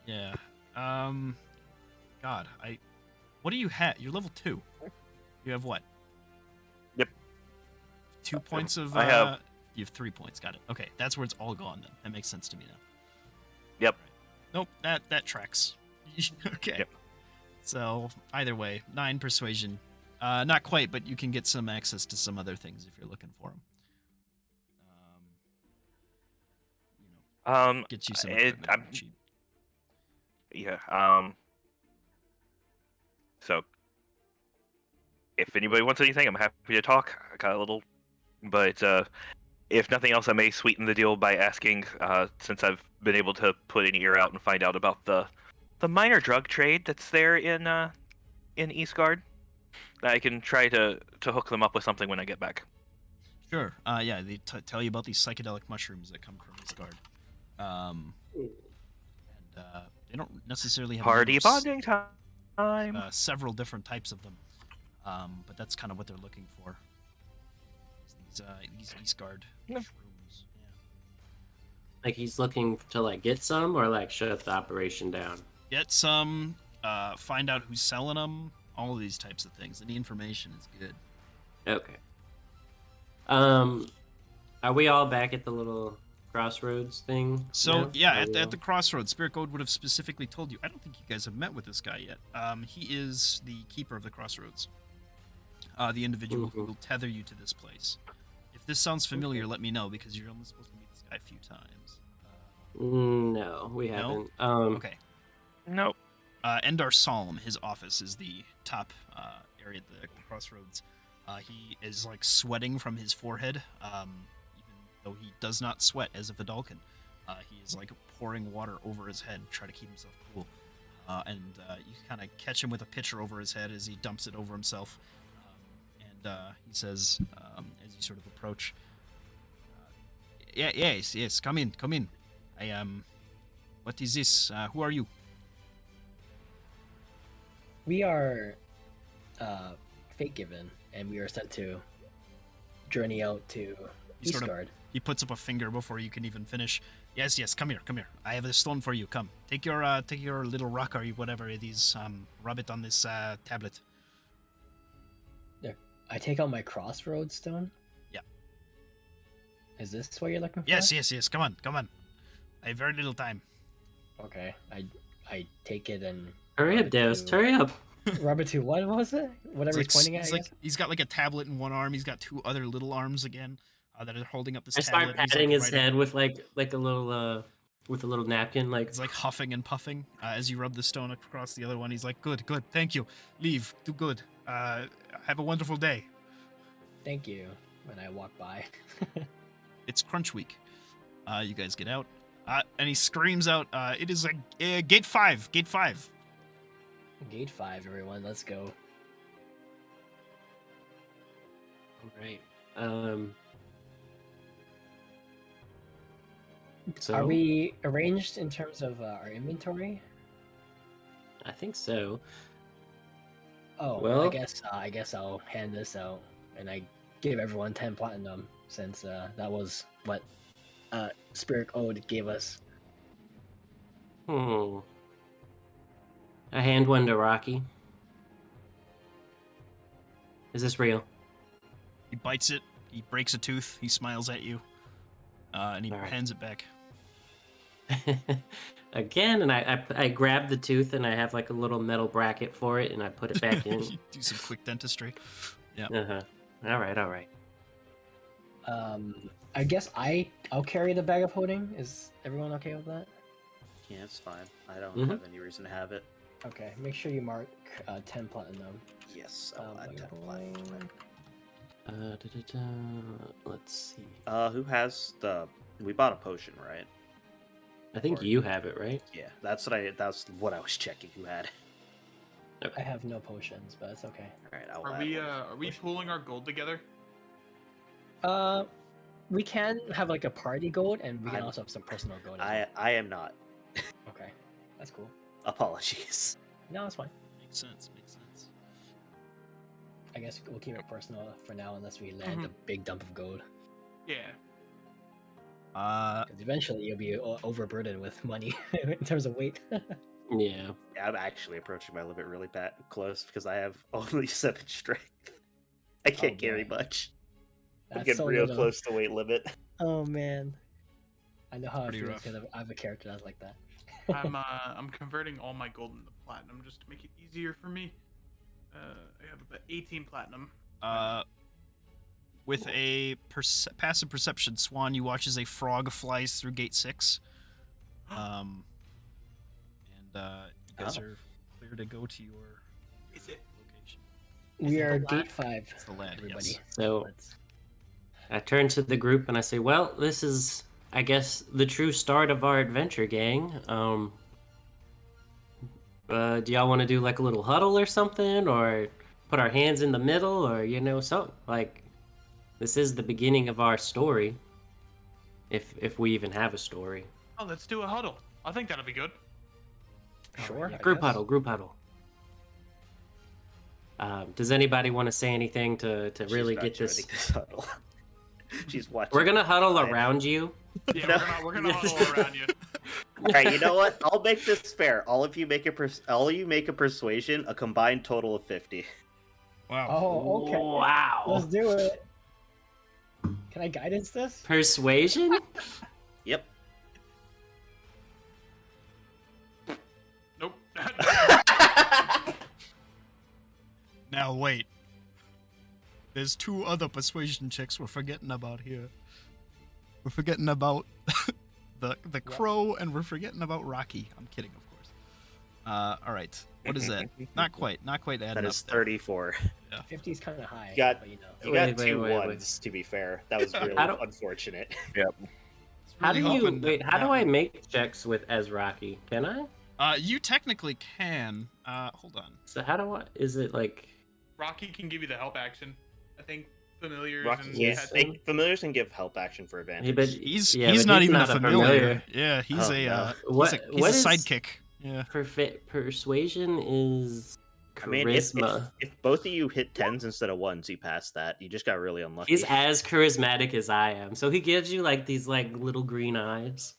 Yeah. God, what do you have? You're level 2. You have what? Yep. 2 points of. I have. You have 3 points. Got it. Okay, that's where it's all gone. Then that makes sense to me now. Yep. Nope. That tracks. Okay. Yep. So either way, 9 persuasion. Not quite, but you can get some access to some other things if you're looking for them. Get you some equipment I'm cheap. Yeah. So, if anybody wants anything, I'm happy to talk. I got a little, but if nothing else, I may sweeten the deal by asking, since I've been able to put an ear out and find out about the minor drug trade that's there in Eastgard, that I can try to hook them up with something when I get back. Sure. Yeah, they tell you about these psychedelic mushrooms that come from Eastgard. And they don't necessarily have Party names. bonding time. Several different types of them, but that's kind of what they're looking for. These Eastgard shrooms. Yeah. Like he's looking to like get some or like shut the operation down. Get some. Find out who's selling them. All of these types of things. And the information is good. Okay. Are we all back at the little crossroads thing? So now? yeah, Are we at the all- crossroads, Spirit Code would have specifically told you. I don't think you guys have met with this guy yet. He is the keeper of the crossroads. The individual who will tether you to this place. If this sounds familiar, let me know because you're only supposed to meet this guy a few times. No, we haven't. Okay. Nope. Endar Salm, his office is the top area at the crossroads. He is like sweating from his forehead, even though he does not sweat as a Vidalcan. He is like pouring water over his head, try to keep himself cool. And you kind of catch him with a pitcher over his head as he dumps it over himself. He says, as you sort of approach, yes, come in. What is this? Who are you? We are fate given, and we are sent to journey out to He sort of- Eastgard. He puts up a finger before you can even finish. Yes, come here. I have a stone for you. Come, take your little rock or whatever it is. Rub it on this tablet. There. I take out my crossroads stone. Yeah. Is this what you're looking for? Yes. Come on. I have very little time. Okay. I take it and Hurry up, Deus. Hurry up. rub it to what was it? Whatever he's pointing at. He's I like guess? he's got like a tablet in one arm. He's got 2 other little arms again that are holding up this I tablet. start He's, patting like, his writing. head with like a little with a little napkin. Like He's like huffing and puffing as you rub the stone across the other one. He's like, good, thank you. Leave, do good. Have a wonderful day. Thank you. When I walk by. It's crunch week. You guys get out, and he screams out, "It is a gate 5, gate 5." Gate 5, everyone. Let's go. right. So Are we arranged in terms of our inventory? I think so. Oh, Well- I guess I'll hand this out, and I give everyone 10 platinum since that was what Spirit Code gave us. I hand one to Rocky. Is this real? He bites it. He breaks a tooth. He smiles at you, and he All right. hands it back. Again, and I grab the tooth and I have like a little metal bracket for it and I put it back in. You do some quick dentistry. Uh-huh. All right. I guess I'll carry the bag of holding. Is everyone okay with that? Yeah, it's fine. I don't Mhm. have any reason to have it. Okay, make sure you mark 10 platinum. Yes, I'll add Bag 10 of platinum. holding. Let's see. Who has the? We bought a potion, right? I think Or- you have it, right? Yeah, that's what I was checking. Who had? I have no potions, but it's okay. All right, I'll Are add we one are we potion. pooling our gold together? We can have like a party gold, and we can I'm- also have some personal gold. As I am not. well. Okay, that's cool. Apologies. No, that's fine. Makes sense. Makes sense. I guess we'll keep it personal for now, unless we land a big dump of gold. Yeah. Because eventually you'll be overburdened with money in terms of weight. Yeah. Yeah, I'm actually approaching my limit really close because I have only 7 strength. I can't carry boy. much. I'm That's getting so real little. close to weight limit. Oh man, I know how it Pretty feels rough. because I have a character that's like that. I'm converting all my gold into platinum just to make it easier for me. I have about 18 platinum. With a passive perception, Swan, you watch as a frog flies through Gate 6. And you guys are clear to go to your Is it? location. We it are the gate lad? 5. It's the lad, Everybody. yes. So Let's- I turn to the group and I say, "Well, this is, I guess, the true start of our adventure, gang. Do y'all want to do like a little huddle or something, or put our hands in the middle, or something like? This is the beginning of our story, if we even have a story. Oh, let's do a huddle. I think that'll be good. Sure. yeah. I Group guess. huddle, group huddle. Does anybody want to say anything to She's really not get this? joining this huddle. She's watching. We're gonna huddle live. around you. Yeah, No. we're gonna huddle around you. All right, you know what? I'll make this fair. All of you make a persuasion, a combined total of 50. Wow. Oh, okay. Wow. Let's do it. Can I guidance this? Persuasion? Yep. Nope. Now wait. There's 2 other persuasion checks we're forgetting about here. We're forgetting about the crow, and we're forgetting about Rocky. I'm kidding, of course. All right. What is that? Not quite adding That is up there. 34. 50 is kind of high. You got- but You Wait, got wait, 2 wait, wait. ones, to be fair. That was really I don't- unfortunate. It's How really do you hoping wait? How that do I one- make checks with as Rocky? Can I? You technically can. Hold on. So how do I? Is it like? Rocky can give you the help action. I think familiars Rocky, and yeah, pets- familiars can give help action for advantage. Hey, but He's yeah, he's but not even a a familiar. Yeah, he's Oh, a no. What- he's what a is- sidekick. Yeah. Persuasion is I mean, if charisma. both of you hit 10s instead of 1s, you pass that. You just got really unlucky. He's as charismatic as I am, so he gives you like these like little green eyes.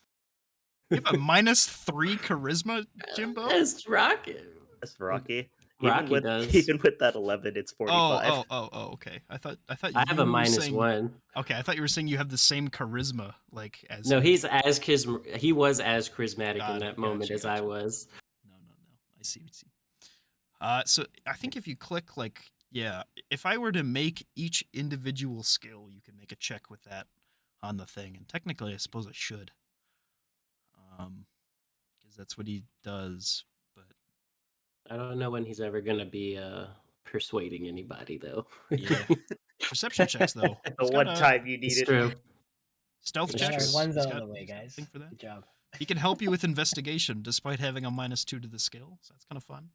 You have a -3 charisma, Jimbo. That's Rocky. That's Rocky. Rocky does. Even with that 11, it's 45. Oh, okay. I thought I have a you were minus saying- 1. Okay, I thought you were saying you have the same charisma, like as. No, him. he was as charismatic Got in it, that moment gotcha, as I gotcha. was. No. I see. So I think if you click like, yeah, if I were to make each individual skill, you can make a check with that on the thing, and technically, I suppose I should, because that's what he does. But I don't know when he's ever gonna be persuading anybody though. yeah, perception checks though. The He's one got a time you It's needed true. stealth It's We got our checks. true. ones He's out of got- the way, he's got a guys. thing for that. Good job. He can help you with investigation despite having a -2 to the skill, so that's kind of fun.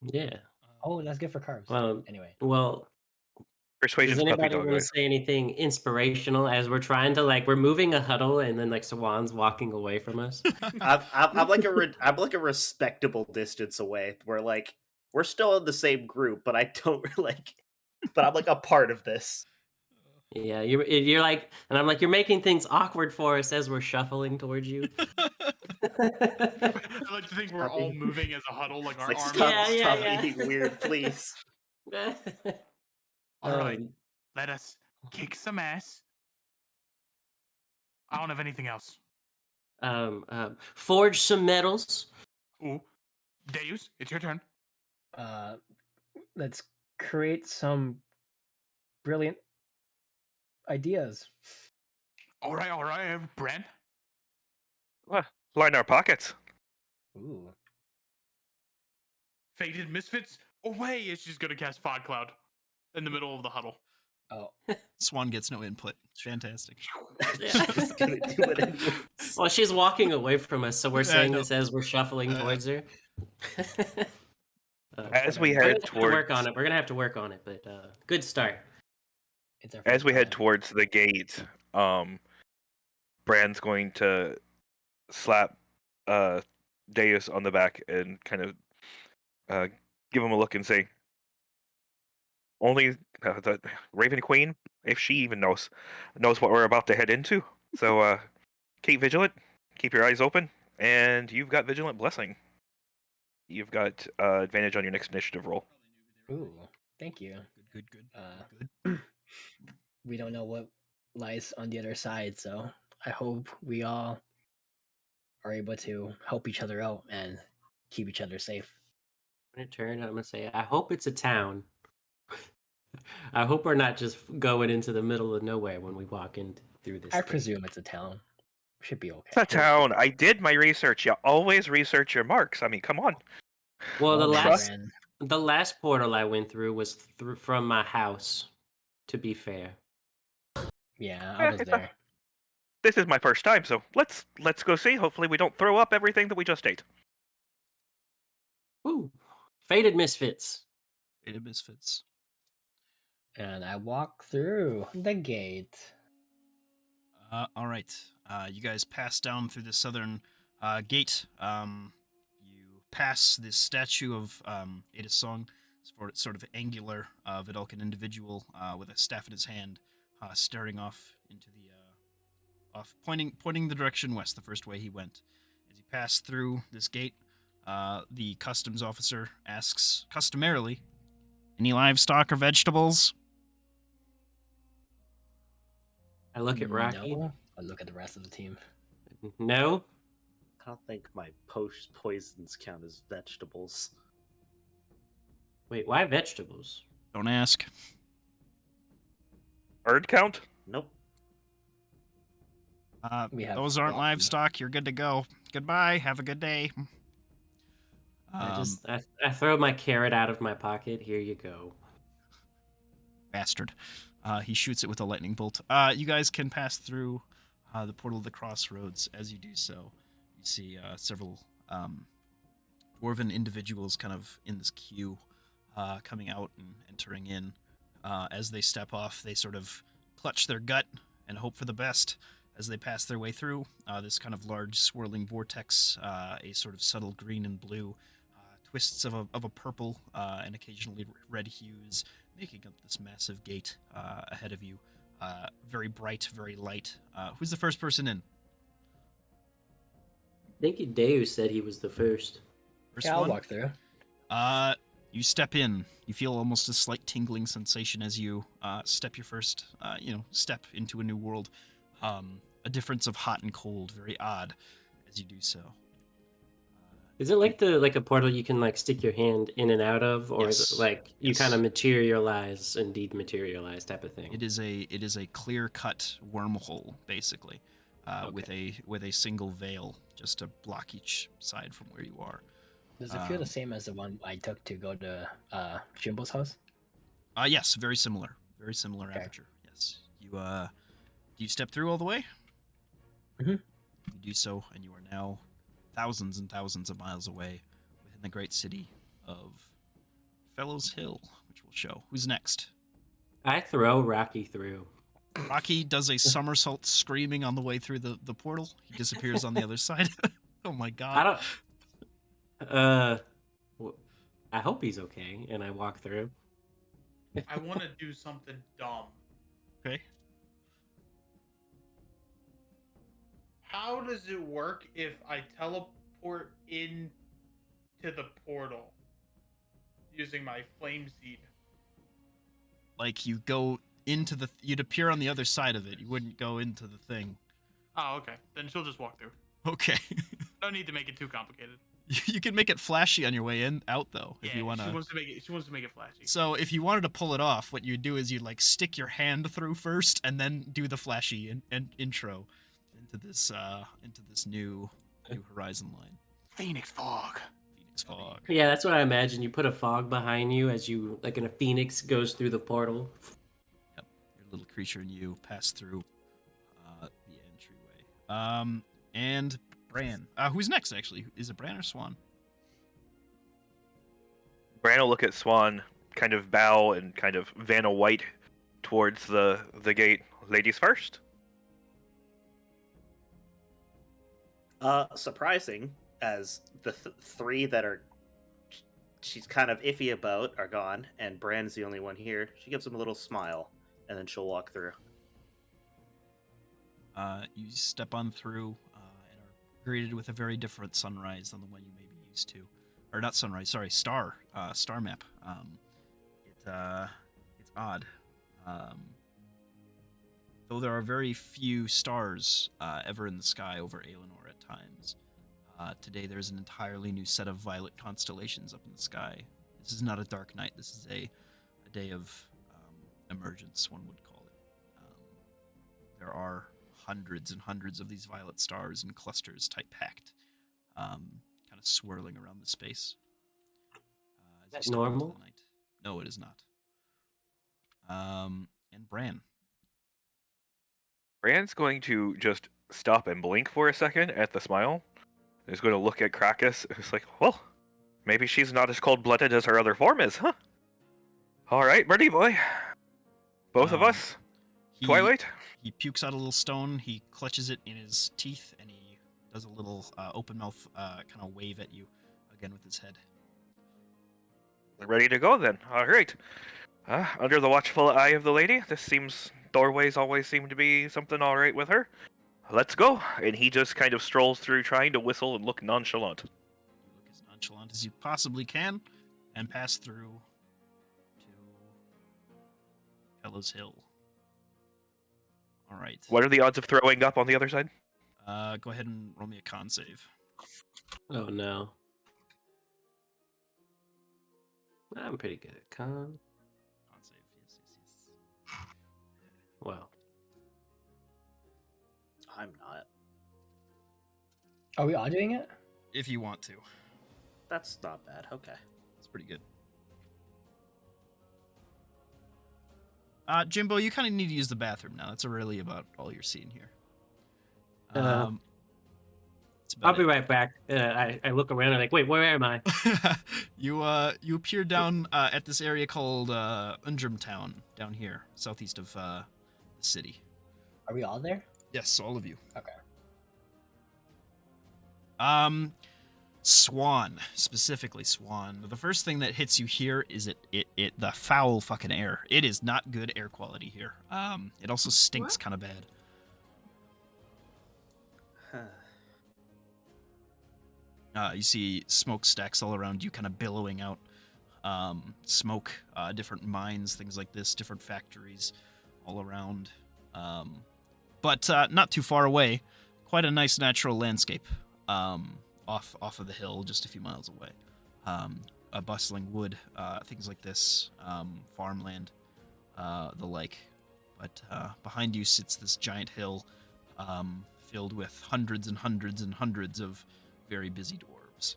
Yeah. Oh, that's good for carbs. Well, Anyway. well, Persuasion's does puppy anybody dog want to eyes. say anything inspirational as we're trying to we're moving a huddle and then Swan's walking away from us? I'm like a respectable distance away. We're still in the same group, but I don't but I'm like a part of this. Yeah, you're like, and I'm like, you're making things awkward for us as we're shuffling towards you. I like to think we're all moving as a huddle, like It's our like arms. stop being weird, please. All right, Um, let us kick some ass. I don't have anything else. forge some metals. Ooh, Deus, it's your turn. Let's create some brilliant ideas. All right, Bren. Line our pockets. Ooh. Faded misfits away. It's just gonna cast fog cloud in the middle of the huddle. Oh, Swan gets no input. Fantastic. She's gonna do it anyways. Well, she's walking away from us, so we're I saying know. this as we're shuffling towards her. As we we're gonna head have to work towards on it. We're gonna have to work on it, but good start. it's our as first we head time. towards the gate, Bran's going to slap Deus on the back and kind of give him a look and say, "Only the Raven Queen, if she even knows what we're about to head into. So keep vigilant, keep your eyes open, and you've got Vigilant Blessing. You've got advantage on your next initiative roll." Ooh, thank you. Good. We don't know what lies on the other side, so I hope we all are able to help each other out and keep each other safe. I'm gonna turn. I'm gonna say, I hope it's a town. I hope we're not just going into the middle of nowhere when we walk in through this. I thing. presume it's a town. Should be okay. It's a town. I did my research. You always research your marks. I mean, come on. Well, the Well, last Bran, the last portal I went through was from my house. To be fair, yeah, I was there. This is my first time, so let's go see. Hopefully, we don't throw up everything that we just ate. ooh, faded misfits. Faded misfits. And I walk through the gate. All right. You guys pass down through the southern gate. You pass this statue of Ada Song, sort of angular Vidalcan individual with a staff in his hand, staring off into the pointing the direction west, the first way he went. As you pass through this gate, the customs officer asks customarily, "Any livestock or vegetables?" I look at Rocky. No, I look at the rest of the team. No. I don't think my poisons count as vegetables. Wait, why vegetables? Don't ask. Bird count? Nope. We have Those aren't Rocky. livestock. You're good to go. Goodbye. Have a good day. I throw my carrot out of my pocket. Here you go. Bastard. He shoots it with a lightning bolt. You guys can pass through the portal of the crossroads. As you do so, you see several dwarven individuals kind of in this queue coming out and entering in. As they step off, they sort of clutch their gut and hope for the best as they pass their way through this kind of large swirling vortex, a sort of subtle green and blue, twists of a purple and occasionally red hues, making up this massive gate ahead of you. Very bright, very light. Who's the first person in? I think Deus said he was the first. First Yeah, I'll one? walk through. You step in. You feel almost a slight tingling sensation as you step your first, step into a new world. A difference of hot and cold, very odd, as you do so. Is it like a portal you can like stick your hand in and out of, or is Yes. it like you Yes. kind of materialize and dematerialize type of thing? It is a clear cut wormhole, basically, with a single veil just to block each side from where you are. Does it feel the same as the one I took to go to Jimbo's house? Yes, very similar. Very similar Okay. aperture. Yes. You do you step through all the way? Mhm. You do so, and you are now thousands and thousands of miles away within the great city of Fellows Hill, which will show. Who's next? I throw Rocky through. Rocky does a somersault screaming on the way through the portal. He disappears on the other side. Oh my god. I don't. I hope he's okay, and I walk through. I want to do something dumb. Okay. How does it work if I teleport into the portal using my flame seed? Like you go into you'd appear on the other side of it. You wouldn't go into the thing. Oh, okay. Then she'll just walk through. Okay. No need to make it too complicated. You can make it flashy on your way out though, if you want She to. wants to make it. She wants to make it flashy. So if you wanted to pull it off, what you would do is you'd like stick your hand through first, and then do the flashy intro into this new horizon line. Phoenix fog. Phoenix fog. Yeah, that's what I imagine. You put a fog behind you as you, like in a phoenix, goes through the portal. little creature and you pass through the entryway. And Bran. Who's next, actually? Is it Bran or Swan? Bran will look at Swan, kind of bow, and kind of Vanna White towards the gate. Ladies first. Surprising, as the three that are she's kind of iffy about are gone, and Bran's the only one here. She gives him a little smile, and then she'll walk through. You step on through and are greeted with a very different sunrise than the one you may be used to. Or not sunrise, sorry, star map. It's odd. Though there are very few stars ever in the sky over Aelinor at times, today there's an entirely new set of violet constellations up in the sky. This is not a dark night. This is a day of emergence, one would call it. There are hundreds and hundreds of these violet stars in clusters, tight packed, kind of swirling around the space. Is that normal? No, it is not. And Bran. Bran's going to just stop and blink for a second at the smile. He's going to look at Krakus. It's like, well, maybe she's not as cold-blooded as her other form is, huh? All right, Birdie boy. Both of us. Twilight. He pukes out a little stone. He clutches it in his teeth, and he does a little open mouth kind of wave at you again with his head. Ready to go then. All right. Under the watchful eye of the lady, this seems doorways always seem to be something all right with her. Let's go. And he just kind of strolls through, trying to whistle and look nonchalant. You look as nonchalant as you possibly can, and pass through to Hello's Hill. All right. What are the odds of throwing up on the other side? Go ahead and roll me a con save. Oh no. I'm pretty good at con. Con save, yes. Well, I'm not. Are we all doing it? If you want to. That's not bad. Okay. That's pretty good. Jimbo, you kind of need to use the bathroom now. That's really about all you're seeing here. I'll That's be right back. I look around and like, wait, where am I? You appear down at this area called Undrum Town, down here, southeast of the city. Are we all there? Yes, all of you. Okay. Swan, specifically Swan. The first thing that hits you here is the foul fucking air. It is not good air quality here. It also stinks kind of bad. You see smokestacks all around you, kind of billowing out smoke, different mines, things like this, different factories all around. But not too far away, quite a nice natural landscape off of the hill, just a few miles away. A bustling wood, things like this, farmland, the like. But behind you sits this giant hill filled with hundreds and hundreds and hundreds of very busy dwarves.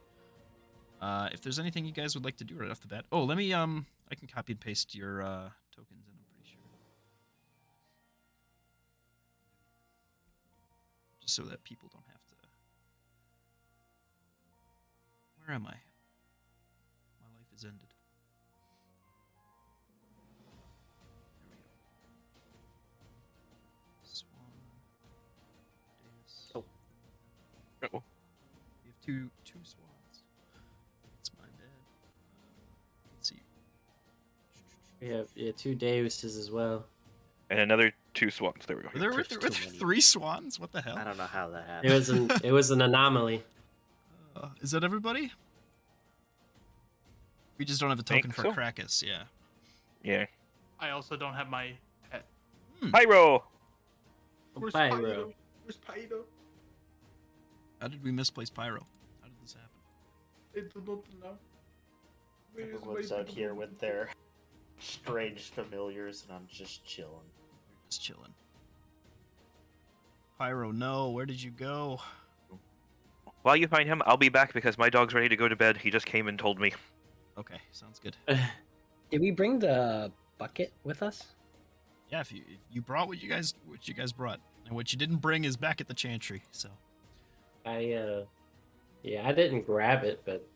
If there's anything you guys would like to do right off the bat. Oh, let me, I can copy and paste your tokens in, I'm pretty sure. Just so that people don't have to... Where am I? My life has ended. There we go. Swan. Davis. Oh. Uh-oh. We have two swans. That's my bad. Let's see. We have two Deuses as well. And another 2 swans. There we go. Were there There's too many. 3 swans? What the hell? I don't know how that happened. It was an anomaly. Is that everybody? We just don't have a token Think for so. Krakus, yeah. Yeah. I also don't have my pet. Pyro! Where's Pyro. Pyro? Where's Pyro? How did we misplace Pyro? How did this happen? I don't know. Where is Everyone's my out here Pyro? with their strange familiars, and I'm just chilling. We're just chilling. Pyro, no, where did you go? While you find him, I'll be back because my dog's ready to go to bed. He just came and told me. Okay, sounds good. Did we bring the bucket with us? yeah, if you brought what you guys brought, and what you didn't bring is back at the chantry. So I yeah, I didn't grab it, but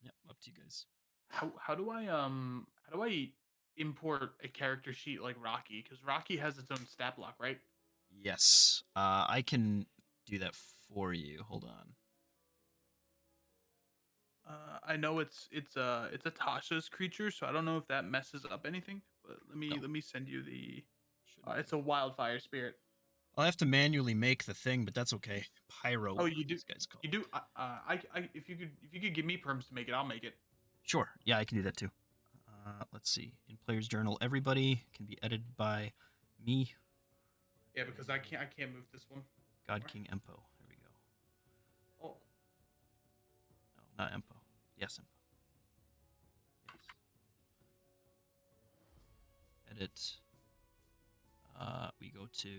yeah, up to you guys. How do I import a character sheet like Rocky? Because Rocky has its own stat block, right? Yes, I can do that for you. Hold on. I know it's a Tasha's creature, so I don't know if that messes up anything. But No. let me send you the. Shouldn't It's do. a wildfire spirit. I'll have to manually make the thing, but that's okay. Pyro. Oh, you do. These guys call You it. do. If you could give me perms to make it, I'll make it. Sure. Yeah, I can do that too. Let's see. In player's journal, everybody can be edited by me. Yeah, because I can't move this one. God King Empo. There we go. Oh, No, not Empo. Yes, Empo. Yes. Edit. We go to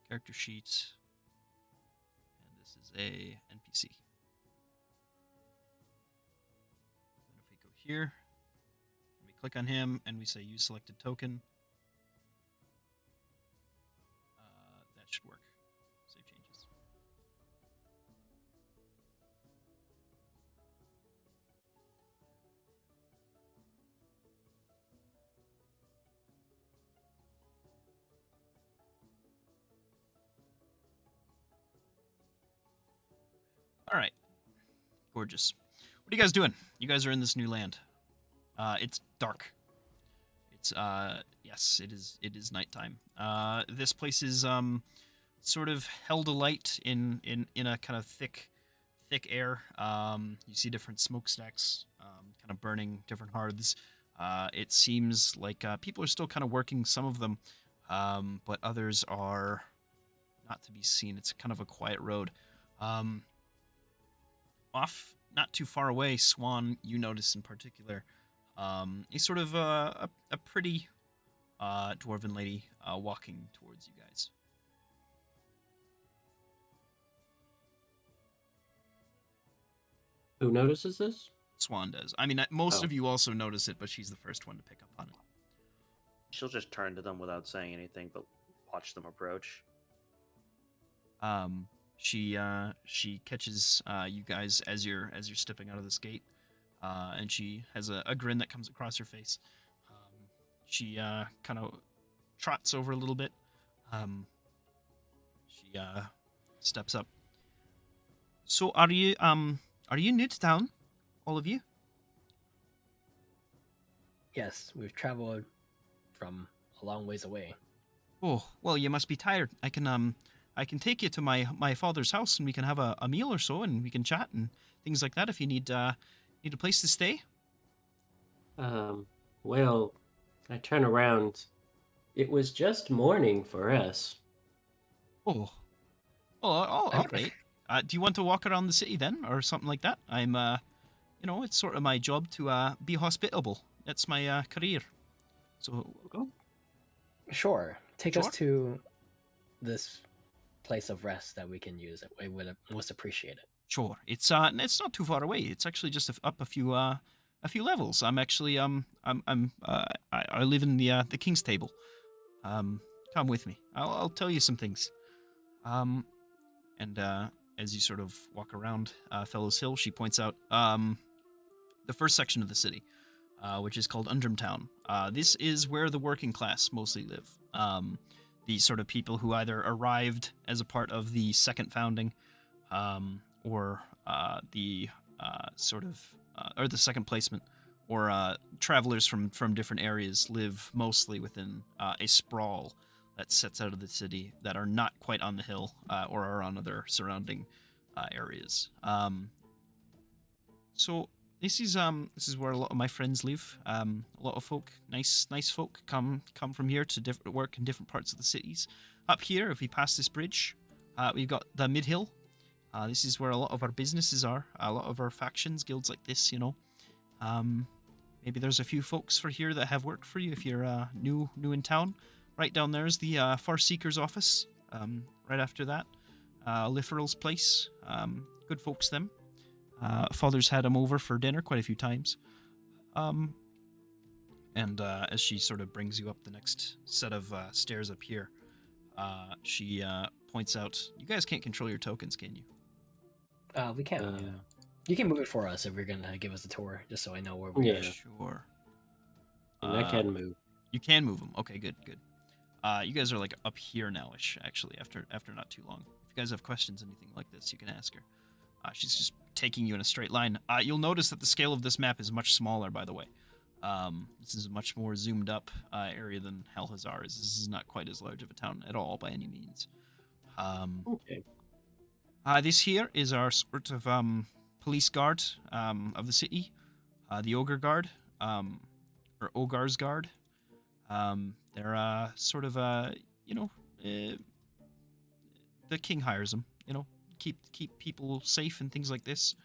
character sheet, and this is a NPC. And if we go here, and we click on him, and we say use selected token, that should work. Save changes. All right. Gorgeous. What are you guys doing? You guys are in this new land. It's dark. It's yes, it is nighttime. This place is sort of held alight in a kind of thick air. You see different smokestacks kind of burning different hearths. It seems like people are still kind of working, some of them, but others are not to be seen. It's kind of a quiet road. Off, not too far away, Swan, you notice in particular, is sort of a pretty dwarven lady walking towards you guys. who notices this? Swan does. I mean, most Oh. of you also notice it, but she's the first one to pick up on it. She'll just turn to them without saying anything, but watch them approach. She catches you guys as you're stepping out of this gate, and she has a grin that comes across her face. She kind of trots over a little bit. She steps up. So are you new to town, all of you? Yes, we've traveled from a long ways away. Oh, well, you must be tired. I can take you to my father's house, and we can have a meal or so, and we can chat and things like that if you need a place to stay. Well, I turn around. It was just morning for us. Oh, all right. Do you want to walk around the city then, or something like that? I'm, it's sort of my job to be hospitable. That's my career. So, Sure, take Sure. us to this place of rest that we can use. We would most appreciate it. sure. It's not too far away. It's actually just up a few levels. I'm actually I live in the King's Table. Come with me. I'll tell you some things. And as you sort of walk around Fellows Hill, she points out the first section of the city, which is called Undrum Town. This is where the working class mostly live. The sort of people who either arrived as a part of the second founding, or the or the second placement, or travelers from different areas live mostly within a sprawl that sets out of the city that are not quite on the hill or are on other surrounding areas. So this is where a lot of my friends live. A lot of folk, nice folk, come from here to work in different parts of the cities. Up here, if we pass this bridge, we've got the Mid Hill. This is where a lot of our businesses are. A lot of our factions, guilds like this, Maybe there's a few folks for here that have work for you if you're new in town. Right down there is the Far Seeker's office. Right after that, Litheral's place. Good folks, them. Father's had them over for dinner quite a few times. And And as she sort of brings you up the next set of stairs up here, she points out, "You guys can't control your tokens, can you?" We can. Yeah. You can move it for us if you're gonna give us a tour, just so I know where we are. Yeah. Sure. And I can move. You can move them. Okay, good. You guys are like up here nowish, actually. After not too long. If you guys have questions, anything like this, you can ask her. She's just taking you in a straight line. You'll notice that the scale of this map is much smaller, by the way. This is a much more zoomed up area than Halhazar is. This is not quite as large of a town at all, by any means. Okay. This here is our sort of police guard of the city, the Ogre Guard, or Ogar's Guard. They're sort of the king hires them. Keep people safe and things like this.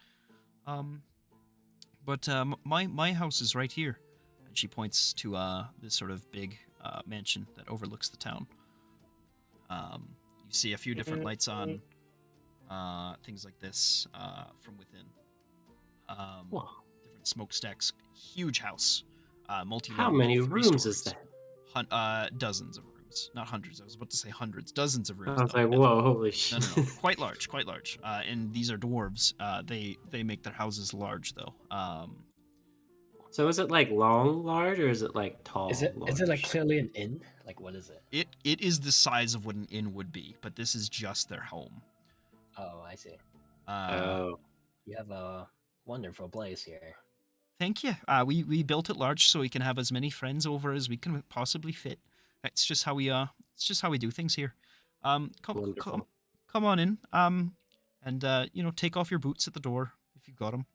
But my house is right here, and she points to this sort of big mansion that overlooks the town. You see a few different lights on, things like this from within. Different smokestacks. Huge house. Multi-level. How many rooms is that? Dozens of rooms, not hundreds. I was about to say hundreds, dozens of rooms. I was like, whoa, holy shit! No, quite large. And these are dwarves. They make their houses large though. So is it like long, large, or is it like tall? Is it like clearly an inn? Like what is it? It is the size of what an inn would be, but this is just their home. Oh, I see. Oh, You have a wonderful place here. Thank you. We built it large so we can have as many friends over as we can possibly fit. It's just how we do things here. Come on in. And take off your boots at the door if you've got them.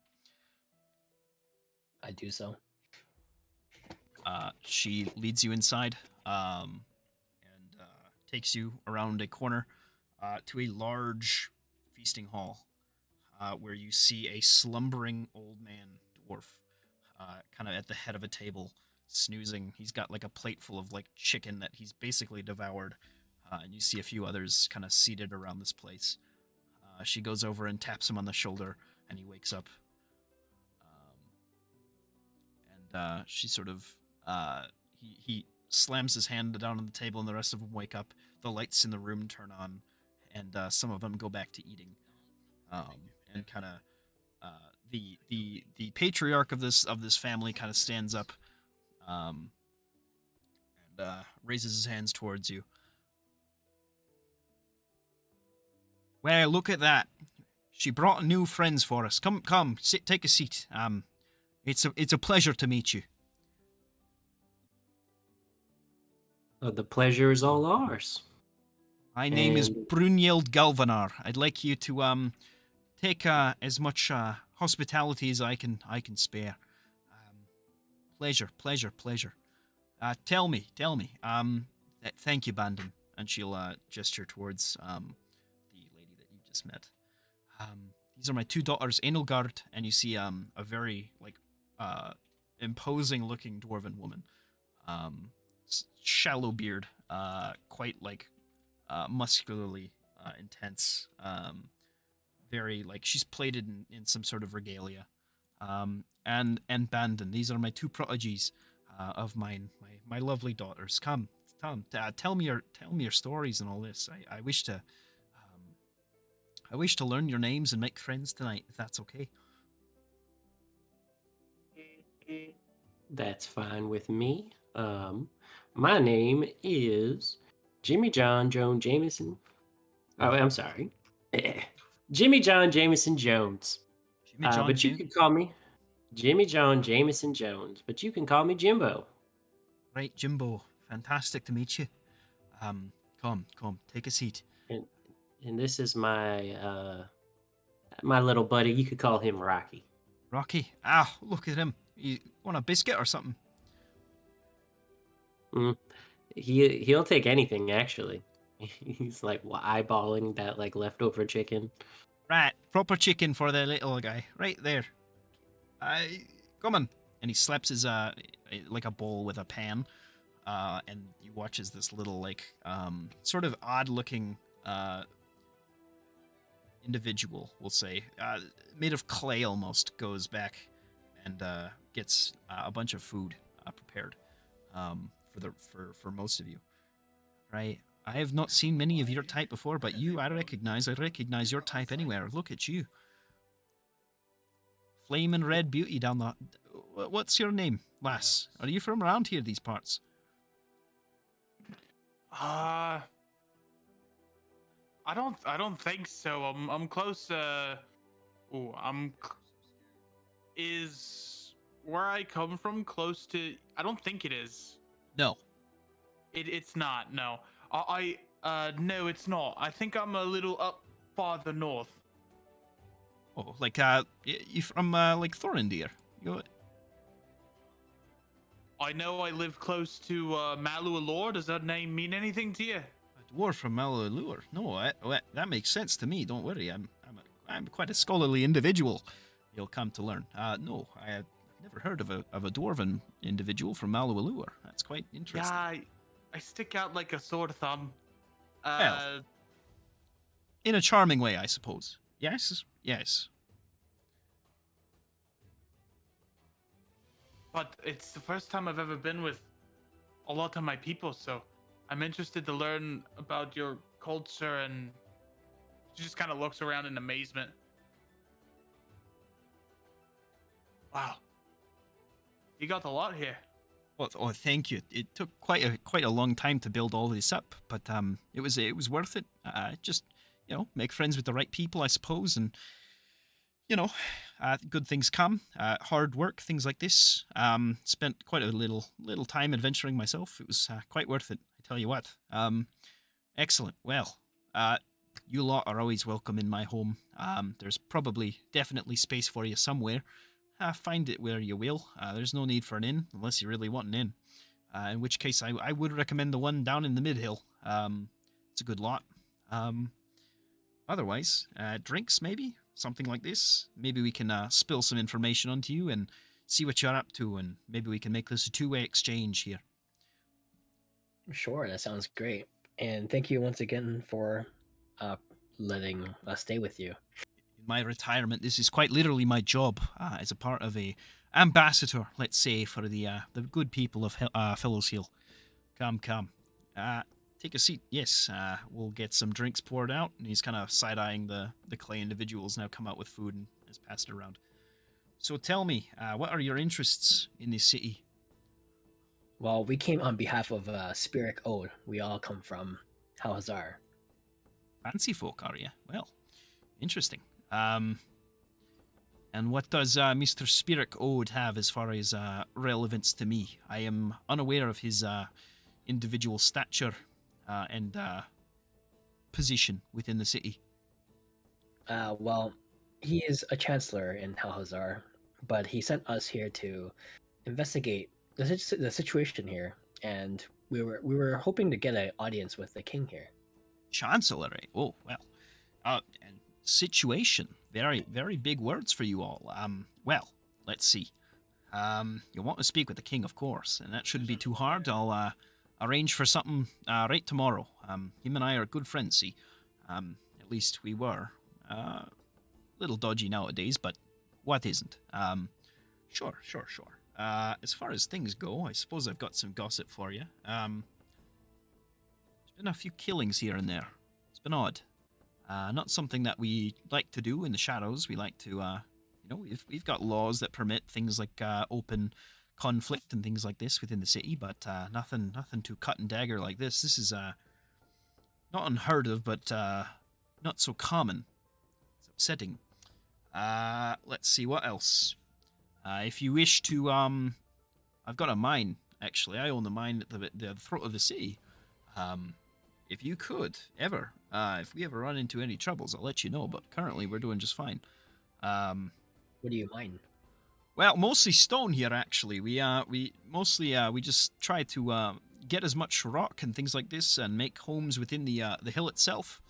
I do so. She leads you inside, and takes you around a corner, to a large feasting hall, where you see a slumbering old man dwarf, kind of at the head of a table, snoozing. He's got like a plate full of like chicken that he's basically devoured, and you see a few others kind of seated around this place. She goes over and taps him on the shoulder, and he wakes up. She sort of he slams his hand down on the table, and the rest of them wake up. The lights in the room turn on, and some of them go back to eating. And kind of the patriarch of this family kind of stands up, and raises his hands towards you. Well, look at that. She brought new friends for us. Come, sit, take a seat. It's a pleasure to meet you. the pleasure is all ours. My name is Brunhild Galvanar. I'd like you to take as much hospitality as I can spare. Pleasure. Tell me. Thank you, Bandon. And she'll gesture towards the lady that you just met. These are my two daughters, Enelgard, and you see a very imposing-looking dwarven woman. Shallow beard, quite muscularly intense. Very she's plated in some sort of regalia. And Bandon. These are my two prodigies of mine, my lovely daughters. Come, tell me your stories and all this. I wish to learn your names and make friends tonight, if that's okay. That's fine with me. My name is Jimmy John Joan Jameson. Oh, I'm sorry. Jimmy John Jameson Jones. But you can call me Jimmy John Jameson Jones, but you can call me Jimbo. Right, Jimbo. Fantastic to meet you. Come, take a seat. And this is my my little buddy. You could call him Rocky. Rocky? Look at him. You want a biscuit or something? He'll take anything, actually. He's eyeballing that leftover chicken. Right, proper chicken for the little guy. Right there. Come on. And he slaps his a bowl with a pan. And you watch as this little sort of odd looking individual, we'll say, made of clay almost, goes back and gets a bunch of food prepared. for most of you, right? I have not seen many of your type before, but you, I recognize your type anywhere. Look at you. Flaming red beauty down the... What's your name, lass? Are you from around here, these parts? I don't think so. I'm close. Is where I come from close to? I don't think it is. No. It's not. No. No, it's not. I think I'm a little up farther north. Oh, like, you from, like, Thorindir? You... I know I live close to Malu-Alor. Does that name mean anything to you? A dwarf from Malalure? No, that makes sense to me. Don't worry. I'm quite a scholarly individual. You'll come to learn. No, I have never heard of a dwarven individual from Malalure. That's quite interesting. Yeah, I stick out like a sore thumb. Well, in a charming way, I suppose. Yes, yes. But it's the first time I've ever been with a lot of my people, so I'm interested to learn about your culture. And she just kind of looks around in amazement. Wow, you got a lot here. Well, oh, thank you. It took quite a long time to build all this up, but it was worth it. Just make friends with the right people, I suppose, and good things come. Hard work, things like this. Spent quite a little time adventuring myself. It was quite worth it. I tell you what. Excellent. Well, you lot are always welcome in my home. There's definitely space for you somewhere. Find it where you will. There's no need for an inn, unless you really want an inn. In which case, I would recommend the one down in the mid-hill. It's a good lot. Otherwise, drinks maybe? Something like this. Maybe we can spill some information onto you and see what you're up to, and maybe we can make this a two-way exchange here. Sure, that sounds great. And thank you once again for letting us stay with you. In my retirement, this is quite literally my job as a part of a ambassador, let's say, for the good people of Fellows Hill. Come. Take a seat. Yes, we'll get some drinks poured out. And he's kind of side-eyeing the clay individuals now come out with food and has passed it around. So tell me, what are your interests in this city? Well, we came on behalf of Spirit Ode. We all come from Halazar. Fancy folk, are you? Well, interesting. And what does Mr. Spirit Ode have as far as relevance to me? I am unaware of his individual stature and position within the city. Well, he is a chancellor in Halhazar, but he sent us here to investigate the situation here, and we were hoping to get an audience with the king here. Chancellor, eh? Oh, well. And situation. Very, very big words for you all. Well, let's see. You'll want to speak with the king, of course, and that shouldn't be too hard. I'll arrange for something right tomorrow. Him and I are good friends, see. At least we were. Little dodgy nowadays, but what isn't? Sure. As far as things go, I suppose I've got some gossip for you. There's been a few killings here and there. It's been odd. Not something that we like to do in the shadows. We like to, we've got laws that permit things like open conflict and things like this within the city, but nothing too cut and dagger like this. This is not unheard of, but not so common. It's upsetting. Let's see, what else? If you wish to, I've got a mine, actually. I own the mine at the throat of the city. If you could, if we ever run into any troubles, I'll let you know, but currently we're doing just fine. What do you mine? Well, mostly stone here, actually. We just try to get as much rock and things like this and make homes within the hill itself.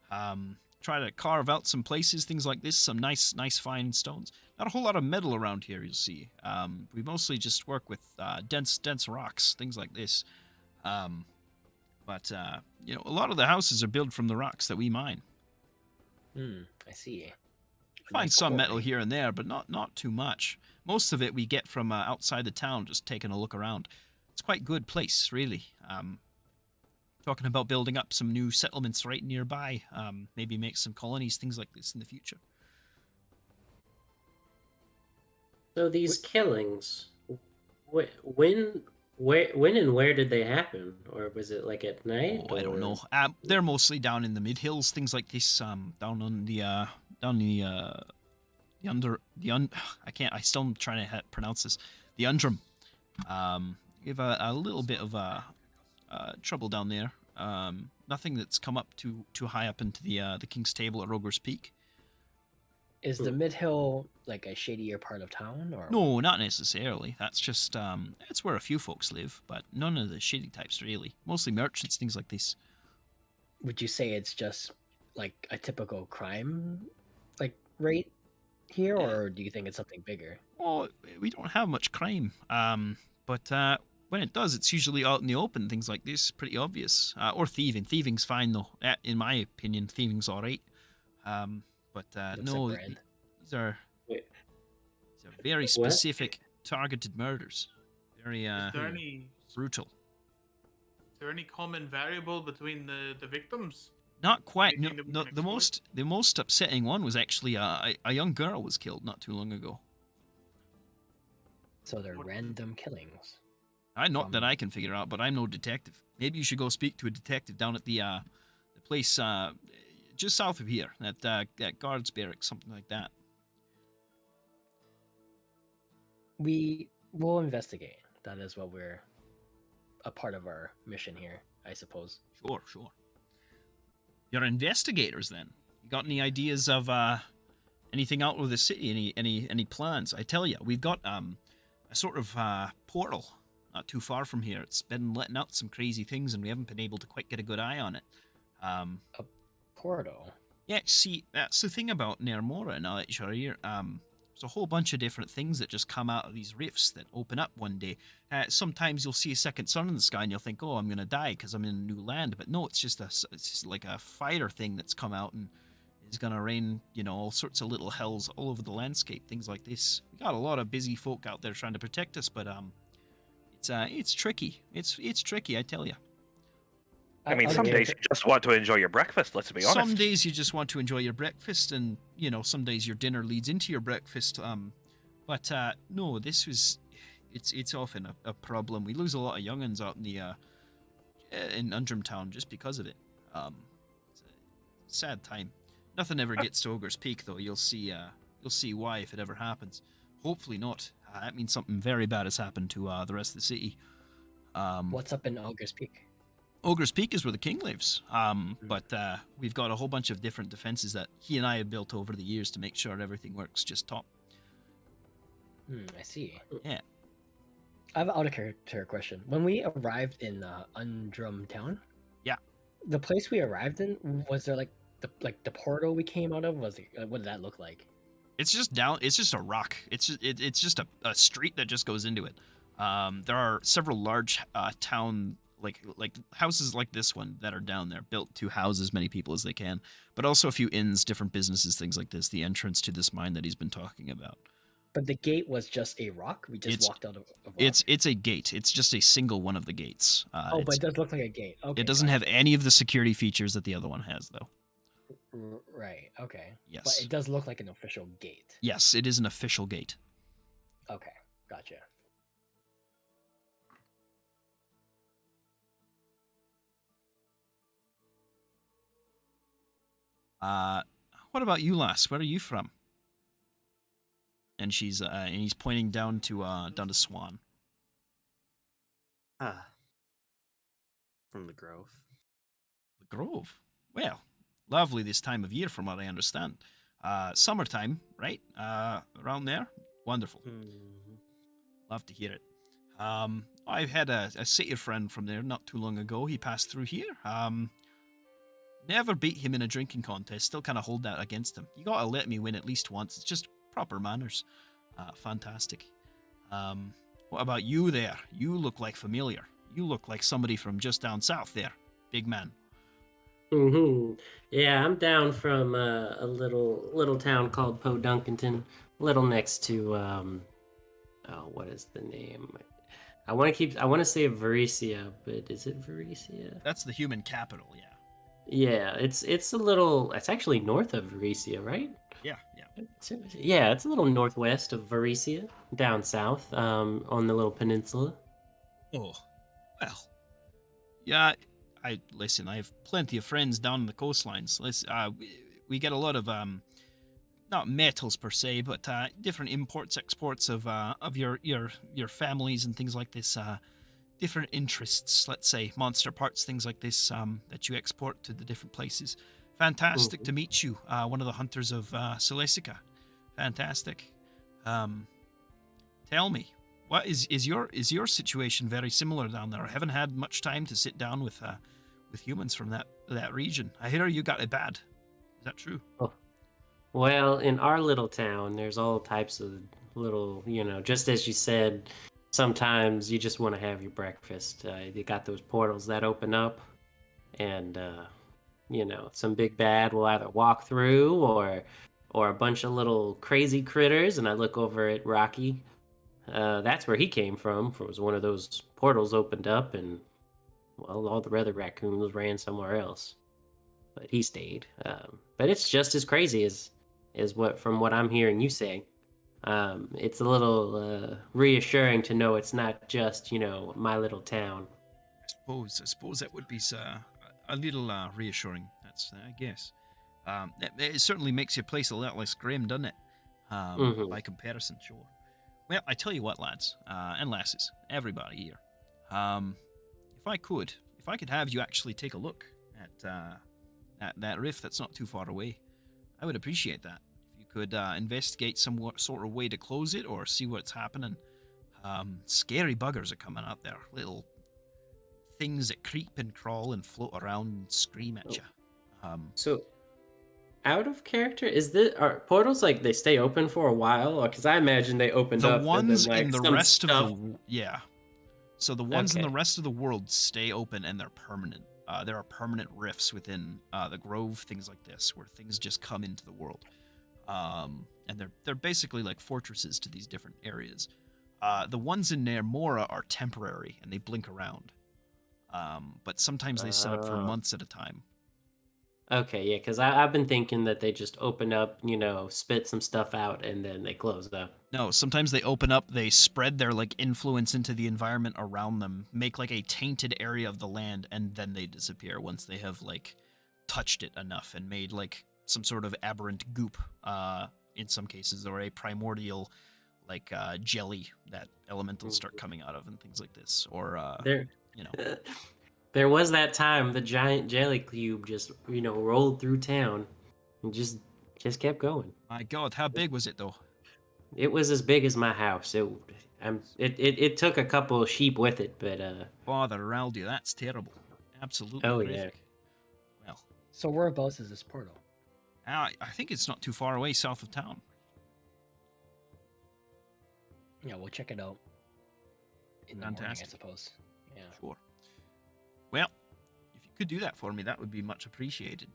Try to carve out some places, things like this, some nice fine stones. Not a whole lot of metal around here, you'll see. We mostly just work with dense rocks, things like this. But a lot of the houses are built from the rocks that we mine. I see. Find some metal here and there, but not too much. Most of it we get from outside the town, just taking a look around. it's quite good place, really. Talking about building up some new settlements right nearby. Maybe make some colonies, things like this in the future. So these killings, when, when and where did they happen? Or was it like at night? Oh, I don't or... know. They're mostly down in the mid hills, things like this. Down on the I still am trying to pronounce this. The Undrum. We have a little bit of trouble down there. Nothing that's come up too high up into the King's Table or Ogre's Peak. Is the Mid Hill like a shadier part of town, or No, not necessarily. That's just it's where a few folks live, but none of the shady types really. Mostly merchants, things like this. would you say it's just like a typical crime like rate here, or do you think it's something bigger? Well, we don't have much crime. But when it does, it's usually out in the open. Things like this, pretty obvious. Or thieving. Thieving's fine though. In my opinion, thieving's all right. But Looks no, like Brand. these are Wait. very specific, targeted murders. Very Is there any brutal. Is there any common variable between the victims? Not quite. No, Anything that we no, can the most upsetting one was actually a young girl was killed not too long ago. So they're What- random killings. Not that I can figure out, but I'm no detective. Maybe you should go speak to a detective down at the place just south of here, that guards barracks, something like that. We will investigate. That is what we're a part of our mission here, I suppose. Sure. You're investigators then. You got any ideas of anything out of the city? Any plans? I tell you, we've got a sort of portal not too far from here. It's been letting out some crazy things, and we haven't been able to quite get a good eye on it. Portal. Yeah, see, that's the thing about Nermora now that you're here. There's a whole bunch of different things that just come out of these rifts that open up one day. Sometimes you'll see a second sun in the sky and you'll think, oh, I'm going to die because I'm in a new land. But no, it's just like a fire thing that's come out and is going to rain, all sorts of little hells all over the landscape, things like this. We got a lot of busy folk out there trying to protect us, but it's tricky. It's tricky, I tell you. I mean, some days you just want to enjoy your breakfast, let's be honest. Some days you just want to enjoy your breakfast, and some days your dinner leads into your breakfast. But no, this was it's often a problem. We lose a lot of young'uns out in the in Undrum Town just because of it. It's a sad time. Nothing ever gets to Ogre's Peak though. You'll see why if it ever happens. Hopefully not. That means something very bad has happened to the rest of the city. What's up in Ogre's Peak? Ogre's Peak is where the king lives, but we've got a whole bunch of different defenses that he and I have built over the years to make sure everything works just top. I see. Yeah. I have an out of character question. When we arrived in Undrum Town, yeah, the place we arrived in, was there like the portal we came out of? What did that look like? It's just down. It's just a rock. It's just a street that just goes into it. There are several large town. Like houses like this one that are down there, built to house as many people as they can, but also a few inns, different businesses, things like this. The entrance to this mine that he's been talking about. But the gate was just a rock. We just walked out of rock. It's a gate. It's just a single one of the gates. But it does look like a gate. Okay. It doesn't have any of the security features that the other one has, though. Right. Okay. Yes. But it does look like an official gate. Yes, it is an official gate. Okay. Gotcha. What about you, lass? Where are you from? And she's and he's pointing down to Swan. From the Grove. The Grove. Well, lovely this time of year, from what I understand. Summertime, right? Around there. Wonderful. Mm-hmm. Love to hear it. I had a city friend from there not too long ago. He passed through here. Never beat him in a drinking contest. Still kind of hold that against him. You gotta let me win at least once. It's just proper manners. Fantastic. What about you there? You look like familiar. You look like somebody from just down south there. Big man. Yeah, I'm down from a little town called Podunkington, little next to what is the name? I want to say Varesia, but is it Varesia? That's the human capital, yeah. Yeah, it's a little. It's actually north of Varesia, right? Yeah, yeah. Yeah, it's a little northwest of Varesia, down south, on the little peninsula. Oh, well. Yeah, listen. I have plenty of friends down on the coastlines. We get a lot of not metals per se, but different imports, exports of your families and things like this. Different interests, let's say monster parts, things like this, that you export to the different places. Fantastic Mhm. to meet you, one of the hunters of Celestica. Fantastic. Um, Tell me, what is your situation very similar down there? I haven't had much time to sit down with humans from that region. I hear you got it bad. Is that true? Oh, well, in our little town, there's all types of little, just as you said, sometimes you just want to have your breakfast. You got those portals that open up, and some big bad will either walk through or a bunch of little crazy critters. And I look over at Rocky. That's where he came from. Was one of those portals opened up, and well, all the other raccoons ran somewhere else, but he stayed. But it's just as crazy as what from what I'm hearing you say. It's a little reassuring to know it's not just my little town. I suppose that would be a little reassuring. That's I guess. It certainly makes your place a lot less grim, doesn't it? Hmm. By comparison, sure. Well, I tell you what, lads and lasses, everybody here. Um, if I could have you actually take a look at that rift that's not too far away, I would appreciate that. If you could investigate some sort of way to close it or see what's happening. Scary buggers are coming out there, little things that creep and crawl and float around and scream at Oh. you. So, out of character, are portals like they stay open for a while? Because I imagine they opened The up and then ones in like the some rest of stuff. the yeah, so the ones in the Okay. rest of the world stay open and they're permanent. There are permanent rifts within the grove, things like this, where things just come into the world. And they're basically like fortresses to these different areas. The ones in Nermora are temporary and they blink around. But sometimes they set up for Uh, months at a time. okay, yeah, because I've been thinking that they just open up, spit some stuff out, and then they close up. No, sometimes they open up, they spread their like influence into the environment around them, make like a tainted area of the land, and then they disappear once they have like touched it enough and made like some sort of aberrant goop, in some cases, or a primordial like jelly that elementals start Mhm. coming out of and things like this. Or There, you know. there was that time the giant jelly cube just, rolled through town and just kept going. My god, how big was it though? It was as big as my house. It took a couple of sheep with it, but Father Raldi, that's terrible. Absolutely oh yeah. horrific. Well, So whereabouts is this portal? I think it's not too far away south of town. Yeah, we'll check it out in the morning, I Fantastic. suppose. Yeah. Sure. Well, if you could do that for me, that would be much appreciated.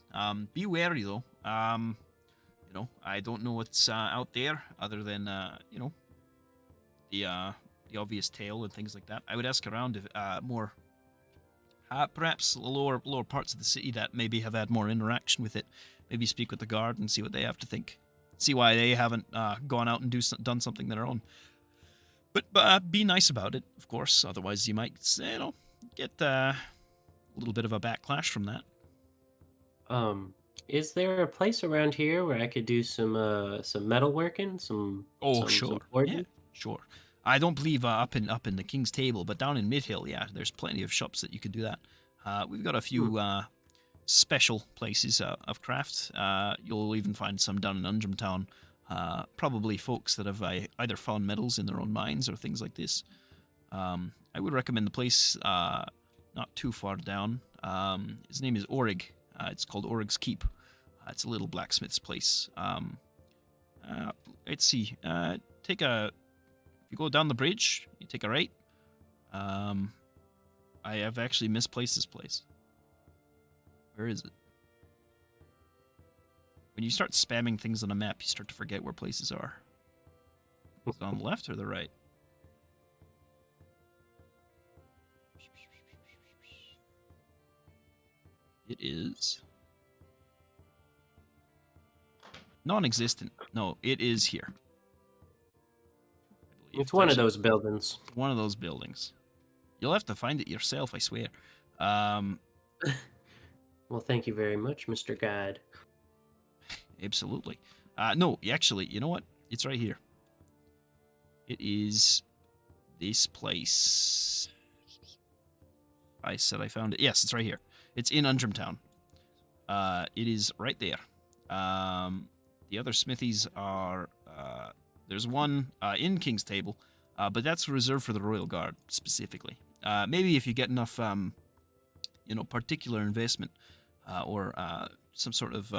Be wary though. I don't know what's out there other than the obvious tale and things like that. I would ask around if more, perhaps lower parts of the city that maybe have had more interaction with it. Maybe speak with the guard and see what they have to think. See why they haven't gone out and done something their own. But be nice about it, of course. Otherwise, you might get a little bit of a backlash from that. Um, is there a place around here where I could do some metalworking, Oh, some sure. Yeah, forging? sure. I don't believe up in the King's Table, but down in Midhill, yeah, there's plenty of shops that you can do that. We've got a few special places of craft. You'll even find some down in Undrum Town. Probably folks that have either found metals in their own mines or things like this. I would recommend the place not too far down. His name is Orig. It's called Orig's Keep. It's a little blacksmith's place. Let's see. If you go down the bridge, you take a right. I have actually misplaced this place. Where is it? When you start spamming things on a map, you start to forget where places are. Is it on the left or the right? It is non-existent. No, it is here. I believe. It's one of There's those buildings. one of those buildings. You'll have to find it yourself, I swear. Um, Well, thank you very much, Mr. Guide. absolutely. No, actually, you know what? It's right here. It is this place. I said I found it. Yes, it's right here. It's in Undrum Town. It is right there. The other smithies are there's one in King's Table, but that's reserved for the Royal Guard specifically. Maybe if you get enough, particular investment or some sort of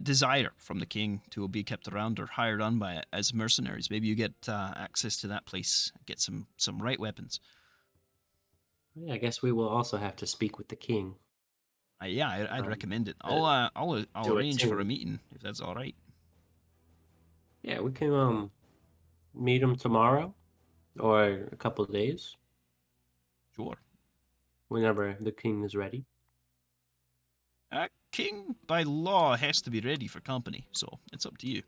desire from the king to be kept around or hired on by as mercenaries, maybe you get access to that place, get some right weapons. Yeah, I guess we will also have to speak with the king. I'd Um, recommend it. uh, I'll do it arrange for a soon. meeting if that's all right. Yeah, we can meet him tomorrow or a couple of days, Sure. whenever the king is ready. King by law has to be ready for company, so it's up to you.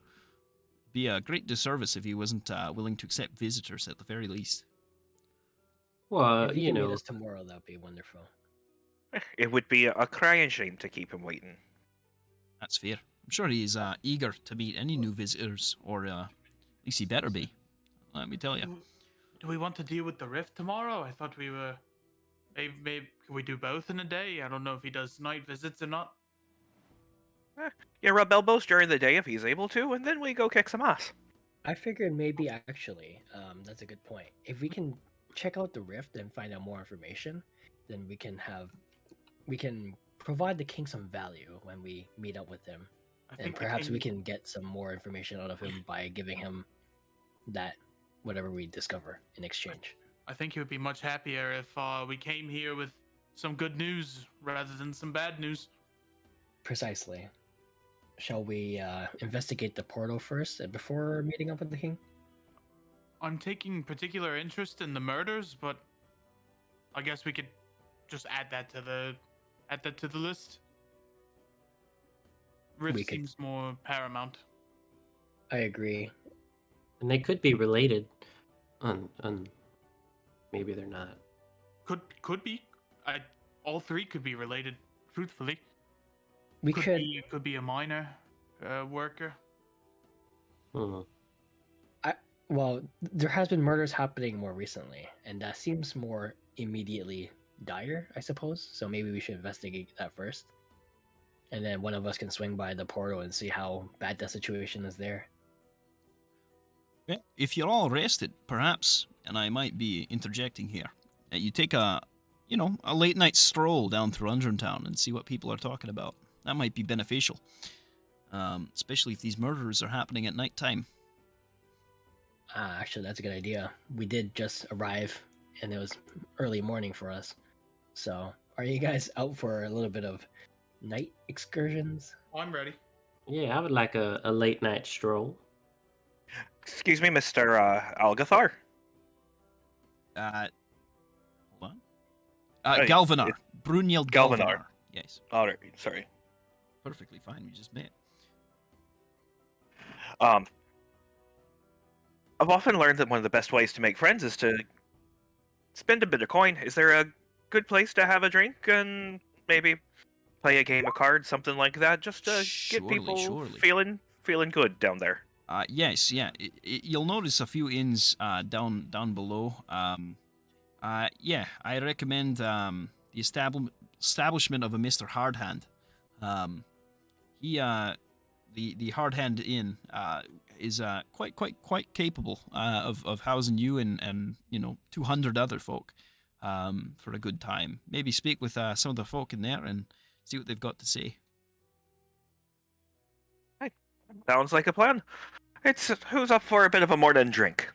Be a great disservice if he wasn't willing to accept visitors at the very least. Well, If you can meet us tomorrow, that'd be wonderful. It would be a crying shame to keep him waiting. That's fair. I'm sure he's eager to meet any new visitors, or at least he better be. Let me tell you. Do we want to deal with the rift tomorrow? I thought we were. Maybe can we do both in a day? I don't know if he does night visits or not. Yeah, rub elbows during the day if he's able to, and then we go kick some ass. I figured maybe actually, that's a good point. If we can check out the rift and find out more information, then we can provide the king some value when we meet up with him, I and think the perhaps we king- can get some more information out of him by giving him that whatever we discover in exchange. I think he would be much happier if we came here with some good news rather than some bad news. Precisely. Shall we investigate the portal first before meeting up with the king? I'm taking particular interest in the murders, but I guess we could just add that to the list. Rift We could- seems more paramount. I agree. And they could be related. Maybe they're not. Could be. All three could be related. Truthfully, We could be a minor worker. Hmm. Well, there has been murders happening more recently, and that seems more immediately dire, I suppose. So maybe we should investigate that first, and then one of us can swing by the portal and see how bad that situation is there. Yeah, if you're all rested, perhaps, and I might be interjecting here, you take a late night stroll down through Undrum Town and see what people are talking about. That might be beneficial, especially if these murders are happening at nighttime. Actually, that's a good idea. We did just arrive, and it was early morning for us. So, are you guys out for a little bit of night excursions? I'm ready. Yeah, I would like a late night stroll. Excuse me, Mr. Algathar. Hold on. Hey, Galvanar. it's Brunhild Galvanar. Galvanar. Yes, Alright, sorry. perfectly fine. We just met. I've often learned that one of the best ways to make friends is to spend a bit of coin. Is there a good place to have a drink and maybe play a game of cards, something like that, just to get people Surely. feeling good down there? Yes, yeah. You'll notice a few inns down below. Yeah, I recommend the establishment of a Mr. Hardhand. The Hardhand Inn is quite capable of housing you and 200 other folk for a good time. Maybe speak with some of the folk in there and see what they've got to say. Sounds like a plan. It's who's up for a bit of a morning drink?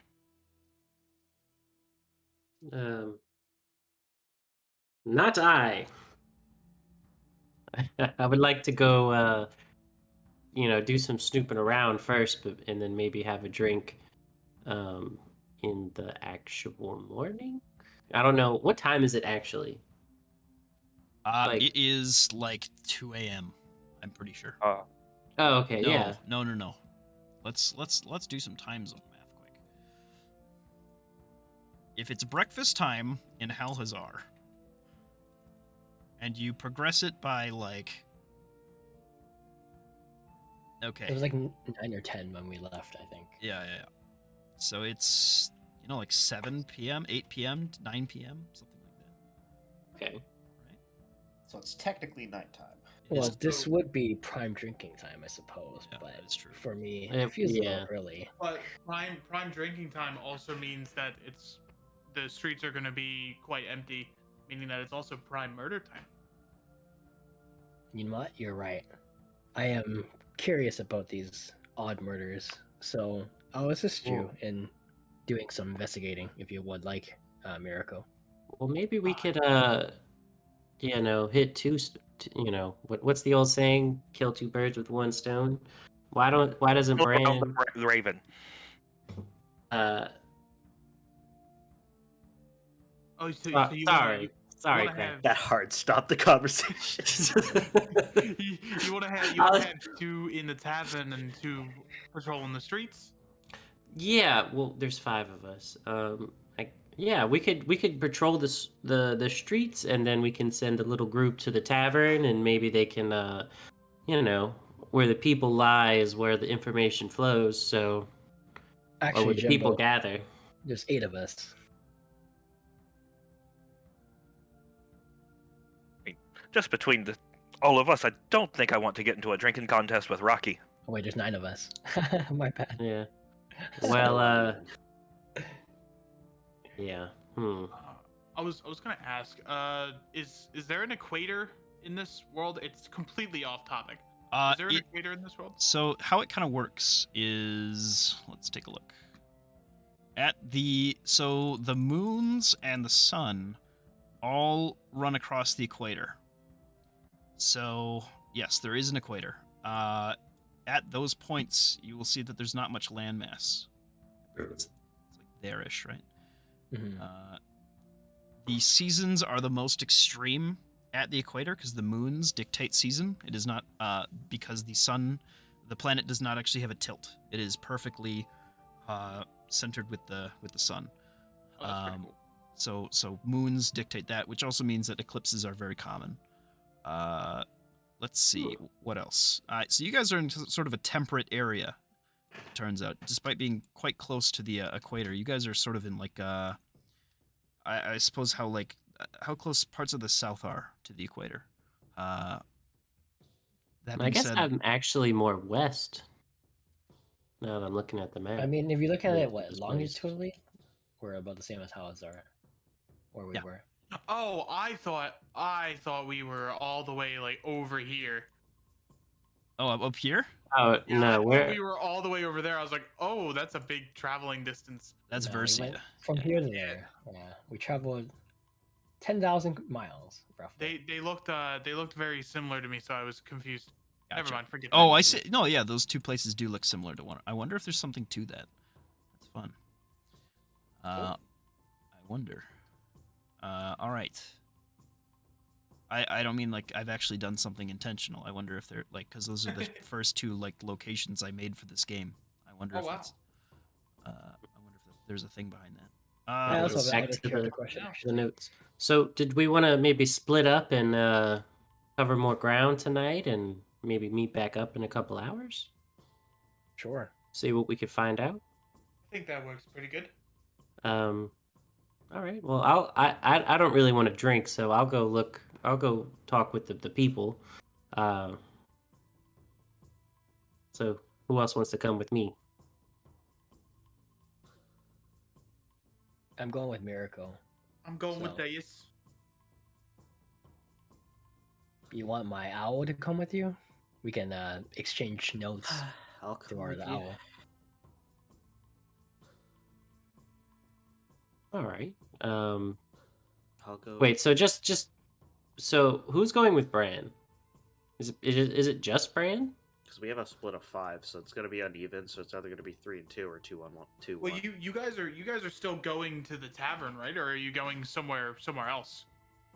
Not I. I would like to go, do some snooping around first, and then maybe have a drink in the actual morning. I don't know. What time is it actually? Like- It is like 2 a.m. I'm pretty sure. Oh, okay, No, yeah. no. Let's do some time zone math quick. If it's breakfast time in Halhazar, and you progress it by like, okay, It was like 9 or 10 when we left, I think. yeah. So it's like 7 p.m., 8 p.m., 9 p.m., something like that. Okay. Right? So it's technically nighttime. Well, It's- this would be prime drinking time, I suppose. Yeah, but that is true. for me, Yeah, it feels a yeah. little early. But prime drinking time also means that the streets are going to be quite empty, meaning that it's also prime murder time. You know what? You're right. I am curious about these odd murders, so I'll assist you in doing some investigating if you would like, Miracle. Well, maybe we could, hit what's the old saying? Kill two birds with one stone. Why doesn't Look around Bran, the Raven. uh, Oh, so you sorry, wanna Craig. have That hard stop the conversation. you want to have two in the tavern and two patrolling the streets? Yeah, well, there's 5 of us. We could patrol the streets, and then we can send a little group to the tavern, and maybe they can, where the people lie is where the information flows. So, or Actually, where the people Jimbo, gather. there's 8 of us. Just between all of us, I don't think I want to get into a drinking contest with Rocky. Oh wait, there's 9 of us. My bad. Yeah. Well, yeah. I was gonna ask, is there an equator in this world? It's completely off topic. Is there an equator in this world? So how it kind of works is, let's take a look. So the moons and the sun all run across the equator. So yes, there is an equator. At those points, you will see that there's not much landmass. It's like there-ish, right? Mhm. The seasons are the most extreme at the equator because the moons dictate season. It is not because the planet does not actually have a tilt. It is perfectly centered with the sun. Oh, that's pretty cool. So moons dictate that, which also means that eclipses are very common. Let's see what else. So you guys are in sort of a temperate area. It turns out, despite being quite close to the equator, you guys are sort of in like I suppose how close parts of the south are to the equator. That I being guess said, I'm actually more west. Now that I'm looking at the map. I mean, if you look at Yeah, it, what, this place. longitudinally, we're about the same as Halazar, where we Yeah. were. Oh, I thought we were all the way like over here. oh, up here, Oh Yeah, I no, thought where? we were all the way over there. I was like, oh, that's a big traveling distance. that's No, we Versia. went from Yeah. here to there. Yeah, we traveled 10,000 miles roughly. They looked very similar to me, so I was confused. Never Gotcha. mind, forget. Oh, that. I see. No, yeah, those two places do look similar to one. I wonder if there's something to that. That's fun. I wonder. All right. I don't mean like I've actually done something intentional. I wonder if they're like, because those are the first 2 like locations I made for this game. I wonder Oh, if wow. that's. I wonder if there's a thing behind that. I let's also go have back a to character the- question. Yeah. the Actually. notes. So, did we want to maybe split up and cover more ground tonight, and maybe meet back up in a couple hours? Sure. See what we could find out. I think that works pretty good. All right. Well, I don't really want to drink, so I'll go look. I'll go talk with the people. So who else wants to come with me? I'm going with Miracle. I'm going with So- Deus. You want my owl to come with you? We can exchange notes I'll come through our with you. owl. All right. I'll go. Wait. So so who's going with Bran? Is it just Bran? Because we have a split of 5, so it's going to be uneven. So it's either going to be 3 and 2 or 2 on 1. 2. Well, 1. you guys are still going to the tavern, right? Or are you going somewhere else?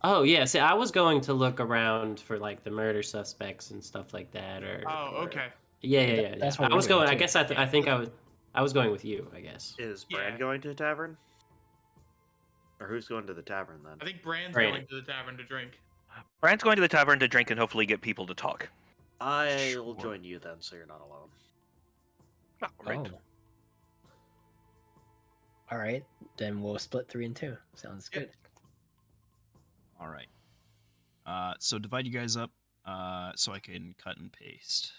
Oh yeah, see, I was going to look around for like the murder suspects and stuff like that, Oh, or okay. yeah. That's what I we're was doing going. I too. guess I think I was going with you. I guess. Is Yeah. Bran going to the tavern? Or who's going to the tavern then? I think Bran's Bran. going to the tavern to drink. Brand's going to the tavern to drink and hopefully get people to talk. I will Sure. join you then, so you're not alone. All right. Oh. All right, then we'll split 3 and 2. Sounds Yep. good. All right. So divide you guys up so I can cut and paste.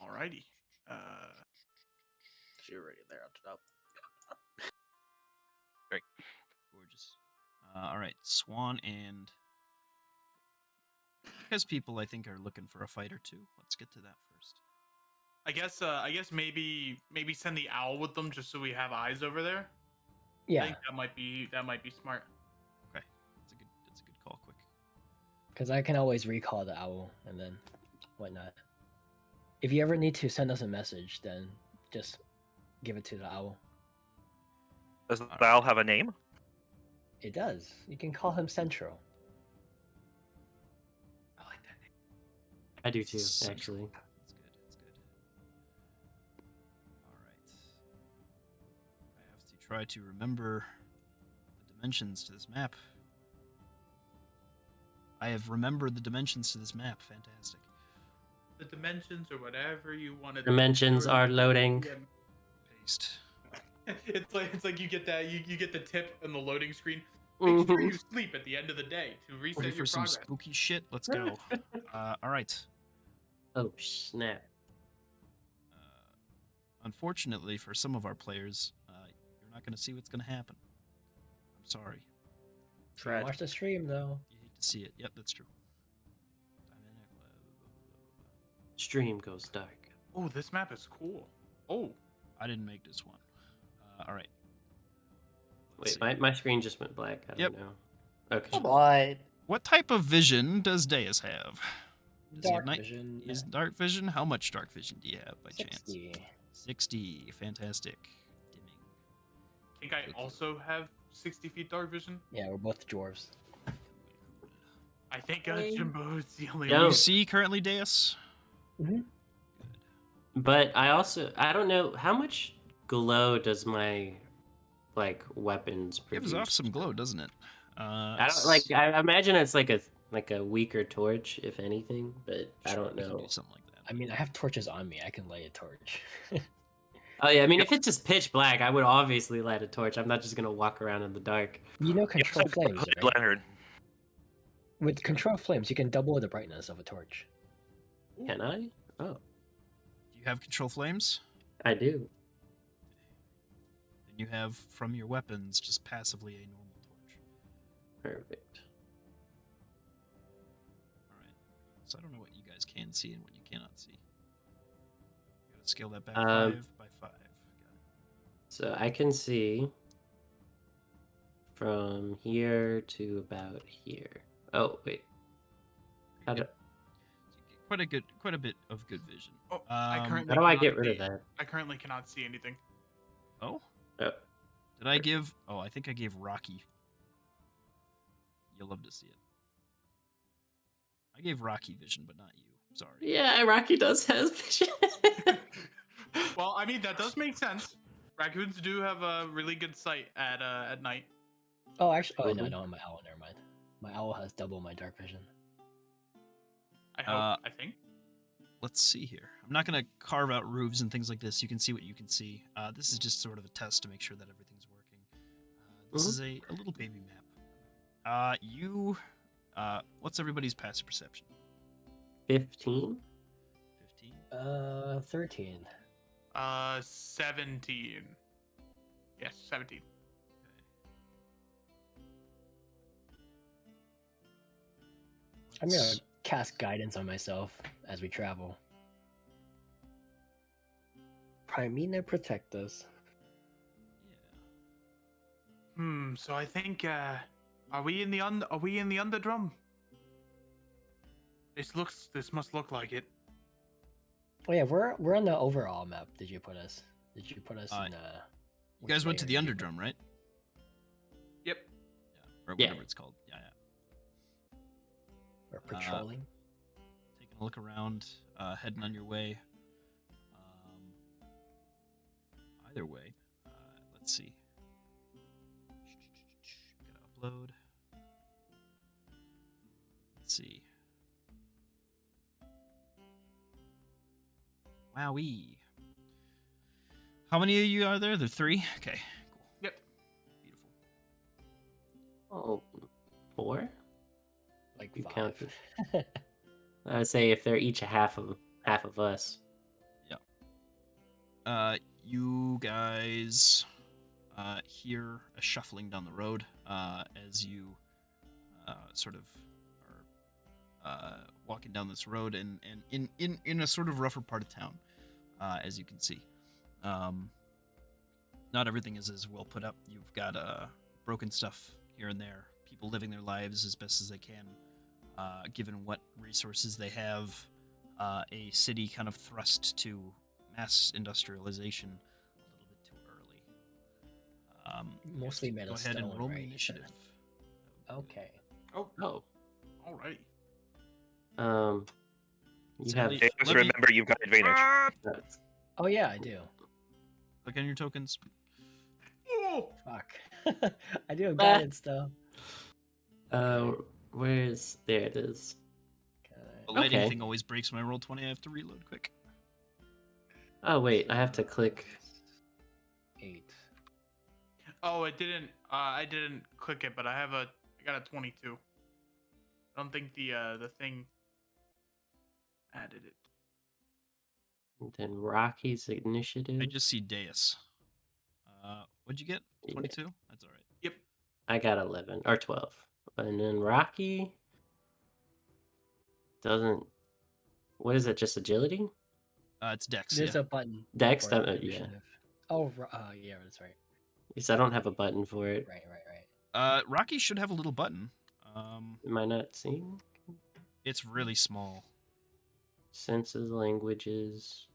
Alrighty. So you're already there up to top. Gorgeous. All right, Swan and because people I think are looking for a fight or two. Let's get to that first. I guess maybe send the owl with them just so we have eyes over there. I Yeah, think that might be smart. Okay, that's a good call. Quick. because I can always recall the owl and then whatnot. If you ever need to send us a message, then just give it to the owl. Does the owl have a name? It does. You can call him Central. I like that name. I do too, Central. actually. That's good. That's good. All right. I have to try to remember the dimensions to this map. I have remembered the dimensions to this map. Fantastic. The dimensions or whatever you wanted. Dimensions are loading. Paste. It's like you get that you get the tip on the loading screen. Make sure you sleep at the end of the day to Ready reset for your some progress. spooky shit? Let's go. All right. Oh snap! Unfortunately, for some of our players, you're not going to see what's going to happen. I'm sorry. Tragic. Watch the stream though. You hate to see it. Yep, that's true. Stream goes dark. Oh, this map is cool. Oh, I didn't make this one. All right. Let's Wait, see. my screen just went black. I don't Yep. know. Okay. Come on. What type of vision does Deus have? Does he have Dark night- vision. Is dark vision? How much dark vision do you have by chance? 60. 60. Fantastic. Dimming. I think I also have 60 feet dark vision. Yeah, we're both dwarves. I think Jimbo's the only No. You one. see currently, Deus? But I don't know how much glow does my like weapons produce. Gives off some glow, doesn't it? I don't like. I imagine it's like a weaker torch, if anything. But I don't we can know. do something like that. I mean, I have torches on me. I can light a torch. Oh yeah, I mean, if it's just pitch black, I would obviously light a torch. I'm not just gonna walk around in the dark. You know control Yes, flames, hooded right? lantern. With control flames, you can double the brightness of a torch. Can I? Oh, Do you have control flames? I do. Then you have from your weapons just passively a normal torch. Perfect. All right. So I don't know what you guys can see and what you cannot see. You gotta scale that back 5 by 5. Got it. So I can see from here to about here. Oh wait. How do, Quite a bit of good vision. Oh, I currently how do I cannot get rid of see- that? I currently cannot see anything. Oh, Oh, did I give? Oh, I think I gave Rocky. You'll love to see it. I gave Rocky vision, but not you. Sorry. yeah, Rocky does have vision. Well, I mean that does make sense. Raccoons do have a really good sight at night. Oh, actually, oh no, Mhm. no, my owl. Never mind. My owl has double my dark vision. I hope. I think. Let's see here. I'm not going to carve out roofs and things like this. You can see what you can see. This is just sort of a test to make sure that everything's working. This is a little baby map. What's everybody's passive perception? 15. 15? 13. 17. Yes, 17. I'm gonna cast guidance on myself as we travel. Primina protect us. Yeah. So I think are we in the underdrum? This must look like it. Oh yeah, we're on the overall map. Did you put us? Did you put us in? You guys went to the Underdrum, right? Yep. or Yeah. whatever it's called. Yeah. Or patrolling. Taking a look around, heading on your way. Either way, let's see. Gotta upload. Let's see. Wowee. How many of you are there? There are 3? Okay, cool. Yep. Beautiful. Oh, 4? Like You 5. counted. I would say if they're each half of us. You guys hear a shuffling down the road as you sort of are walking down this road and in a sort of rougher part of town, as you can see. Not everything is as well put up. You've got broken stuff here and there. People living their lives as best as they can, given what resources they have. A city kind of thrust to mass industrialization a little bit too early. Mostly made Go of ahead and stone, roll right? me You initiative. said. Okay. Oh, Oh. alrighty. You Sadly, have. Just let me- remember you've got advantage. Oh yeah, I do. Click on your tokens. Oh, Fuck. I do have guidance though. Where's there it is. The lighting Okay. thing always breaks when I roll 20. I have to reload quick. Oh wait, I have to click. 8. oh, it didn't. I didn't click it, but I got a 22. I don't think the thing added it. Then Rocky's initiative. I just see Deus. What'd you get? Yeah. 22? That's all right. Yep. I got 11 or 12, and then Rocky doesn't. What is it? Just agility? It's Dex. There's Yeah. a button. Dex, for yeah. initiative. Oh, yeah, that's right. Because I don't have a button for it. Right. Rocky should have a little button. Am I not seeing? It's really small. Senses, languages.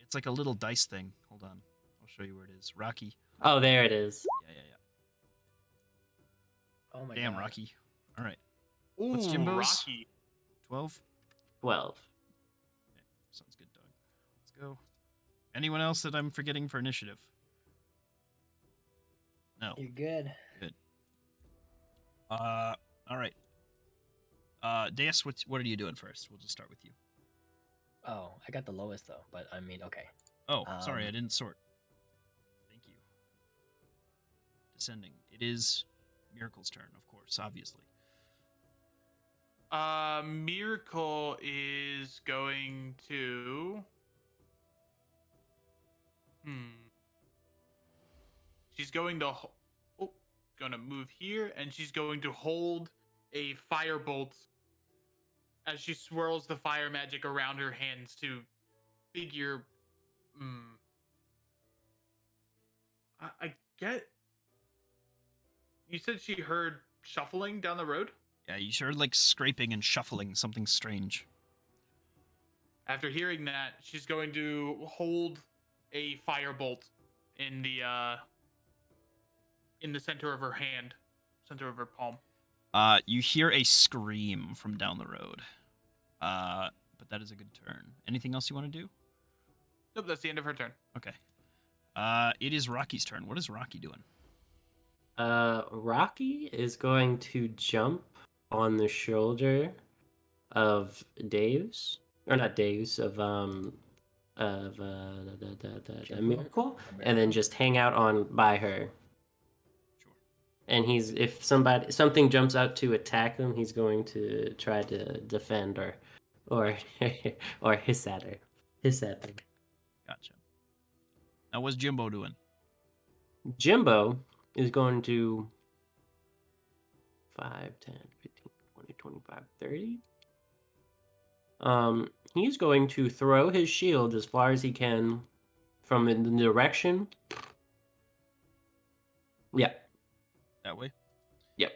It's like a little dice thing. Hold on. I'll show you where it is. Rocky. Oh, there it is. Yeah. Oh my Damn, god. Rocky. All right. Ooh, What's Jimbo's? Rocky. 12? 12. Okay. Sounds good, dog. Let's go. Anyone else that I'm forgetting for initiative? No. You're good. All right. Deus, what are you doing first? We'll just start with you. Oh, I got the lowest though, but I mean, okay. Oh, sorry, I Um, didn't sort. Thank you. Descending. It is Miracle's turn, of course, obviously. Miracle is going to. She's going to. Going to move here, and she's going to hold a firebolt as she swirls the fire magic around her hands to figure. I get. You said she heard shuffling down the road? Yeah, you heard like scraping and shuffling, something strange. After hearing that, she's going to hold a firebolt in the center of her hand, center of her palm. You hear a scream from down the road. But that is a good turn. Anything else you want to do? Nope, that's the end of her turn. Okay. It is Rocky's turn. What is Rocky doing? Rocky is going to jump on the shoulder of Deus, or not Deus, of the Miracle, and then just hang out on by her. Sure. And if something jumps out to attack him, he's going to try to defend or hiss at her. Gotcha. Now, what's Jimbo doing? Jimbo is going to 5, 10, 15, 20, 25, 30. He's going to throw his shield as far as he can from in the direction. Yeah. That way? Yep.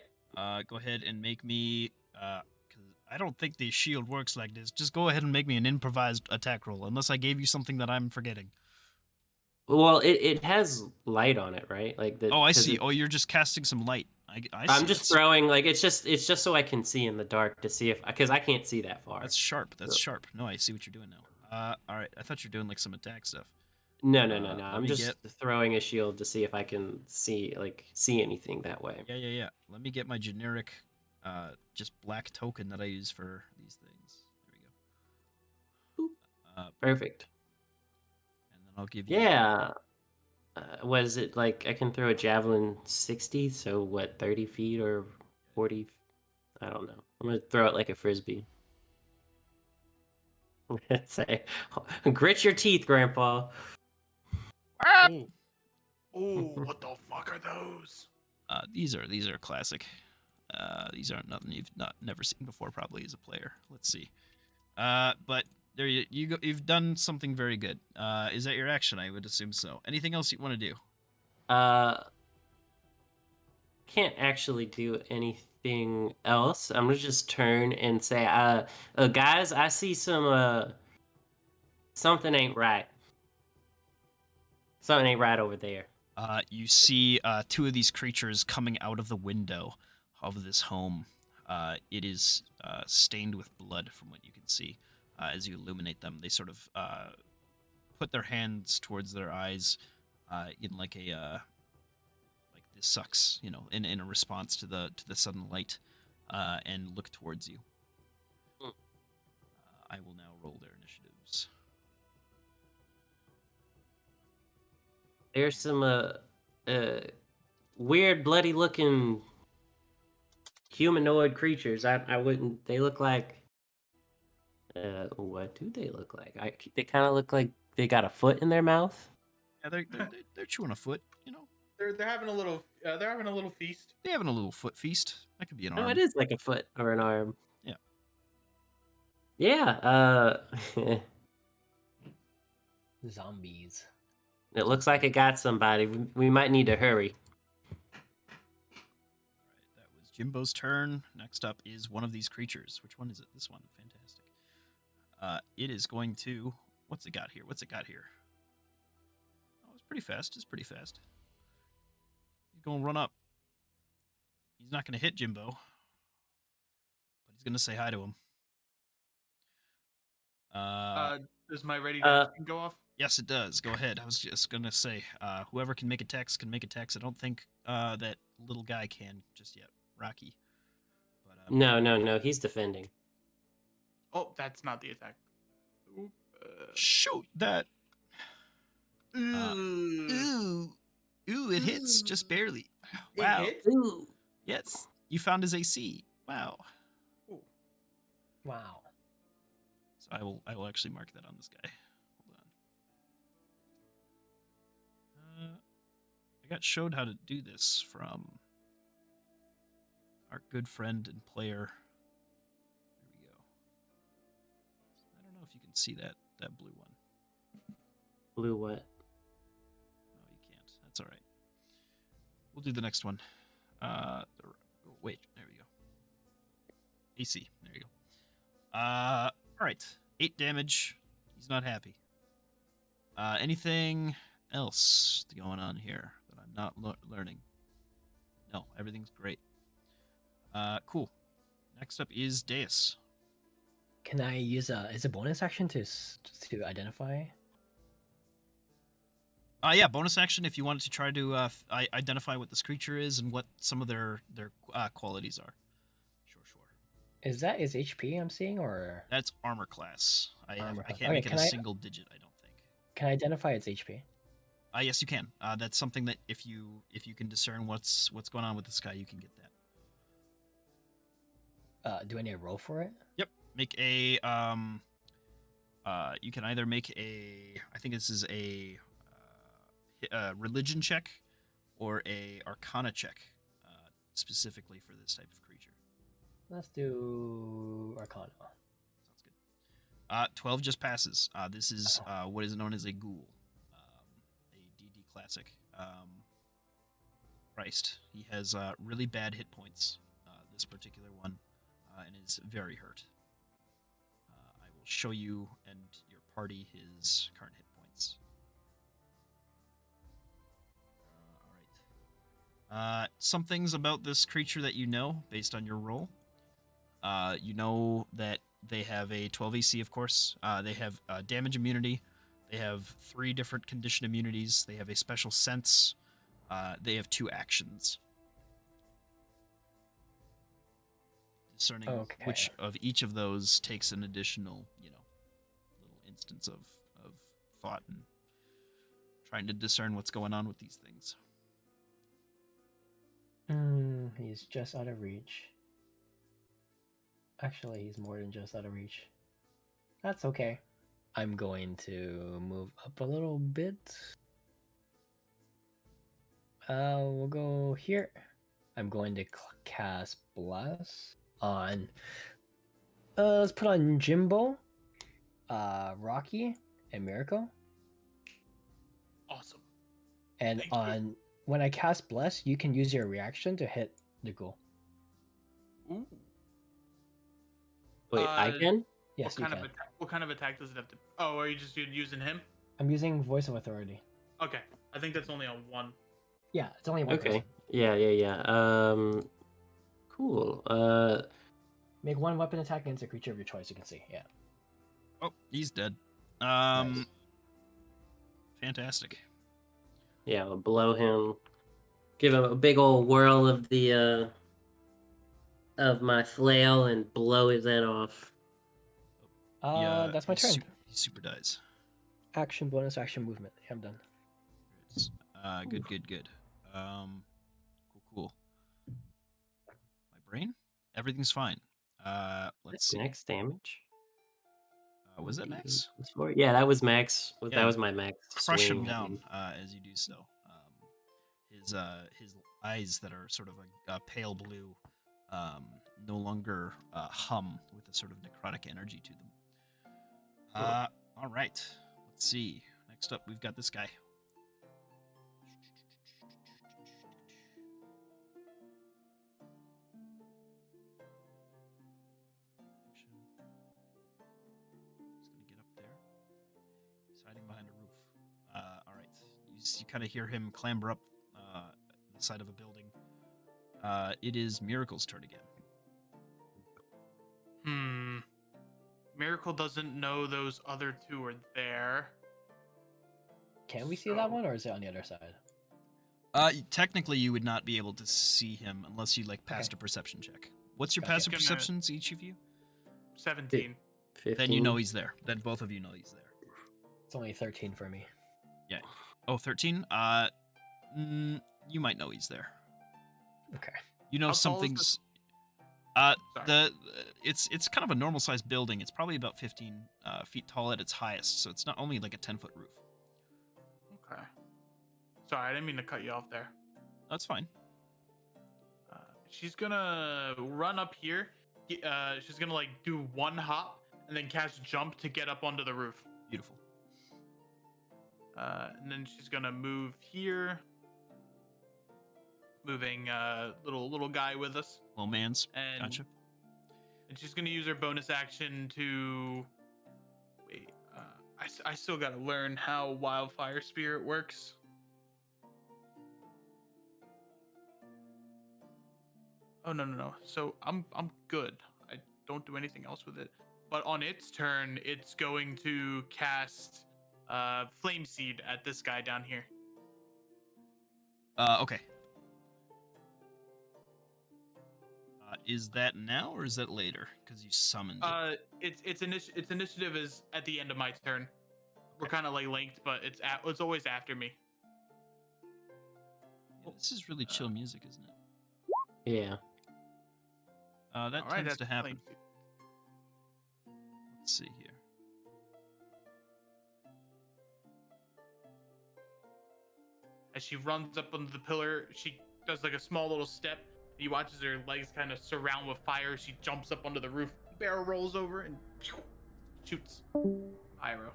Go ahead and make me, because I don't think the shield works like this. Just go ahead and make me an improvised attack roll, unless I gave you something that I'm forgetting. Well, it has light on it, right? Like the. Oh, I see. Oh, you're just casting some light. I I'm see. just throwing like it's just so I can see in the dark to see if because I can't see that far. That's sharp. That's So- sharp. No, I see what you're doing now. All right. I thought you were doing like some attack stuff. No. Let I'm me just throwing a shield to see if I can see anything that way. Yeah. Let me get my generic, just black token that I use for these things. There we go. Perfect. And then I'll give you. Yeah. What is it like? I can throw a javelin 60, so what, 30 feet or 40? I don't know. I'm gonna throw it like a frisbee. Say, grit your teeth, Grandpa. Ooh. Ooh, what the fuck are those? These are classic. These aren't nothing you've never seen before, probably as a player. Let's see. But there you go. You've done something very good. Is that your action? I would assume so. Anything else you want to do? Can't actually do anything else. I'm gonna just turn and say, guys, I see some something ain't right. Something ain't right over there. You see two of these creatures coming out of the window of this home. It is stained with blood from what you can see. As you illuminate them, they sort of put their hands towards their eyes in like a like this sucks, in a response to the sudden light, and look towards you. I will now roll their initiatives. There's some weird, bloody looking humanoid creatures. I wouldn't. They look like. What do they look like? They kind of look like they got a foot in their mouth. Yeah, they're chewing a foot. They're having a little feast. They're having a little foot feast. That could be an No, arm. it is like a foot or an arm. Yeah. Yeah. Zombies. It looks like it got somebody. We might need to hurry. Right, that was Jimbo's turn. Next up is one of these creatures. Which one is it? This one. Fantastic. It is going to. What's it got here? Oh, it's pretty fast. He's going to run up. He's not going to hit Jimbo, but he's going to say hi to him. Does my ready to go off? Yes, it does. Go ahead. I was just going to say, whoever can make attacks can make attacks. I don't think that little guy can just yet. Rocky. But, No. He's defending. Oh, that's not the attack. Shoot that. Ooh, it hits just barely. Wow. It hits? Ooh. Yes, you found his AC. Wow. Ooh. Wow. So I will actually mark that on this guy. Hold on. I got showed how to do this from our good friend and player. There we go. I don't know if you can see that blue one. Blue what? No, you can't. That's all right. We'll do the next one. Wait, there we go. AC. There you go. All right. 8 damage. He's not happy. Anything else going on here that I'm not learning? No, everything's great. Cool. Next up is Deus. Can I use is a bonus action to identify? Yeah, bonus action if you wanted to try to identify what this creature is and what some of their qualities are. Sure. Is that his HP I'm seeing, or That's armor class. I Armor class. can't Okay, make it a single digit, I don't think. can I identify its HP? Yes, you can. That's something that if you can discern what's going on with this guy, you can get that. Do I need to roll for it? Yep. Make a you can either make I think this is a religion check or a arcana check, specifically for this type of creature. Let's do Arcana. Sounds good. 12 just passes. This is what is known as a ghoul, a D&D classic. Christ, he has really bad hit points. This particular one, and is very hurt. I will show you and your party his current hit points. Some things about this creature that you know based on your roll. You know that they have a 12 AC, of course. They have damage immunity. They have 3 different condition immunities. They have a special sense. They have 2 actions. Discerning Okay. which of each of those takes an additional, little instance of thought and trying to discern what's going on with these things. He's just out of reach. Actually, he's more than just out of reach. That's okay. I'm going to move up a little bit. We'll go here. I'm going to cast Bless on. Let's put on Jimbo, Rocky, and Miracle. Awesome. And Thank you. when I cast Bless, you can use your reaction to hit the ghoul. Ooh. Wait, I can? Yes, you can. What kind of attack does it have to? Oh, are you just using him? I'm using Voice of Authority. Okay, I think that's only on one. Yeah, it's only one Okay. person. Yeah. Cool. Make one weapon attack against a creature of your choice. You can see. Yeah. Oh, he's dead. Nice. Fantastic. Yeah, I'll blow him. Give him a big old whirl of the of my flail and blow his head off. That's my turn. He super dies. Action, bonus action, movement. Yeah, I'm done. Good. Cool. My brain? Everything's fine. Let's see. Max damage. Was that max? Yeah, that was max. Yeah. That was my max. Crush him swing. down as you do so. His eyes that are sort of a pale blue no longer hum with a sort of necrotic energy to them. All right. Let's see. Next up, we've got this guy. He's gonna get up there. He's hiding behind a roof. All right. You kind of hear him clamber up the side of a building. It is Miracle's turn again. Miracle doesn't know those other 2 are there. Can we see that one, or is it on the other side? Technically, you would not be able to see him unless you passed a perception check. What's your Gotcha. passive perceptions, each of you? 17. 15. Then you know he's there. Then both of you know he's there. It's only 13 for me. Yeah. Oh, 13? You might know he's there. Okay. You know How tall is something's. Sorry. It's kind of a normal sized building. It's probably about 15 feet tall at its highest, so it's not only like a 10-foot roof. Okay. Sorry, I didn't mean to cut you off there. That's fine. She's gonna run up here. She's gonna do one hop and then cast jump to get up onto the roof. Beautiful. And then she's gonna move here. Moving little guy with us. Little man's. And Gotcha. And she's gonna use her bonus action to wait. I still gotta learn how Wildfire Spirit works. Oh no. So I'm good. I don't do anything else with it. But on its turn, it's going to cast Flame Seed at this guy down here. Okay. Is that now or is that later? Because you summoned it. Its initiative is at the end of my turn. We're kind of linked, but it's always after me. Yeah, this is really chill music, isn't it? Yeah. That All right, tends to that's happen. Flame Seed. Let's see here. As she runs up onto the pillar, she does a small little step. He watches her legs kind of surround with fire. She jumps up onto the roof. Barrel rolls over and shoots Pyro.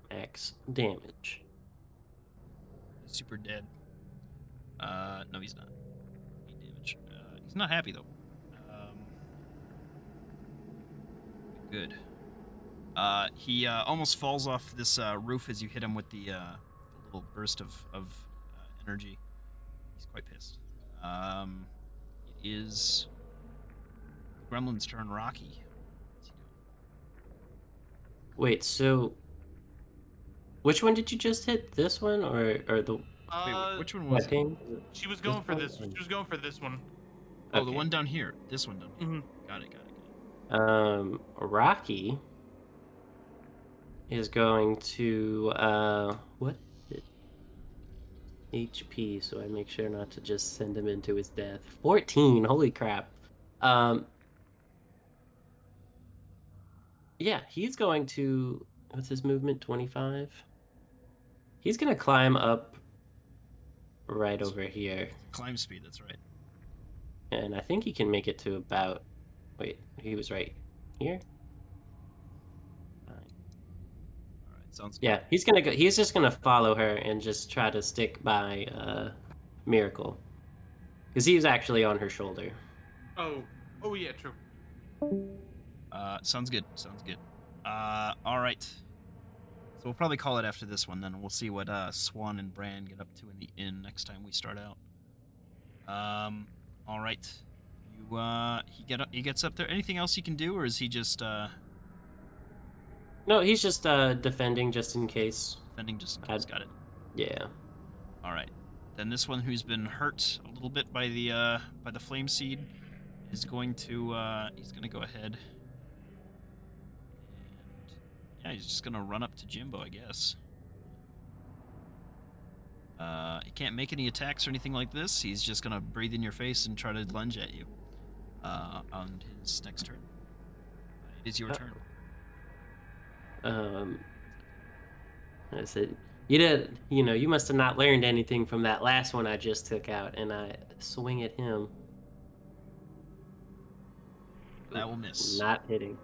Max damage. He's super dead. No, he's not. 8 damage. He's not happy though. Good. He almost falls off this roof as you hit him with the little burst of energy. He's quite pissed. It is Gremlin's turn. Rocky. What's he doing? Wait, so which one did you just hit? This one or the Wait, which one was it? weapon? She was going for one this. or- She was going for this one. Oh, the Okay. one down here. This one down here. Mhm. Got it. Rocky is going to what is it? HP, so I make sure not to just send him into his death. 14, holy crap. Yeah, he's going to, what's his movement? 25. He's gonna climb up right over here, Climb speed. That's right. and I think he can make it to about. Wait, he was right here. All right. Sounds good. Yeah, he's gonna go. He's just gonna follow her and just try to stick by Miracle, because he was actually on her shoulder. Oh yeah, true. Sounds good. All right. So we'll probably call it after this one, then we'll see what Swan and Bran get up to in the inn next time we start out. All right. He gets up there. Anything else he can do, or is he just No, he's just defending just in case. defending just in case? Got it. Yeah. All right. Then this one who's been hurt a little bit by the flame seed is going to he's gonna go ahead and yeah, he's just gonna run up to Jimbo, I guess. He can't make any attacks or anything like this. He's just gonna breathe in your face and try to lunge at you on his next turn. It is your turn. I said, you must have not learned anything from that last one I just took out, and I swing at him. That will miss. Not hitting.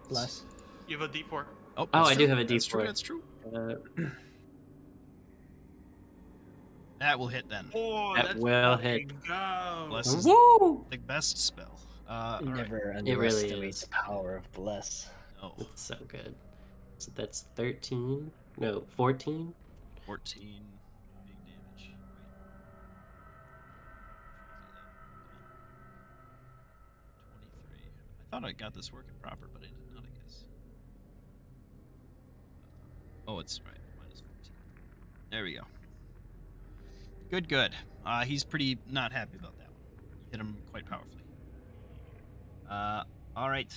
Bless. You have a D4. Oh, I that's do true. have a That's true. D4. That's true. Uh, That will hit then. Oh, That that's will fucking hit. go. Bless is Woo! the best spell. All right. Never It really underestimate is. the power of bless. No. It's so good. So that's 13. No, 14. 14 big damage. Wait. Which one's 23. I thought I got this working proper, but I did not, I guess. Oh, it's right. Minus 14. There we go. Good. He's pretty not happy about that one. You hit him quite powerfully. All right.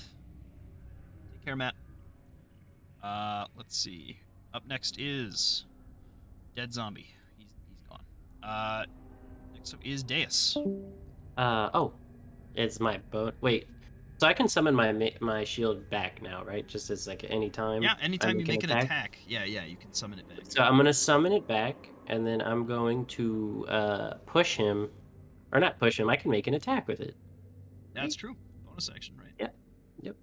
Take care, Matt. Let's see. Up next is Dead Zombie. He's gone. Next up is Deus. It's my boat. Wait, so I can summon my shield back now, right? Just as like any time. Yeah, anytime you make make an attack, yeah, you can summon it back. So I'm gonna summon it back, and then I'm going to push him, or not push him. I can make an attack with it. That's true. Bonus action, right? Yep.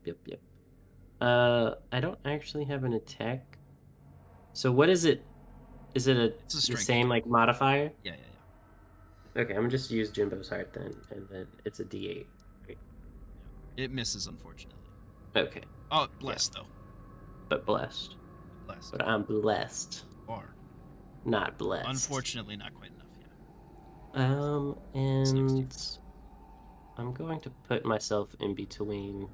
I don't actually have an attack. So what is it? Is it It's a the strength. same like modifier? Yeah. Okay, I'm gonna just use Jimbo's heart then, and then it's a D8. It misses, unfortunately. Okay, Oh, blessed though. but blessed. Blessed. But I'm blessed, Or not blessed. unfortunately, not quite enough. Yeah. And I'm going to put myself in between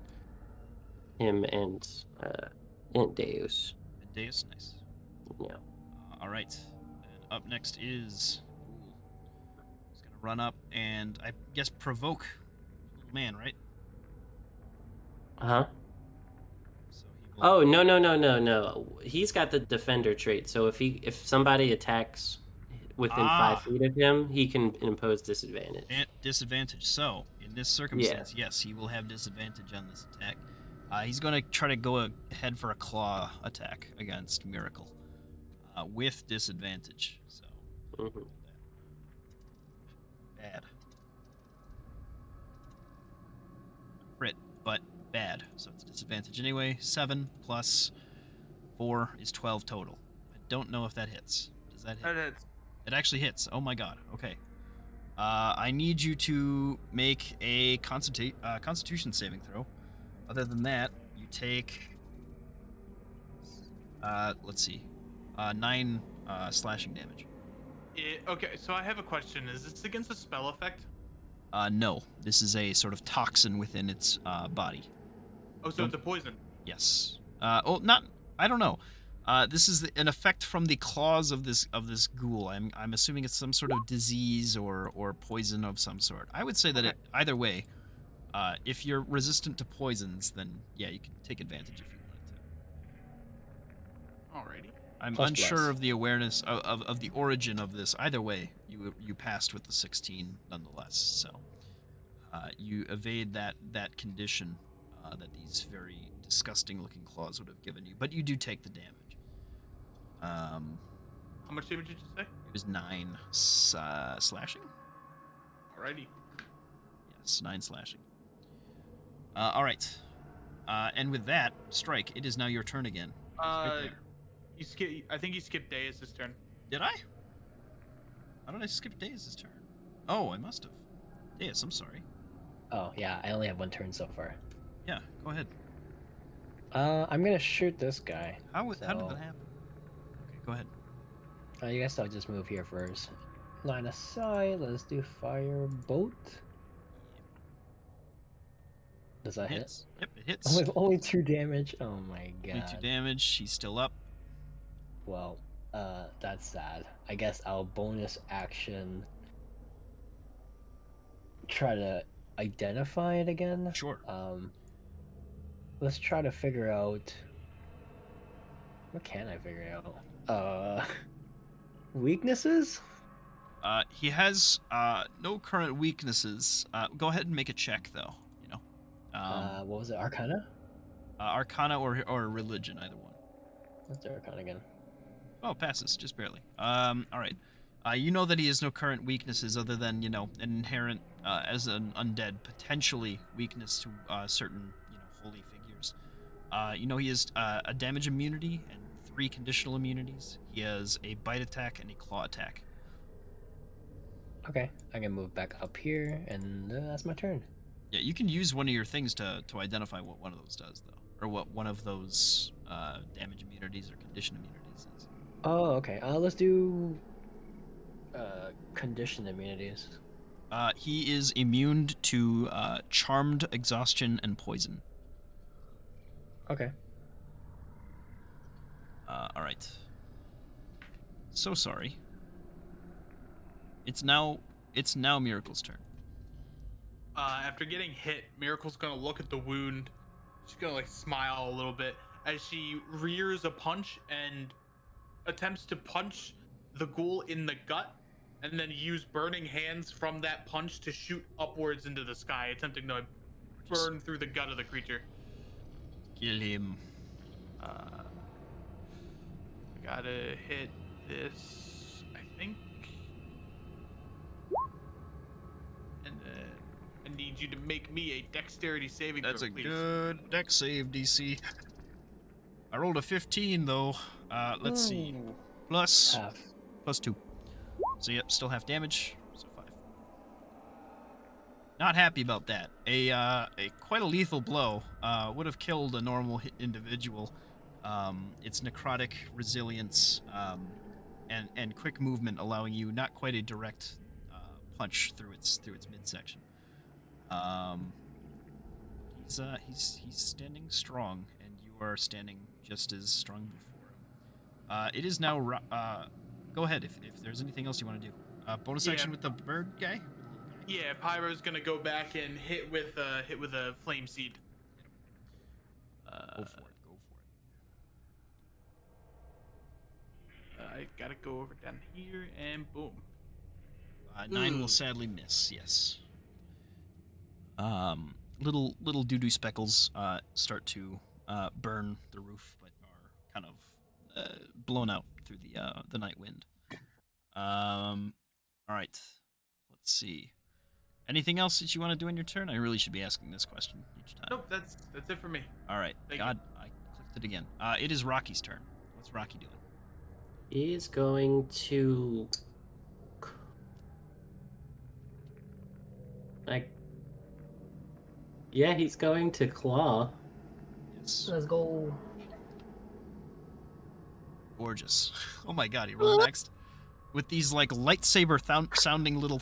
him and Deus. And Deus, nice. Yeah. All right. And up next is Ghoul. He's gonna run up and I guess provoke little man, right? Huh? So he will. Oh no. He's got the defender trait. So if somebody attacks within 5 feet of him, he can impose disadvantage. Disadvantage. So in this circumstance, yes, he will have disadvantage on this attack. He's going to try to go ahead for a claw attack against Miracle with disadvantage. So bad. Crit, but bad. So it's a disadvantage anyway. 7 plus 4 is 12 total. I don't know if that hits. Does that hit? That hits. It actually hits. Oh my god. Okay. I need you to make a Constitution saving throw. Other than that, you take. Let's see. 9 slashing damage. Okay, so I have a question. Is this against a spell effect? No, this is a sort of toxin within its body. Oh, so it's a poison. Yes. Not. I don't know. This is an effect from the claws of this ghoul. I'm assuming it's some sort of disease or poison of some sort. I would say that Okay. either way, if you're resistant to poisons, then yeah, you can take advantage if you wanted to. Alrighty. I'm Plus unsure plus. of the awareness of the origin of this. Either way, you passed with the 16 nonetheless. So you evade that condition that these very disgusting looking claws would have given you, but you do take the damage. How much damage did you say? It was 9 slashing. Alrighty. Yes, 9 slashing. All right. And with that, Strike, it is now your turn again. He's right there. You skip. I think you skipped Deus' turn. Did I? How did I skip Deus' turn? Oh, I must have. Deus, I'm sorry. Oh yeah, I only have 1 turn so far. Yeah, go ahead. I'm gonna shoot this guy. How did that So- happen? Okay, go ahead. I guess I'll just move here first. Line of sight. Let's do fire bolt. Does that hit? Hits. Yep, it hits. Only 2 damage. Oh my Only 2 god. damage. She's still up. Well, that's sad. I guess I'll bonus action try to identify it again. Sure. Let's try to figure out what can I figure out? Weaknesses? He has no current weaknesses. Go ahead and make a check, though. You know, What was it? Arcana? Arcana or religion, either one. Let's do Arcana again. Oh, passes just barely. All right. You know that he has no current weaknesses other than an inherent, as an undead, potentially weakness to certain holy figures. He has a damage immunity and 3 conditional immunities. He has a bite attack and a claw attack. Okay, I can move back up here, and that's my turn. Yeah, you can use one of your things to identify what one of those does, though, or what one of those damage immunities or condition immunities is. Oh, okay. Let's do condition immunities. He is immune to charmed, exhaustion, and poison. Okay. All right. So sorry. It's now Miracle's turn. After getting hit, Miracle's gonna look at the wound. She's gonna smile a little bit as she rears a punch and attempts to punch the ghoul in the gut, and then use burning hands from that punch to shoot upwards into the sky, attempting to burn through the gut of the creature. Kill him. I gotta hit this, I think. And I need you to make me a dexterity saving throw, That's a please. good dex save, DC. I rolled a 15 though. Let's see. Plus 2. So yep, still half damage. So 5. Not happy about that. A quite a lethal blow would have killed a normal individual. Its necrotic resilience and quick movement allowing you not quite a direct punch through its midsection. He's standing strong, and you are standing just as strong before him. It is now. Go ahead if there's anything else you want to do. Bonus action with the bird guy. Yeah, Pyro's gonna go back and hit with a flame seed. Go for it. I gotta go over down here and boom. 9 will sadly miss. Yes. Little doo-doo speckles start to burn the roof, but are kind of blown out through the night wind. All right. Let's see. Anything else that you want to do in your turn? I really should be asking this question each time. Nope, that's it for me. All right. Thank God, I clicked it again. It is Rocky's turn. What's Rocky doing? He's going to. Yeah, he's going to claw. Yes. Let's go. Gorgeous. Oh my god, he rolled next. with these like lightsaber sounding little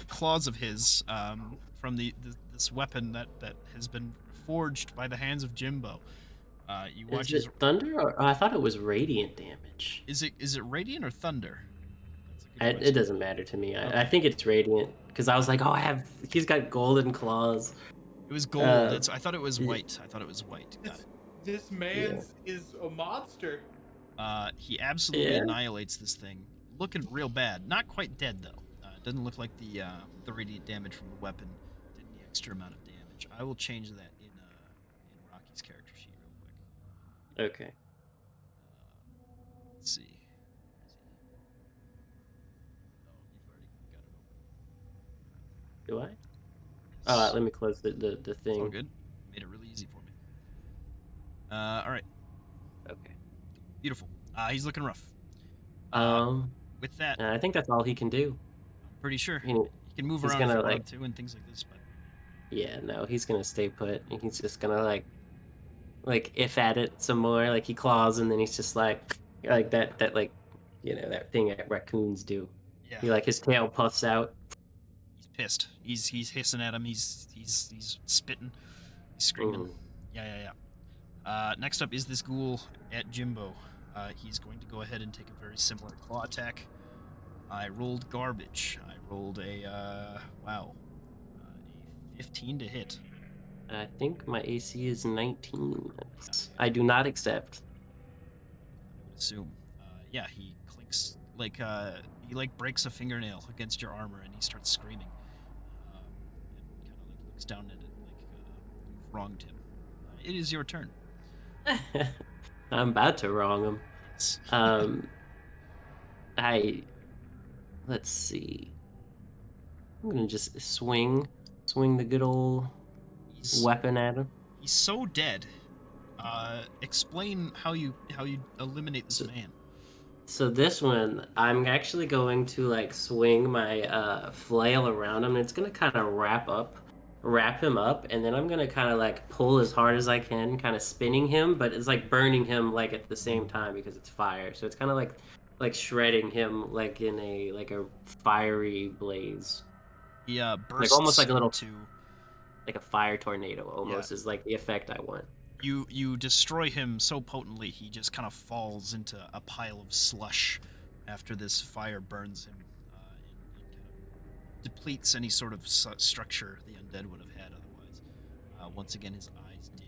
claws of his from this weapon that has been forged by the hands of Jimbo. You watch Is his. it thunder or I thought it was radiant damage? Is it radiant or thunder? That's a good It question. doesn't matter to me. I Okay. think it's radiant because I was like, oh, he's got golden claws. It was gold. Uh, I thought it was yeah. white. I thought it was white. Got it. This man's is a monster. He absolutely Yeah. annihilates this thing. Looking real bad. Not quite dead though. Doesn't look like the radiant damage from the weapon did the extra amount of damage. I will change that in Rocky's character sheet real quick. Okay. Let's see. Oh, you've already got it open. Do I? Yes. Let me close the It's all thing. good. Made it really easy for me. All right. Okay. Beautiful. He's looking rough. With that, I think that's all he can do. I'm pretty sure He- he can move he's around if gonna, he wanted like- to and things like this. But Yeah, no, he's gonna stay put. And he's just gonna like if at it some more. Like he claws, and then he's just like that like, that thing that raccoons do. yeah, He his tail puffs out. he's pissed. He's hissing at him. He's spitting. He's screaming. Mhm. Yeah. Next up is this ghoul at Jimbo. He's going to go ahead and take a very similar claw attack. I rolled garbage. I rolled a 15 to hit. I think my AC is 19. I do not accept. I would assume. Yeah, he clinks he breaks a fingernail against your armor and he starts screaming. And kind of looks down at it you've wronged him. It is your turn. I'm about to wrong him. Yes. Let's see. I'm gonna just swing the good old He's, weapon at him. he's so dead. Explain how you eliminate this man. So this one, I'm actually going to swing my flail around him, and it's gonna kind of wrap him up, and then I'm gonna kind of pull as hard as I can, kind of spinning him, but it's burning him at the same time because it's fire. So it's kind of like shredding him in a fiery blaze. He bursts almost like a little into like a fire tornado almost is the effect I want. you destroy him so potently he just kind of falls into a pile of slush after this fire burns him and kind of depletes any sort of structure the undead would have had otherwise. Once again, his eyes dim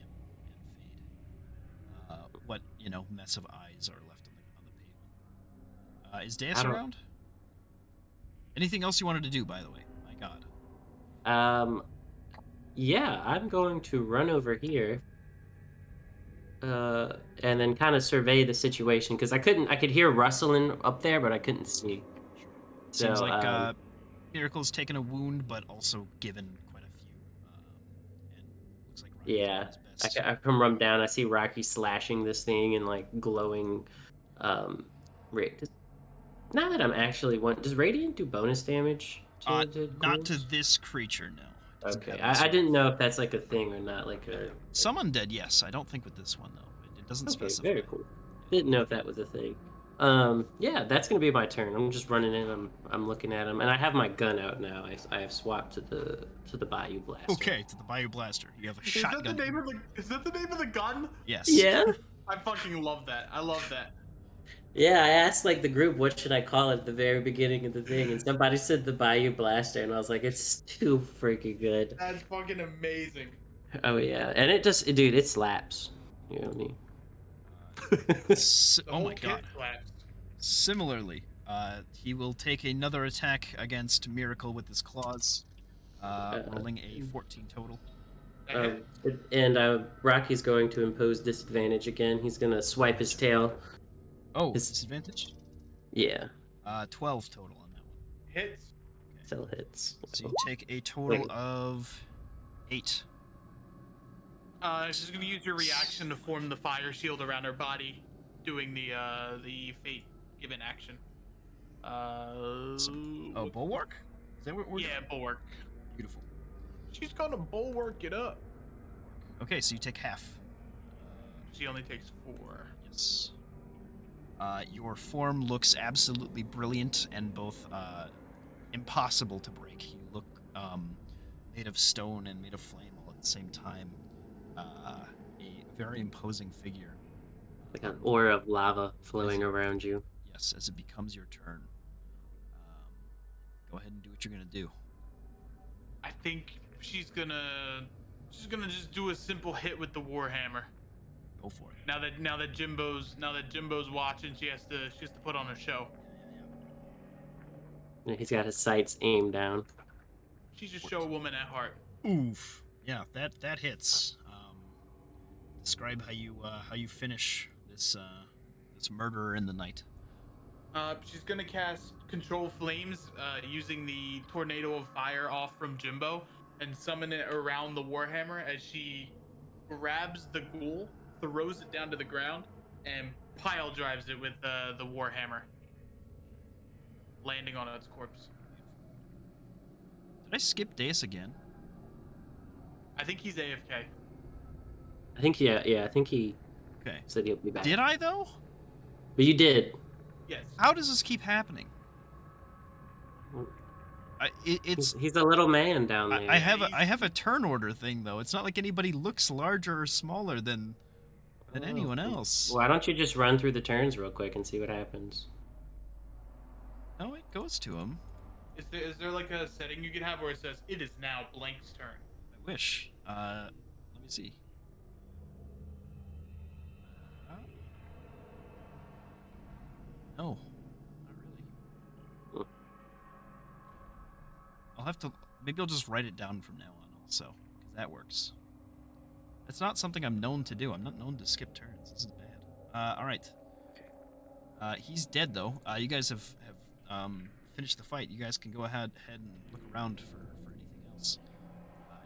and fade. What mess of eyes are left on the pavement? Is Deus around? Anything else you wanted to do, by the way? My God. Yeah, I'm going to run over here. And then kind of survey the situation because I could hear rustling up there, but I couldn't see. Seems like Miracle's taken a wound, but also given quite a few. And looks like Rocky's doing his best. I come run down. I see Rocky slashing this thing and glowing. Now that I'm actually does Radiant do bonus damage? Not to ghouls? this creature, no. It doesn't Okay, have any I sort didn't of- know if that's a thing or not. Some undead, yes. I don't think with this one though. It doesn't Okay, specify. very cool. Didn't know if that was a thing. Yeah, that's gonna be my turn. I'm just running in. I'm looking at him, and I have my gun out now. I have swapped to the Bayou Blaster. Okay, to the Bayou Blaster. You have a Is shotgun. that the name of the gun? Yes. Yeah. I fucking love that. I love that. Yeah, I asked the group what should I call it at the very beginning of the thing, and somebody said the Bayou Blaster, and I was like, it's too freaking good. That's fucking amazing. Oh yeah, and dude, it slaps. You know what I mean? The Oh whole my kit God. slaps. Similarly, he will take another attack against Miracle with his claws, rolling a 14 total. And Rocky's going to impose disadvantage again. He's gonna swipe his tail. Oh, His- disadvantage? Yeah, 12 total on that one. Hits. still hits. So you take a total of 8. She's gonna use your reaction to form the fire shield around her body, doing the fate given action. Oh, bulwark? Is that what we're Yeah, bulwark. Beautiful. She's gonna bulwark it up. Okay, so you take half. She only takes 4. Yes. Your form looks absolutely brilliant and both impossible to break. You look made of stone and made of flame all at the same time. A very imposing figure. Like an aura of lava As flowing it- around you. Yes, as it becomes your turn. Go ahead and do what you're gonna do. I think she's gonna just do a simple hit with the warhammer. Go for it. Now that Jimbo's watching, she has to put on a show. He's got his sights aimed down. She's a show woman at heart. Oof. Yeah, that hits. Describe how you finish this this murderer in the night. She's gonna cast Control Flames using the Tornado of Fire off from Jimbo and summon it around the Warhammer as she grabs the ghoul, throws it down to the ground, and pile drives it with the Warhammer, landing on its corpse. Did I skip Deus again? I think he's AFK. I think I think he Okay. said he'll be back. Did I though? But you did. Yes. How does this keep happening? It's He's a little man down there. I have a turn order thing though. It's not like anybody looks larger or smaller than anyone else. Why don't you just run through the turns real quick and see what happens? No, it goes to him. Is there like a setting you can have where it says it is now Blank's turn? I wish. Let me see. No, not really. I'll have to. Maybe I'll just write it down from now on, also, because that works. It's not something I'm known to do. I'm not known to skip turns. This is bad. All right. He's dead though. You guys have finished the fight. You guys can go ahead and look around for anything else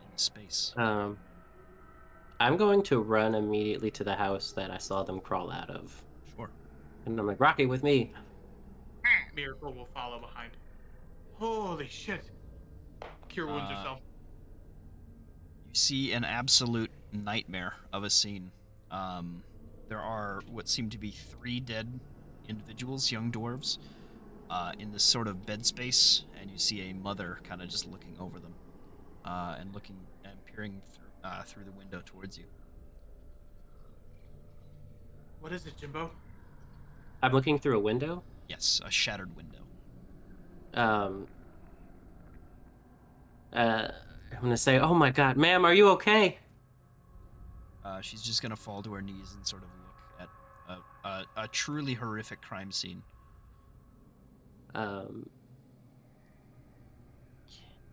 in the space. I'm going to run immediately to the house that I saw them crawl out of. Sure. And I'm like, Rocky, with me. Miracle will follow behind. Holy shit. Cure wounds herself. You see an absolute nightmare of a scene. There are what seem to be 3 dead individuals, young dwarves, in this sort of bed space, and you see a mother kind of just looking over them, and looking and peering through the window towards you. What is it, Jimbo? I'm looking through a window. Yes, a shattered window. I'm gonna say, "Oh my God, ma'am, are you okay?" She's just gonna fall to her knees and sort of look at a truly horrific crime scene.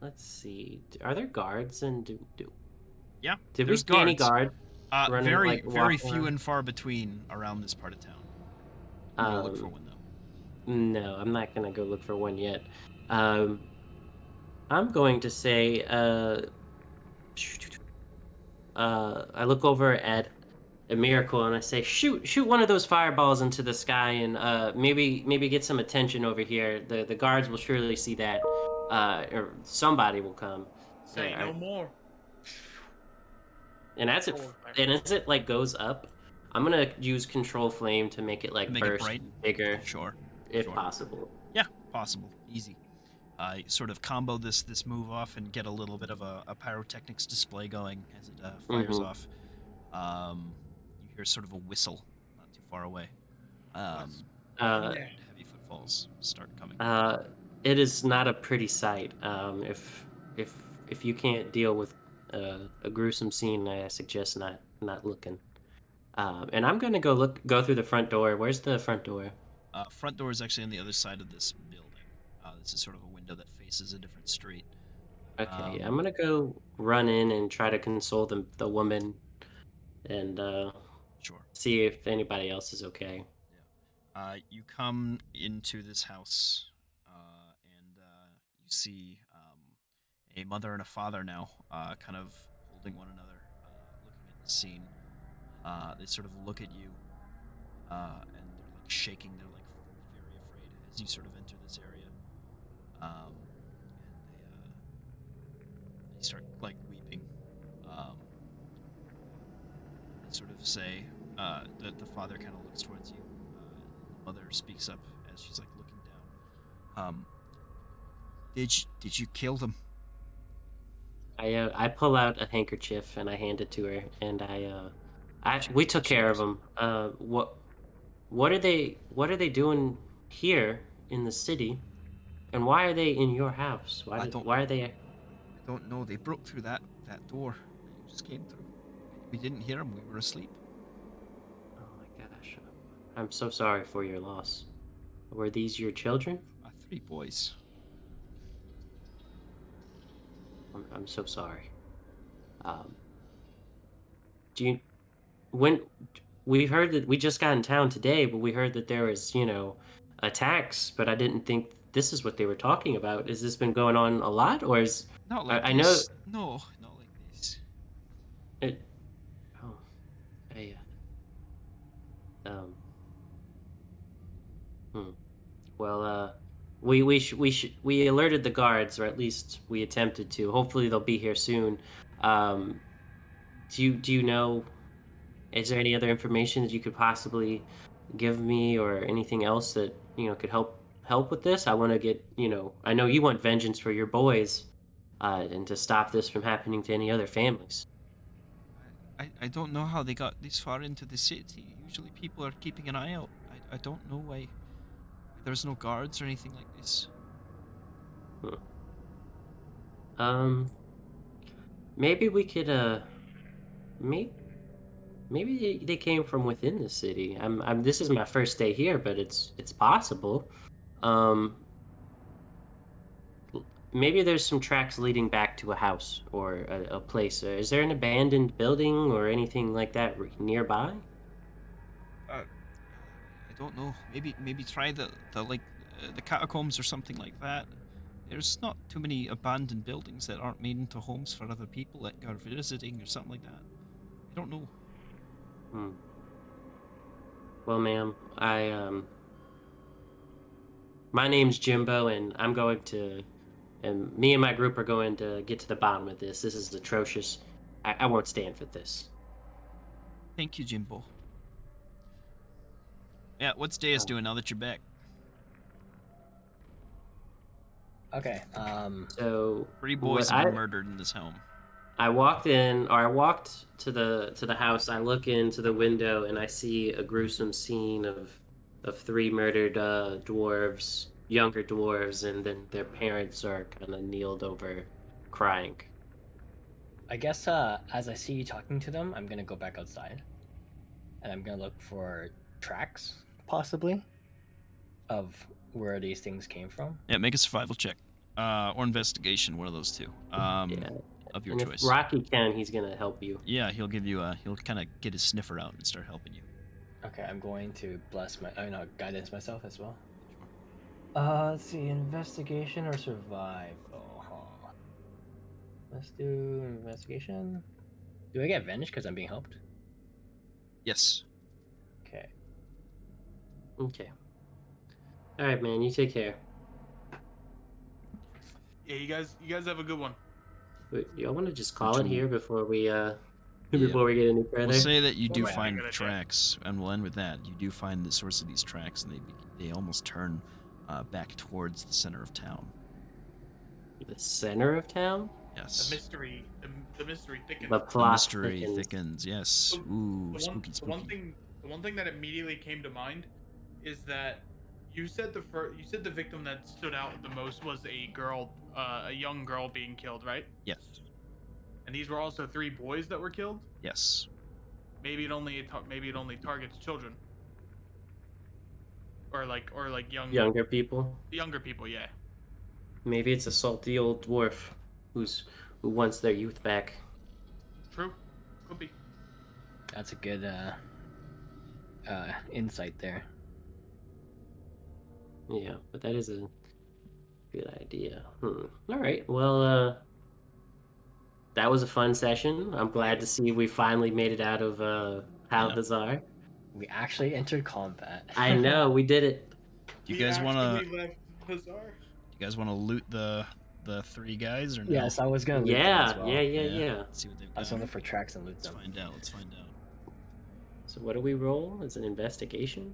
Let's see. Are there guards and Yeah. Did we there's see any guards. guards? Running, Very like, very walking few around? and far between around this part of town. Go look for one though. No, I'm not gonna go look for one yet. I'm going to say, I look over at a miracle and I say, shoot one of those fireballs into the sky and maybe get some attention over here. The guards will surely see that, or somebody will come. Say no more. And as it like goes up, I'm gonna use control flame to make it like Make it burst bright? bigger, Sure. if sure. possible. Yeah, possible. Easy. Sort of combo this move off and get a little bit of a pyrotechnics display going as it fires off. You hear sort of a whistle not too far away. And heavy footfalls start coming. It is not a pretty sight. If you can't deal with a gruesome scene, I suggest not looking. And I'm gonna go through the front door. Where's the front door? Front door is actually on the other side of this building. This is sort of a window that faces a different street. Okay, I'm gonna go run in and try to console the woman, and Sure. see if anybody else is okay. You come into this house, and you see a mother and a father now, kind of holding one another, looking at the scene. They sort of look at you, and they're like shaking. They're like very afraid as you sort of enter this area. And they start like weeping. They sort of say, the father kind of looks towards you. mother speaks up as she's like looking down. Did you kill them? I pull out a handkerchief and I hand it to her, and we took care of them. What are they doing here in the city, and why are they in your house? Why are they? I don't know. They broke through that door that you just came through. We didn't hear them. We were asleep. Oh my gosh, I'm so sorry for your loss. Were these your children? 3 boys. I'm so sorry. Do you when we heard that we just got in town today, but we heard that there was, attacks, but I didn't think this is what they were talking about. Has this been going on a lot, or is Not like I know this. No, not like this. it? Oh, I hmm. Well, we alerted the guards, or at least we attempted to. Hopefully, they'll be here soon. Um, do you know? Is there any other information that you could possibly give me, or anything else that could help with this? I want to get I know you want vengeance for your boys, and to stop this from happening to any other families. I don't know how they got this far into the city. Usually people are keeping an eye out. I don't know why there's no guards or anything like this. Hmm. Um, maybe we could maybe they came from within the city. This is my first day here, but it's possible. Um, Maybe there's some tracks leading back to a house or a place. Is there an abandoned building or anything like that nearby? I don't know. Maybe try the catacombs or something like that. There's not too many abandoned buildings that aren't made into homes for other people that are visiting or something like that. I don't know. Hmm. Well, ma'am, my name's Jimbo, and and me and my group are going to get to the bottom of this. This is atrocious. I won't stand for this. Thank you, Jimbo. Yeah, what's Deus doing now that you're back? Okay. So 3 boys have been murdered in this home. I walked to the house. I look into the window and I see a gruesome scene of 3 murdered dwarves, younger dwarves, and then their parents are kind of kneeled over, crying. I guess as I see you talking to them, I'm gonna go back outside, and I'm gonna look for tracks, possibly, of where these things came from. Yeah, make a survival check, or investigation, one of those two. Of your and choice. If Rocky can, he's gonna help you. Yeah, he'll give you he'll kind of get his sniffer out and start helping you. Okay, I'm going to guidance myself as well. Let's see, investigation or survival. Huh. Let's do investigation. Do I get advantage because I'm being helped? Yes. Okay. Okay. All right, man. You take care. Yeah, you guys have a good one. Wait, y'all want to just call it here before we before we get any further? We'll say that you do Well, find tracks, and we'll end with that. You do find the source of these tracks, and they almost turn back towards the center of town. The center of town? Yes. The mystery thickens. The plot mystery thickens. Yes. Ooh, spooky. The one thing that immediately came to mind is that you said the victim that stood out the most was a young girl being killed, right? Yes. And these were also 3 boys that were killed. Yes. Maybe it only targets children, or like younger people. Younger people, yeah. Maybe it's a salty old dwarf who wants their youth back. True, could be. That's a good insight there. Yeah, but that is a good idea. All right. Well, that was a fun session. I'm glad to see we finally made it out of Halthazar. We actually entered combat. I know, we did it. Do you guys want to loot the 3 guys or no? Yes, I was gonna loot them as well. Yeah. Let's see what they've got. I was gonna look for tracks and loot them. Let's find out. So what do we roll? It's an investigation?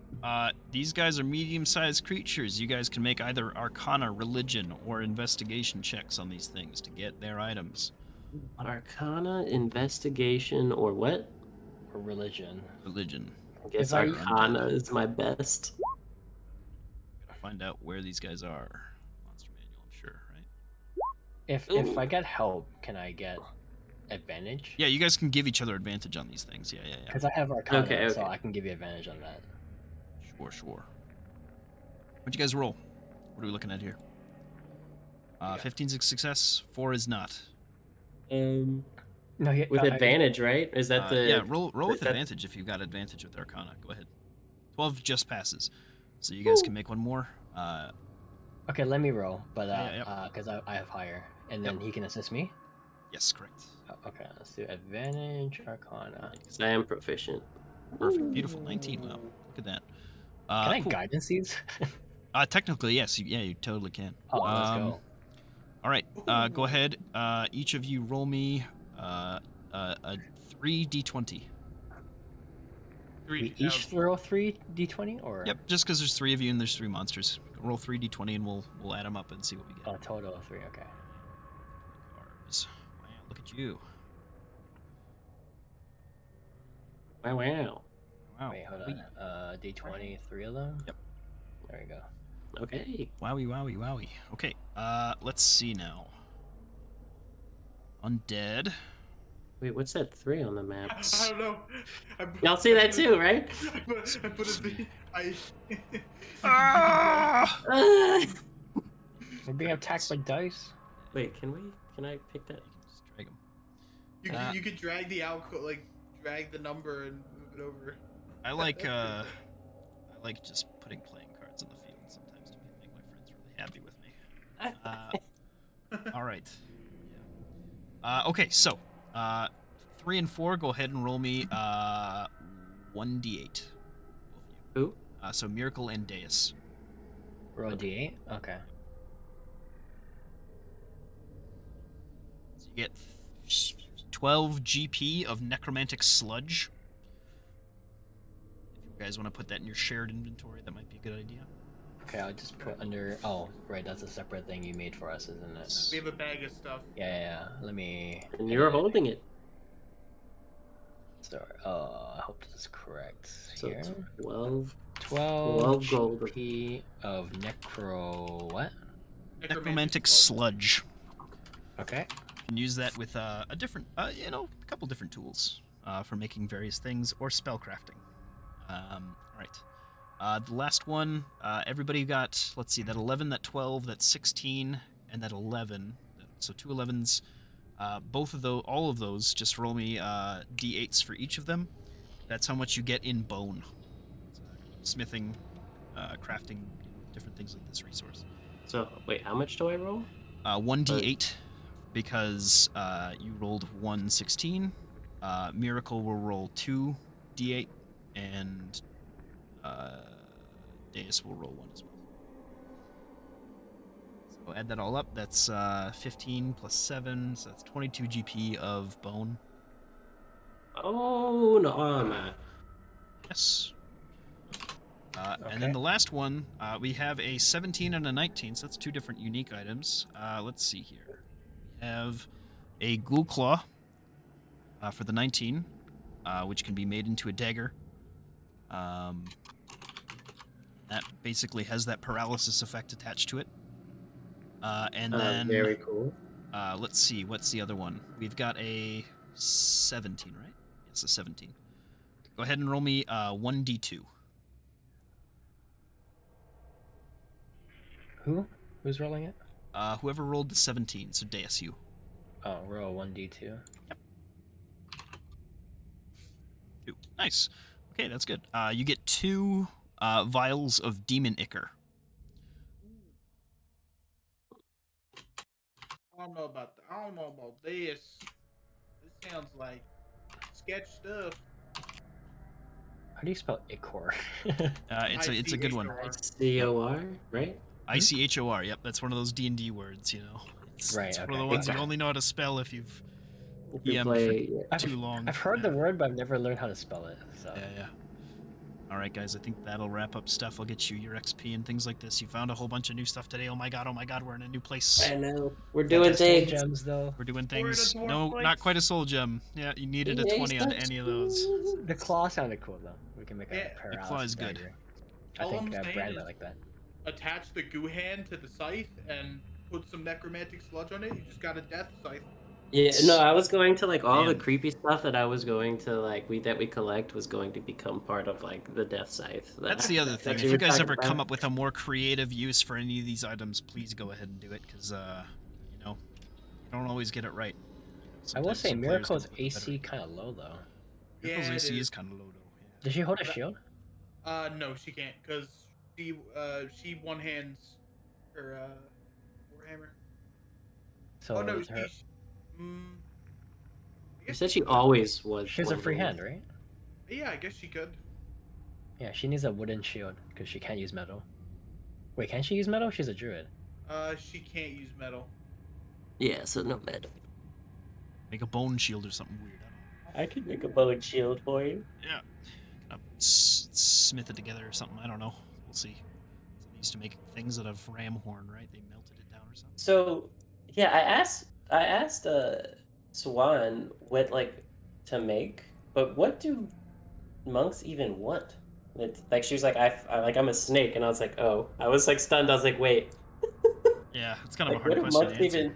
These guys are medium-sized creatures. You guys can make either Arcana, Religion, or Investigation checks on these things to get their items. Arcana, investigation, or what? Or religion. Religion. I guess If I- Arcana is my best. Gotta find out where these guys are. Monster manual, I'm sure, right? If Ooh. I get help, can I get advantage? Yeah, you guys can give each other advantage on these things. Yeah. Because I have Arcana, Okay, so okay. I can give you advantage on that. Sure. What'd you guys roll? What are we looking at here? 15's a success, 4 is not. No, No, with advantage, right? Is that the yeah, roll with that- advantage if you've got advantage with Arcana. Go ahead. 12 just passes. So you guys can make one more. Okay, let me roll, but Yeah. because I have higher, and then he can assist me. Yes, correct. Okay, let's do advantage Arcana. Because I am proficient. Perfect. Beautiful. 19. Wow. Look at that. Can I cool. guidance these? Technically, yes. You totally can. Oh, let's go. All right. Go ahead. Each of you roll me a 3d20. We each throw 3d20, or Yep. Just because there's 3 of you and there's 3 monsters. Roll 3d20 and we'll add them up and see what we get. a total of 3. Okay. Cards. Wow. Look at you. Wow. Wow. Wait, hold on. D20, 3 of them. Yep. There we go. Okay. Wowie. Okay. Let's see now. Undead. Wait, what's that 3 on the map? I don't know. Y'all see that too, right? I put a thing. We're being attacked by dice. Wait, can I pick that? Just drag them. You could drag the drag the number and move it over. I like just putting playing cards on the field sometimes to make my friends really happy with me. All right. Yeah. Okay, so 3 and 4, go ahead and roll me 1d8. Both of you. Who? So Miracle and Deus. Roll D8. Okay. So you get 12 GP of necromantic sludge. If you guys want to put that in your shared inventory, that might be a good idea. Okay, I'll just put under. Oh, right, that's a separate thing you made for us, isn't it? We have a bag of stuff. Yeah. Let me. And you're holding it. Sorry. I hope this is correct. So Here. 12 12 gold. GP of necro. What? Necromantic sludge. Okay. You can use that with a different, a couple different tools for making various things or spell crafting. All right. The last one, everybody got, let's see, that 11, that 12, that 16, and that 11. So 2 11s. All of those, just roll me d8s for each of them. That's how much you get in bone. Smithing, crafting, different things like this resource. So, wait, how much do I roll? 1d8, because you rolled 116. Miracle will roll 2d8, and Deus will roll 1 as well. So add that all up. That's 15 plus 7, so that's 22 GP of bone. Oh, no, man. Yes. Okay. And then the last one, we have a 17 and a 19, so that's 2 different unique items. Let's see here. We have a ghoul claw for the 19, which can be made into a dagger. That basically has that paralysis effect attached to it. And then Very cool. let's see, what's the other one? We've got a 17, right? Yes, a 17. Go ahead and roll me 1d2. Who's rolling it? Whoever rolled the 17, so Deus, you. Oh, roll 1d2. Yep. 2. Nice. Okay, that's good. You get 2 vials of demon ichor. I don't know about this. This sounds like sketch stuff. How do you spell ichor? It's a good one. COR, right? ICHOR. Yep, that's one of those D&D words. It's Right, one of okay. the ones you only know how to spell if you've If we EM play, for too long. I've heard yeah. the word, but I've never learned how to spell it. So Yeah. All right, guys. I think that'll wrap up stuff. I'll get you your XP and things like this. You found a whole bunch of new stuff today. Oh my god! We're in a new place. I know we're Got doing the soul things. gems though. We're doing We're in a things. dwarf No, place. not quite a soul gem. Yeah, you needed a 20 on any of those. The claw sounded cool though. We can make Yeah, a paralysis claw is good. dagger. I All think I'm saying Brad is- might like that. Attach the goo hand to the scythe and put some necromantic sludge on it. You just got a death scythe. Yeah, no, I was going to like all the Man. creepy stuff that I was going to like we collect was going to become part of like the death scythe. That's the other thing. that If you were guys talking ever come about. up with a more creative use for any of these items, please go ahead and do it, because you know, you don't always get it right. I will Sometimes say some players Miracle's come up with better AC kind of low though. Miracle's Yeah, it AC is. is kind of low though. Yeah. Does she hold a shield? No, she can't, because she one hands her warhammer. So Oh no, her, I You guess said she could. always was. she has a one free hand. hand, right? Yeah, I guess she could. Yeah, she needs a wooden shield because she can't use metal. Wait, can she use metal? She's a druid. She can't use metal. Yeah, so no metal. Make a bone shield or something weird. I could make a bone shield for you. Yeah. Smith it together or something. I don't know. We'll see. They used to make things out of ram horn, right? They melted it down or something. So yeah, I asked Swan what like to make, but what do monks even want? It's like she was like I'm a snake, and I was like, oh, I was like stunned. I was like, wait, Yeah, it's kind of like a what hard do question monks to answer. even?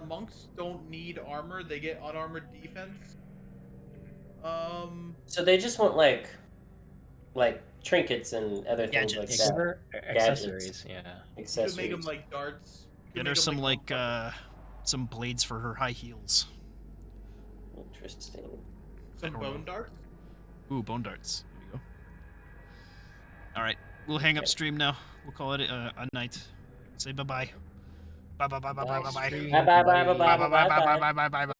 Monks don't need armor. They get unarmored defense. So they just want like trinkets and other things like Gadgets. Yeah, that. give her accessories. Yeah. You could Accessories. make them like darts. You could Get her make 'em some like some blades for her high heels. Interesting. some I don't bone know. darts. Ooh, bone darts. There you go. All right, we'll hang up Okay. stream now. We'll call it a night. Say bye bye. Bye bye bye bye bye bye bye. Stream. Bye bye bye bye bye Bye bye bye bye bye bye. bye bye bye bye.